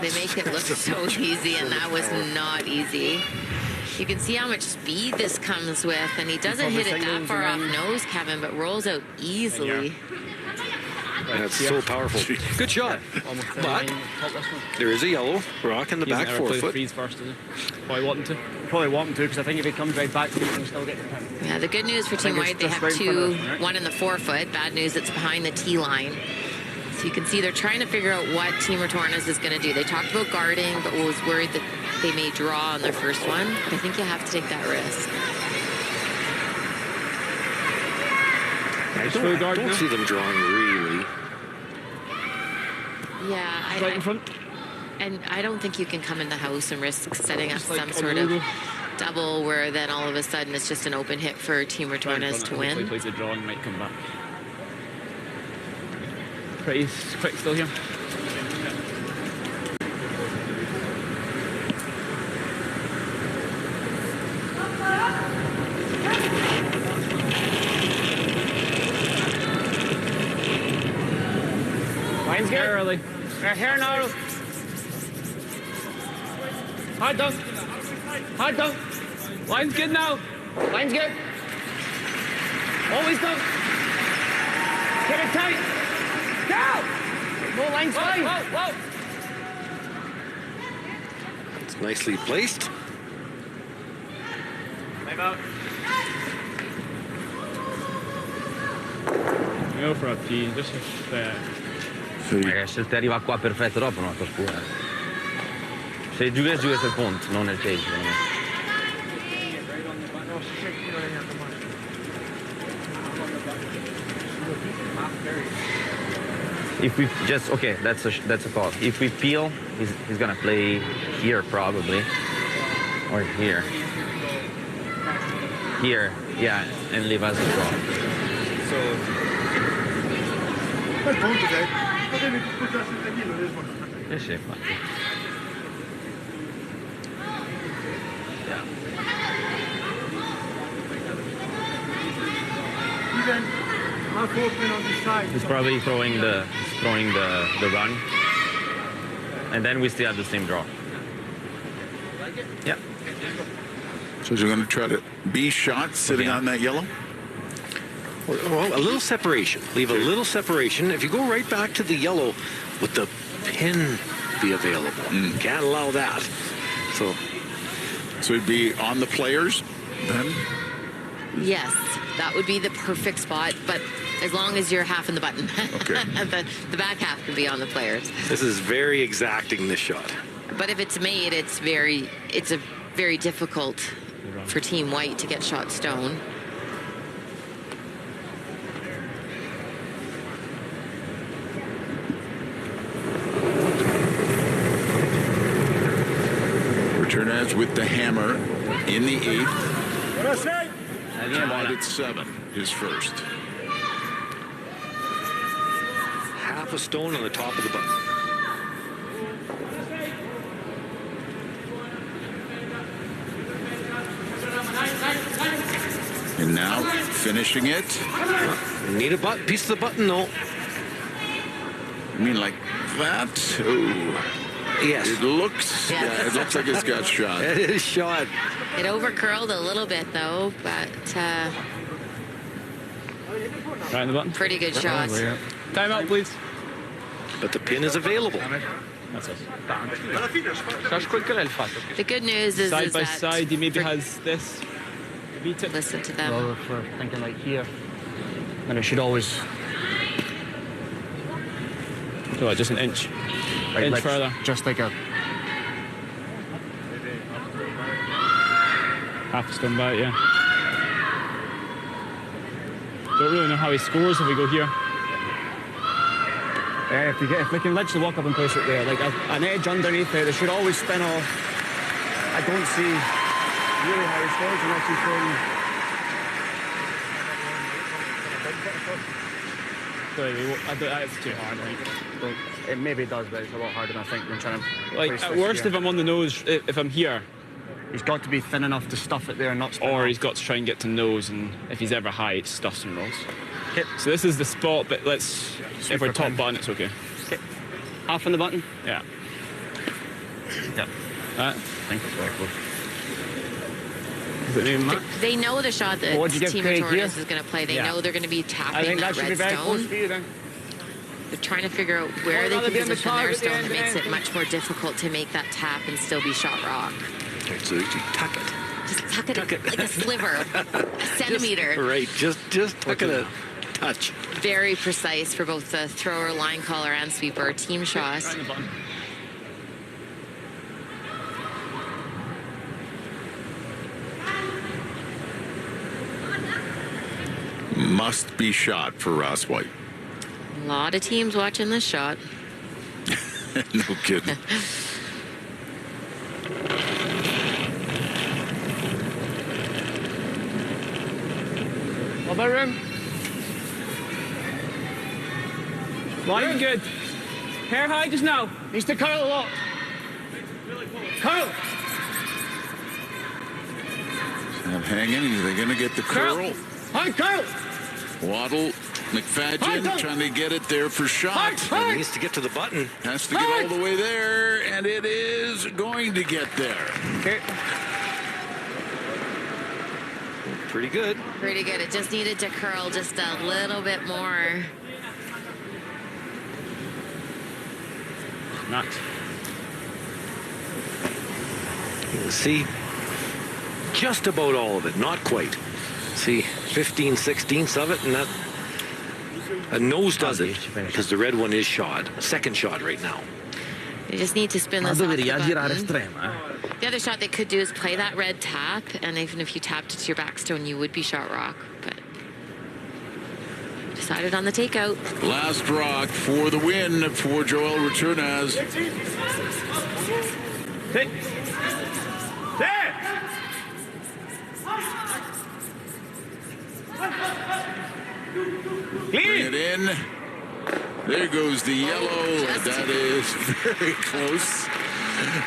They make it look so easy, and that was not easy. You can see how much speed this comes with, and he doesn't hit it that far off nose, Kevin, but rolls out easily. That's so powerful. Good shot. But there is a yellow rock in the back forefoot. Freeze first, does he? Probably want him to. Probably want him to, because I think if he comes right back to me, he can still get the pin. Yeah, the good news for Team White, they have two, one in the forefoot. Bad news, it's behind the tee line. So you can see they're trying to figure out what Team Retornas is going to do. They talked about guarding, but was worried that they may draw on their first one. But I think you have to take that risk. I don't see them drawing really. Yeah, and I don't think you can come in the house and risk setting up some sort of double where then all of a sudden it's just an open hit for Team Retornas to win. Plays a draw and might come back. Pretty quick still here. Line's good. Early. Here now. Hard dunk. Line's good now. Line's good. Always dunk. Get it tight. Go. No, line's fine. Whoa. It's nicely placed. Time out. Go for a P. Just se ti arriva qua perfetto dopo non è scura. Se giù è il punto, non nel cage. If we just that's a call. If we peel, he's gonna play here probably, or here, yeah, and leave us a draw. Esce qua. He's probably throwing the run, and then we still have the same draw. Yeah. So you're going to try to be shot sitting on that yellow? Well, a little separation. Leave a little separation. If you go right back to the yellow, with the pin be available. Can't allow that. So it'd be on the players then? Yes, that would be the perfect spot, but as long as you're half in the button. Okay. the back half can be on the players. This is very exacting, this shot. But if it's made, it's a very difficult for Team White to get shot stone. Retornas with the hammer in the 8th. Tied at 7, his first. Half a stone on the top of the button. And now finishing it. Need a piece of the button though. You mean like that? Oh. Yes. It looks it looks like it's got shot. It is shot. It overcurled a little bit though, but right in the button. Pretty good shot. Time out, please. but the pin is available. The good news is Side by that side, he maybe has this. Listen to them. Well, if we're thinking like here, then it should always... Oh, just an inch. Right, inch like, further. Just like a... Half a stone back, yeah. Don't really know how he scores if we go here. Yeah, if they can literally walk up and place it there, like an edge underneath it, they should always spin off. I don't see really how he scores unless he's going... That's too hard, I think. It maybe does, but it's a lot harder than I think than trying to... Like, at worst, if I'm on the nose, if I'm here... He's got to be thin enough to stuff it there and not spin Or off. he's got to try and get to nose, and if he's ever high, it stuffs and rolls. Okay. So this is the spot, but let's... if we're top button, it's okay. Okay. Half on the button? Yeah. Yeah. That. Thank you. They know the shot that Team Torres is going to play. They know they're going to be tapping that red stone. They're trying to figure out where they can position their stone that makes it much more difficult to make that tap and still be shot rock. Okay, so you tuck it. Just tuck it like a sliver, a centimeter. Just tuck it a touch. Very precise for both the thrower, line caller, and sweeper. Team shot. Must be shot for Ross White. A lot of teams watching this shot. No kidding. What about room? Line good. Hair high just now. Needs to curl a lot. Curl! Snap hanging. Are they going to get the curl? High curl! Waddle, McFadden trying to get it there for shot. He needs to get to the button. Has to get all the way there, and it is going to get there. Okay. Pretty good. Pretty good. It just needed to curl just a little bit more. Nuts. See, just about all of it, not quite. See, 15/16 of it, and that a nose does it because the red one is shot. Second shot right now. You just need to spin this off the button. The other shot they could do is play that red tap, and even if you tapped it to your backstone, you would be shot rock. But decided on the takeout. Last rock for the win for Joel Returnaz. Bring it in. There goes the yellow. That is very close.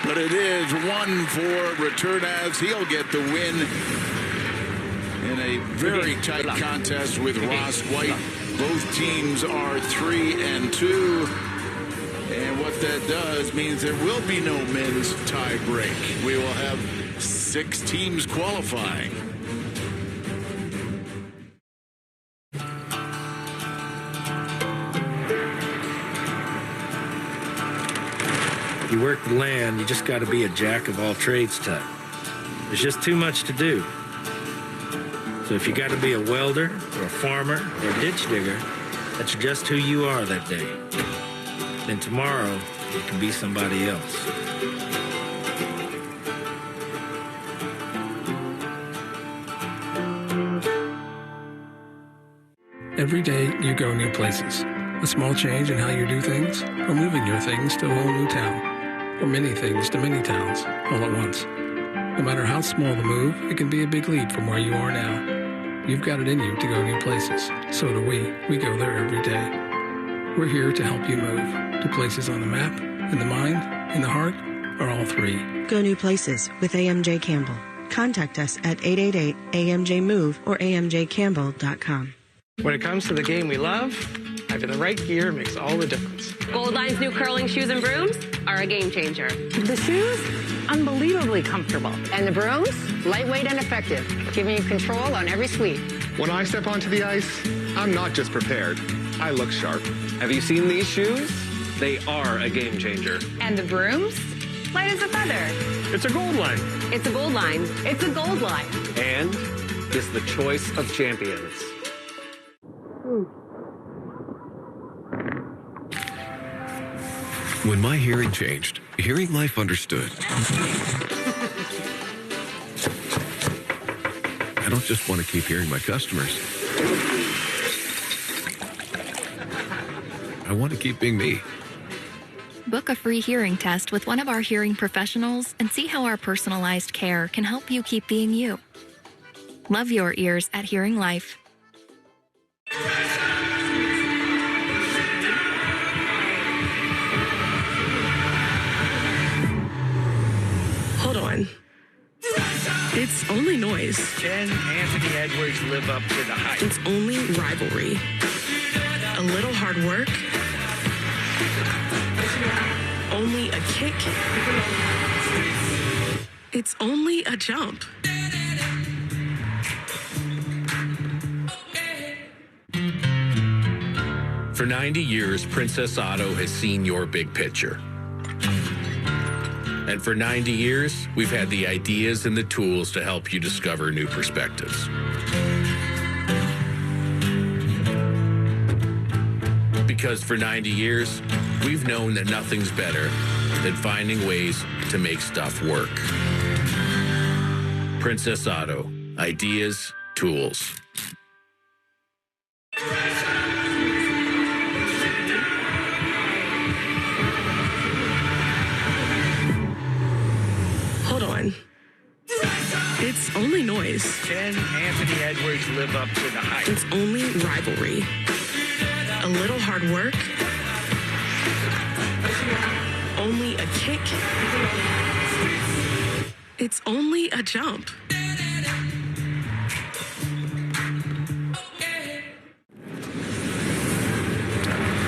But it is one for Returnaz. He'll get the win in a very tight contest with Ross White. Both teams are 3-2. And what that does means there will be no men's tie break. We will have 6 teams qualifying. If you work the land, you just got to be a jack of all trades type. There's just too much to do. So if you got to be a welder or a farmer or a ditch digger, that's just who you are that day. Then tomorrow, you can be somebody else. Every day, you go new places. A small change in how you do things, or moving your things to a whole new town. Or many things to many towns, all at once. No matter how small the move, it can be a big leap from where you are now. You've got it in you to go new places. So do we. We go there every day. We're here to help you move to places on the map, in the mind, in the heart, or all three. Go new places with AMJ Campbell. Contact us at 888-AMJ-MOVE or amjcampbell.com. When it comes to the game we love, having the right gear makes all the difference. Goldline's new curling shoes and brooms are a game changer. The shoes, unbelievably comfortable. And the brooms, lightweight and effective, giving you control on every sweep. When I step onto the ice, I'm not just prepared, I look sharp. Have you seen these shoes? They are a game changer. And the brooms? Light as a feather. It's a gold line. It's a gold line. It's a gold line. And it's the choice of champions. When my hearing changed, Hearing Life understood. I don't just want to keep hearing my customers. I want to keep being me. Book a free hearing test with one of our hearing professionals and see how our personalized care can help you keep being you. Love your ears at Hearing Life. Hold on. It's only noise. Can Anthony Edwards live up to the hype? It's only rivalry. A little hard work. Only a kick. It's only a jump. For 90 years, Princess Auto has seen your big picture. And for 90 years, we've had the ideas and the tools to help you discover new perspectives. Because for 90 years, we've known that nothing's better than finding ways to make stuff work. Princess Auto. Ideas, tools. Hold on. It's only noise. Can Anthony Edwards live up to the hype? It's only rivalry. A little hard work. Only a kick. It's only a jump.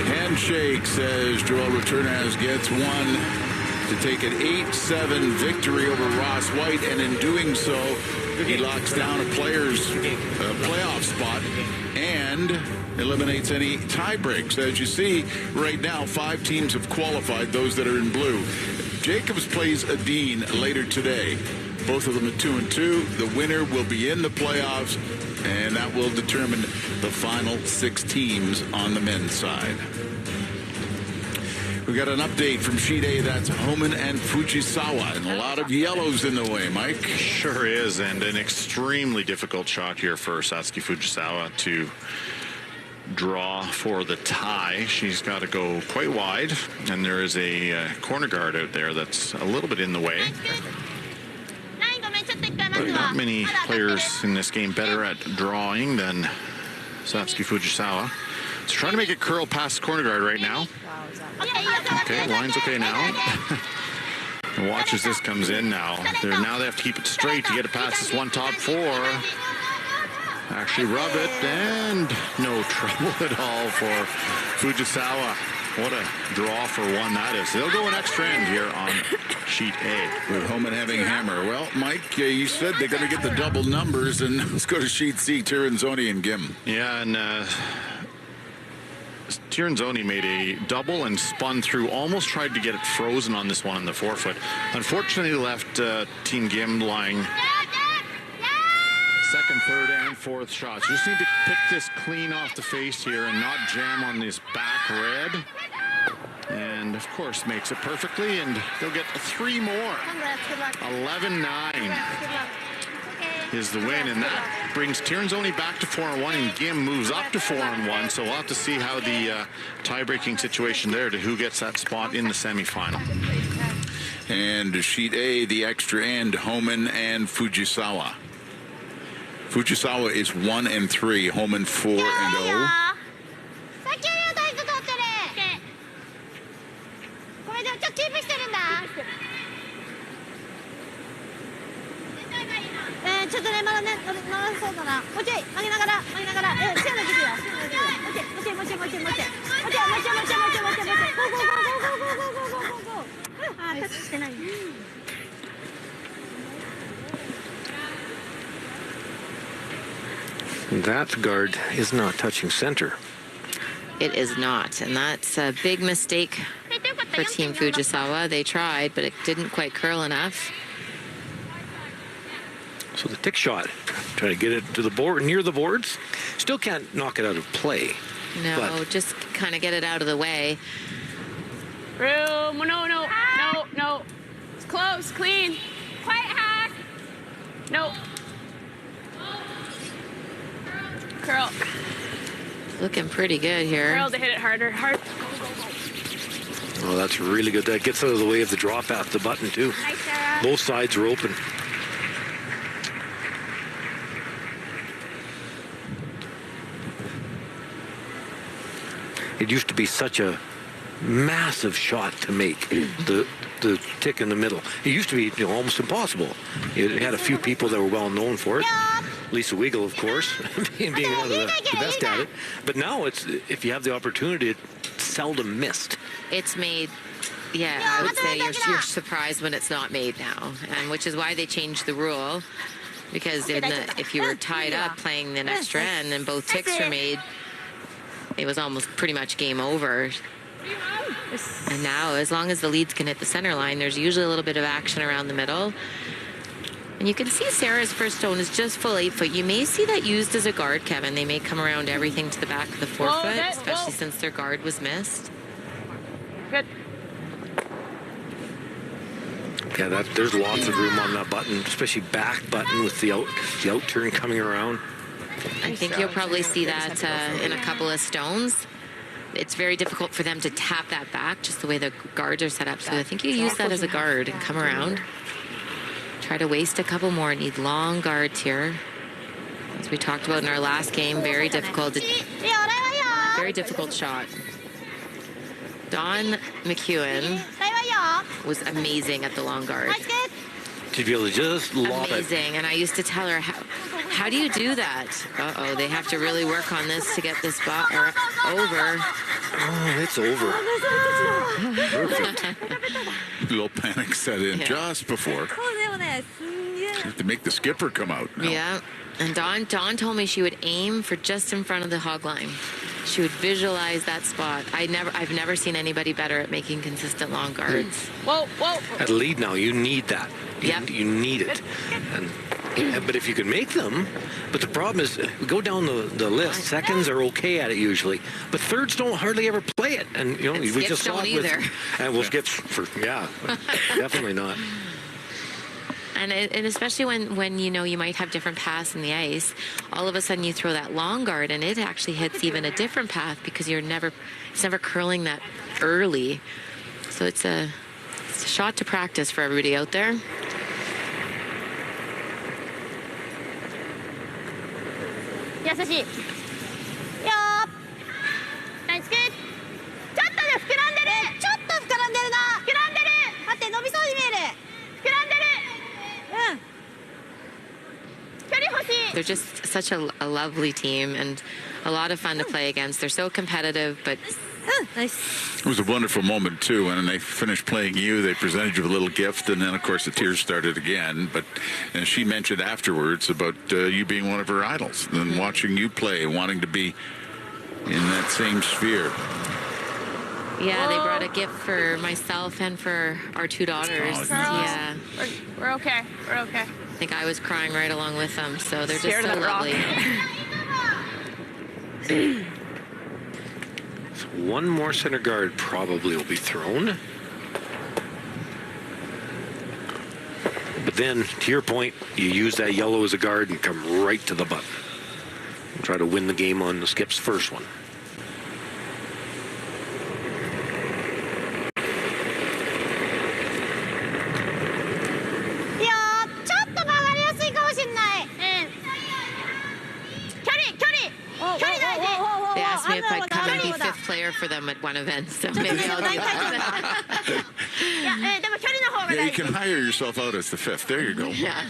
Handshake, says Joel Returnaz gets one to take an 8-7 victory over Ross White, and in doing so, he locks down a player's playoff spot and eliminates any tie breaks. As you see right now, 5 teams have qualified, those that are in blue. Jacobs plays Adine later today. Both of them at 2-2. The winner will be in the playoffs, and that will determine the final 6 teams on the men's side. We got an update from Sheet A. That's Homan and Fujisawa, and a lot of yellows in the way, Mike. Sure is, and an extremely difficult shot here for Satsuki Fujisawa to draw for the tie. She's got to go quite wide, and there is a corner guard out there that's a little bit in the way. But not many players in this game better at drawing than Satsuki Fujisawa. So trying to make it curl past the corner guard right now. Okay, line's okay now. Watch as this comes in now. They have to keep it straight to get it past this one top 4. Actually rub it, and no trouble at all for Fujisawa. What a draw for one that is. They'll go an extra end here on Sheet A. With Homan having hammer. Well, Mike, you said they're going to get the double numbers, and let's go to Sheet C, Tirinzoni and Gim. Yeah, and Tirinzoni made a double and spun through, almost tried to get it frozen on this one on the forefoot. Unfortunately left Team Gim lying second, third, and fourth shots. You just need to pick this clean off the face here and not jam on this back red. And, of course, makes it perfectly, and they'll get 3 more. 11-9 is the win, and that brings Tirinzoni back to 4-1, and Gim moves up to 4-1. So we'll have to see how the tie-breaking situation there to who gets that spot in the semifinal. And Sheet A, the extra end, Homan and Fujisawa. Fujisawa is 1-3, Homan 4-0. That guard is not touching center. It is not, and that's a big mistake for Team Fujisawa. They tried, but it didn't quite curl enough. So the tick shot, trying to get it to the board, near the boards. Still can't knock it out of play. No, but just kind of get it out of the way. Room, no. It's close, clean. Quiet hack. No. Curl. Looking pretty good here. Curl to hit it harder. Hard. Oh, that's really good. That gets out of the way of the drop at the button, too. Nice, Sarah. Both sides are open. It used to be such a massive shot to make, the tick in the middle. It used to be almost impossible. It had a few people that were well known for it. Lisa Weigel, of course, being one of the best at it. But now, it's if you have the opportunity, it's seldom missed. It's made, yeah, I would say you're surprised when it's not made now, and which is why they changed the rule. Because if you were tied up playing the extra end and both ticks were made, it was almost pretty much game over. And now, as long as the leads can hit the center line, there's usually a little bit of action around the middle. And you can see Sarah's first stone is just full 8 foot. You may see that used as a guard, Kevin. They may come around everything to the back of the 4 foot, especially since their guard was missed. Good. Yeah, there's lots of room on that button, especially back button with the out turn coming around. I think you'll probably see that in a couple of stones. It's very difficult for them to tap that back, just the way the guards are set up. So I think you use that as a guard and come around. Try to waste a couple more. Need long guards here. As we talked about in our last game, very difficult shot. Dawn McEwen was amazing at the long guard. To be able to just lob it. Amazing. And I used to tell her, how do you do that? Uh-oh, they have to really work on this to get this ball over. Oh, it's over. Perfect. A little panic set in just before. To make the skipper come out now. Yeah. And Dawn told me she would aim for just in front of the hog line. She would visualize that spot. I've never seen anybody better at making consistent long guards. Whoa. At lead now, you need that. Yep. You need it. But if you can make them, but the problem is, we go down the list. Seconds are okay at it usually, but thirds don't hardly ever play it. And we just saw it either. And we'll skip definitely not. And especially when you might have different paths in the ice, all of a sudden you throw that long guard and it actually hits even a different path because it's never curling that early. So it's a shot to practice for everybody out there. Nice, good. ちょっとね、膨らんでる。ちょっと膨らんでるな。膨らんでる。待って、伸びそうに見える。膨らんでる。距離欲しい。They're just such a lovely team and a lot of fun to play against. They're so competitive, but Nice. It was a wonderful moment, too. And when they finished playing you, they presented you with a little gift, and then, of course, the tears started again. But she mentioned afterwards about you being one of her idols and watching you play, wanting to be in that same sphere. yeah, they brought a gift for myself and for our 2 daughters. Oh, yeah. We're okay. We're okay. I think I was crying right along with them, so they're Scared just of so that rock. lovely. One more center guard probably will be thrown. But then, to your point, you use that yellow as a guard and come right to the button. Try to win the game on the skip's first one. They asked me if I'd come and be 5th player for them at one event, so maybe I'll do that. Yeah, you can hire yourself out as the 5th. There you go. Yeah.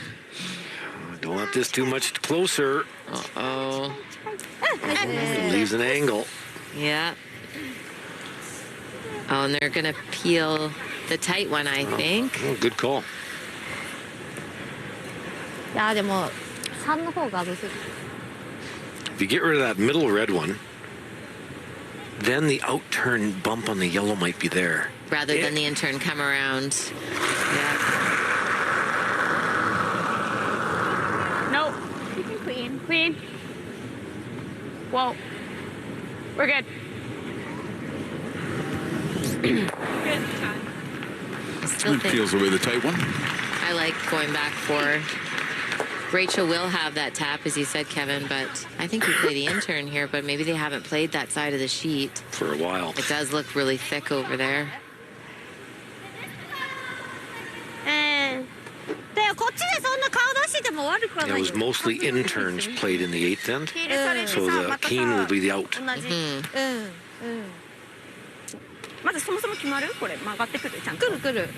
Don't want this too much closer. Uh-oh. Leaves an angle. Yeah. Oh, and they're going to peel the tight one, I think. Oh, good call. いやでも3の方がむずい。 If you get rid of that middle red one, then the out-turn bump on the yellow might be there. Rather than the in-turn come around. Yeah. Nope. Queen. Queen. Whoa. We're good. Still think Peels away the tight one. I like going back for. Rachel will have that tap, as you said, Kevin, but I think we play the in-turn here, but maybe they haven't played that side of the sheet. For a while. It does look really thick over there. It was mostly in-turns played in the 8th end, so the keen will be the out. Mm-hmm. まずそもそも決まる？これ曲がってくるちゃんと。くる。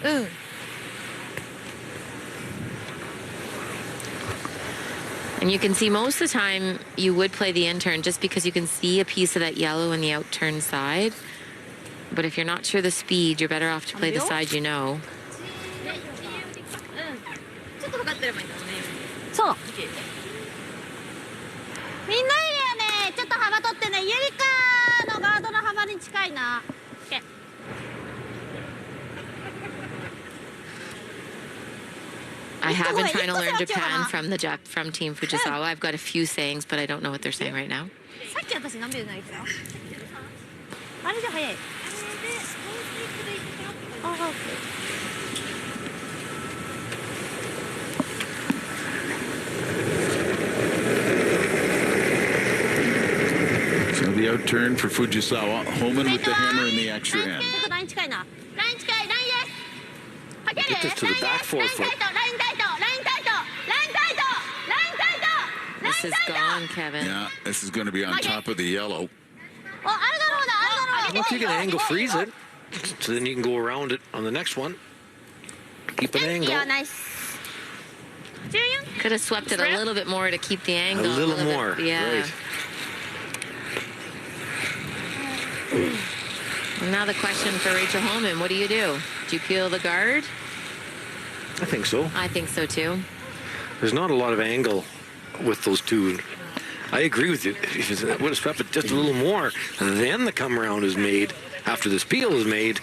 And you can see most of the time you would play the in-turn just because you can see a piece of that yellow in the out-turn side. But if you're not sure the speed, you're better off to play the side you know. ちょっと測ってればいいんだね。そう。みんないいよね。ちょっと幅取ってね。ゆりかのガードの幅に近いな。I have been trying to learn Japan from Team Fujisawa. I've got a few sayings, but I don't know what they're saying right now. さっき私何秒ないですか？あれじゃ早い。So the out turn for Fujisawa. Homan with the hammer in the extra end. Get this to the back 4 foot. This is gone, Kevin. Yeah, this is going to be on top of the yellow. Well, if you can angle freeze it, so then you can go around it on the next one. Keep an angle. Could have swept it a little bit more to keep the angle. A little more. Yeah. Right. And now the question for Rachel Homan, what do? Do you peel the guard? I think so. I think so too. There's not a lot of angle with those two. I agree with you. If it would have swept it just a little more, then the come around is made. After this peel is made,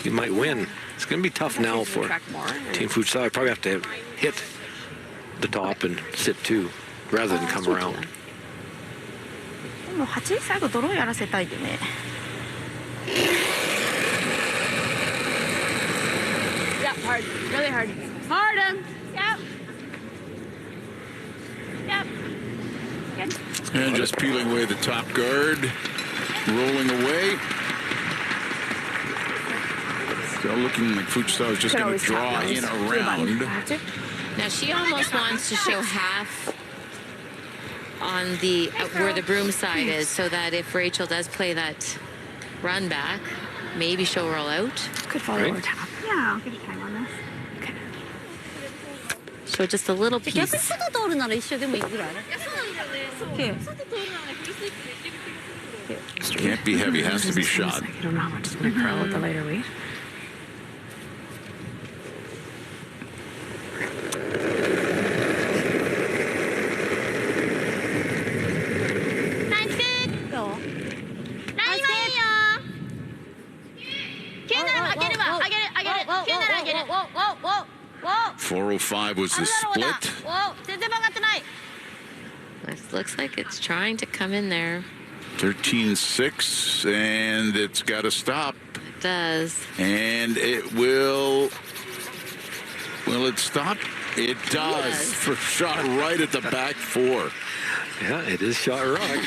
you might win. It's going to be tough now for Team Fujisawa. Probably have to hit the top and sit two rather than come around. もう8最後ドローやらせたいでね。Yeah, hard, really hard. Hard him. Yep. Yep. And just peeling away the top guard, rolling away. Still looking like Fujisawa is just going to draw in around. Now she almost wants to show half on the where the broom side is, so that if Rachel does play that run back, maybe she'll roll out. Could follow or tap. Yeah, I'll give you time on this. Okay. So just a little piece. 逆に外通るなら一緒でもいいぐらい。Okay. Can't be heavy, has to be shot. I don't know. I'm just going to curl with the lighter weight. Whoa. 405 was the split. This looks like it's trying to come in there. 13-6, and it's got to stop. It does. And it will. Will it stop? It does. Yes. For shot right at the back four. Yeah, it is shot rock.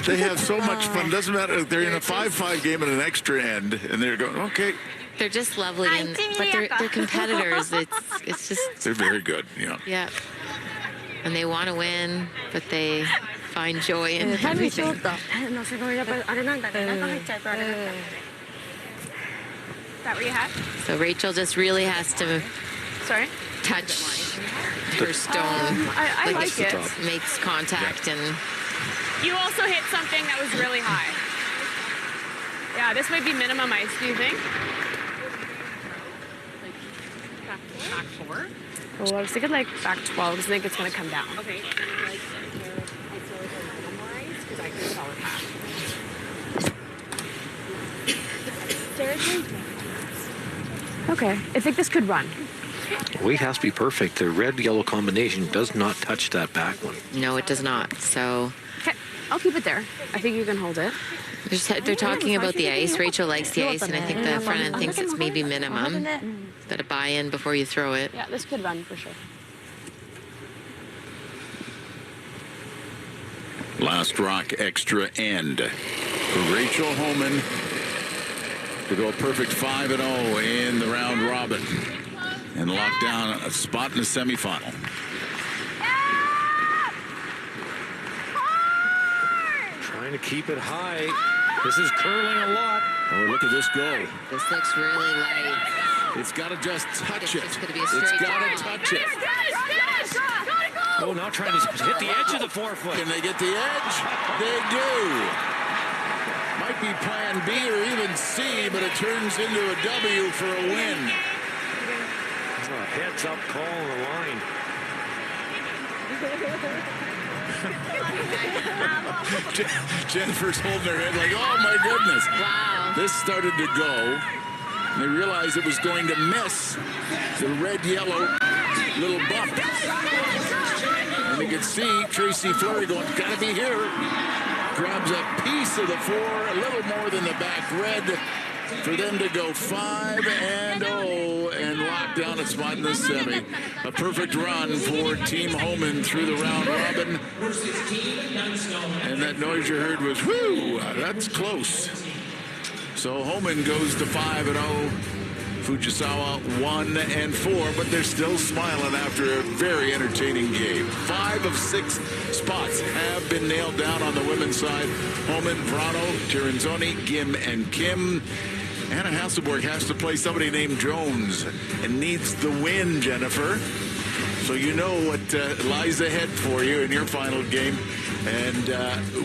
They have so much fun. Doesn't matter if they're in a 5-5 game at an extra end, and they're going, okay. They're just lovely, but they're competitors. It's just. They're very good, yeah. Yeah. And they want to win, but they find joy in everything. Is that what you have? So Rachel just really has to touch her stone. I like it. Makes contact and. You also hit something that was really high. Yeah, this might be minimum ice, do you think? Back 4? Oh, I was thinking like back 12 because I think it's going to come down. Okay. Because I can tell it half. Okay, I think this could run. Weight has to be perfect. The red-yellow combination does not touch that back one. No, it does not. So Okay, I'll keep it there. I think you can hold it. they're talking about the ice. Rachel likes the ice, and I think the front end thinks it's maybe minimum. Got to buy in before you throw it. Yeah, this could run for sure. Last rock extra end for Rachel Homan to go a perfect 5-0 in the round robin and lock down a spot in the semifinal. Trying to keep it high. This is curling a lot. Oh, look at this go. This looks really light. It's got to just touch it. It's going to be a It's straight got draw. to touch it. Oh, now trying to hit the edge of the 4-foot. Can they get the edge? They do. Might be plan B or even C, but it turns into a W for a win. A heads-up call on the line. Jennifer's holding her head like, oh my goodness. Wow. This started to go. And they realized it was going to miss the red-yellow little bump. And you can see Tracy Fleury going, gotta be here. Grabs a piece of the 4, a little more than the back red, for them to go 5-0 and lock down a spot in the semi. A perfect run for Team Homan through the round robin. And that noise you heard was, whoo, that's close. So Homan goes to 5-0. Fujisawa 1-4, but they're still smiling after a very entertaining game. 5 of 6 spots have been nailed down on the women's side. Homan, Vrano, Tirinzoni, Gim, and Kim. Anna Hasselborg has to play somebody named Jones and needs the win, Jennifer. So you know what lies ahead for you in your final game. And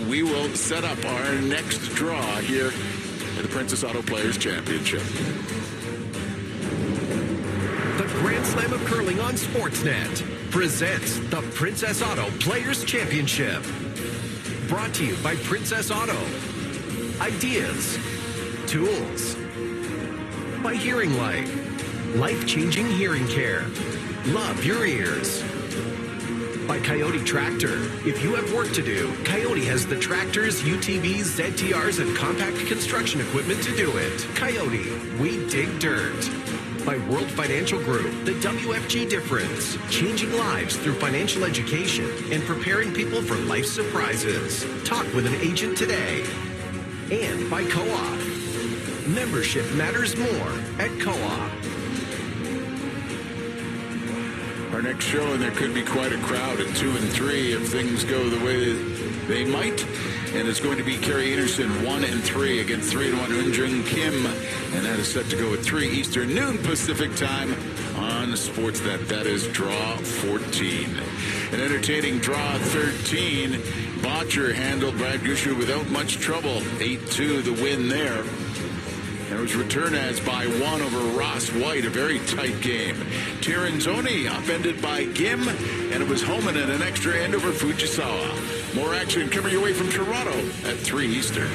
we will set up our next draw here at the Princess Auto Players Championship. The Grand Slam of Curling on Sportsnet presents the Princess Auto Players Championship. Brought to you by Princess Auto. Ideas, tools. By Hearing Light. Life-changing hearing care. Love your ears. By Coyote Tractor. If you have work to do, Coyote has the tractors, UTVs, ZTRs, and compact construction equipment to do it. Coyote, we dig dirt. By World Financial Group, the WFG difference. Changing lives through financial education and preparing people for life's surprises. Talk with an agent today. And by Co-op. Membership matters more at Co-op. Our next show, and there could be quite a crowd at 2 and 3 if things go the way they might. And it's going to be Carrie Anderson 1 and 3 against 3-1 Eunjung Kim. And that is set to go at 3 Eastern, noon Pacific time on Sportsnet. That is draw 14. An entertaining draw 13. Botcher handled Brad Gushu without much trouble. 8-2 the win there. There was Returnas by 1 over Ross White, a very tight game. Tirinzoni upended by Gim, and it was Homan at an extra end over Fujisawa. More action coming your way from Toronto at 3 Eastern.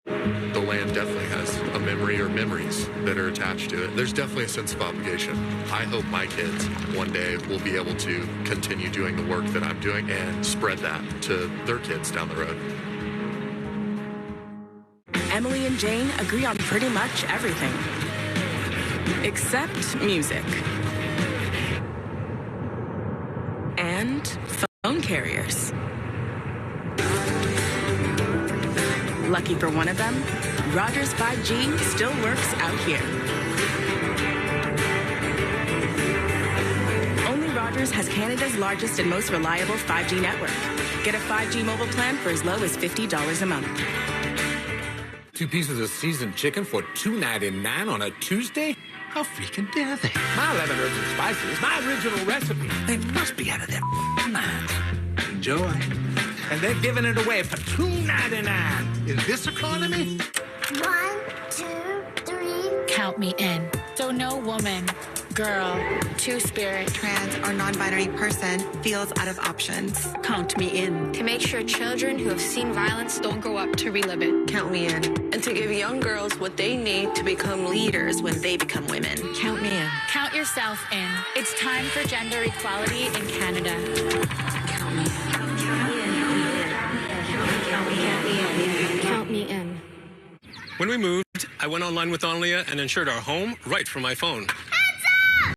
The land definitely has a memory or memories that are attached to it. There's definitely a sense of obligation. I hope my kids one day will be able to continue doing the work that I'm doing and spread that to their kids down the road. Emily and Jane agree on pretty much everything. Except music. And phone carriers. Lucky for one of them, Rogers 5G still works out here. Only Rogers has Canada's largest and most reliable 5G network. Get a 5G mobile plan for as low as $50 a month. 2 pieces of seasoned chicken for $2.99 on a Tuesday? How freaking dare they? My 11 herbs and spices, my original recipe. They must be out of their minds. Enjoy. And they're giving it away for $2.99. Is this economy? 1, 2, 3. Count me in. So no woman, girl, two-spirit, trans, or non-binary person feels out of options. Count me in. To make sure children who have seen violence don't grow up to relive it. Count me in. And to give young girls what they need to become leaders when they become women. Count me in. Count yourself in. It's time for gender equality in Canada. Count me in. Count me in. When we moved, I went online with Onlia and insured our home right from my phone.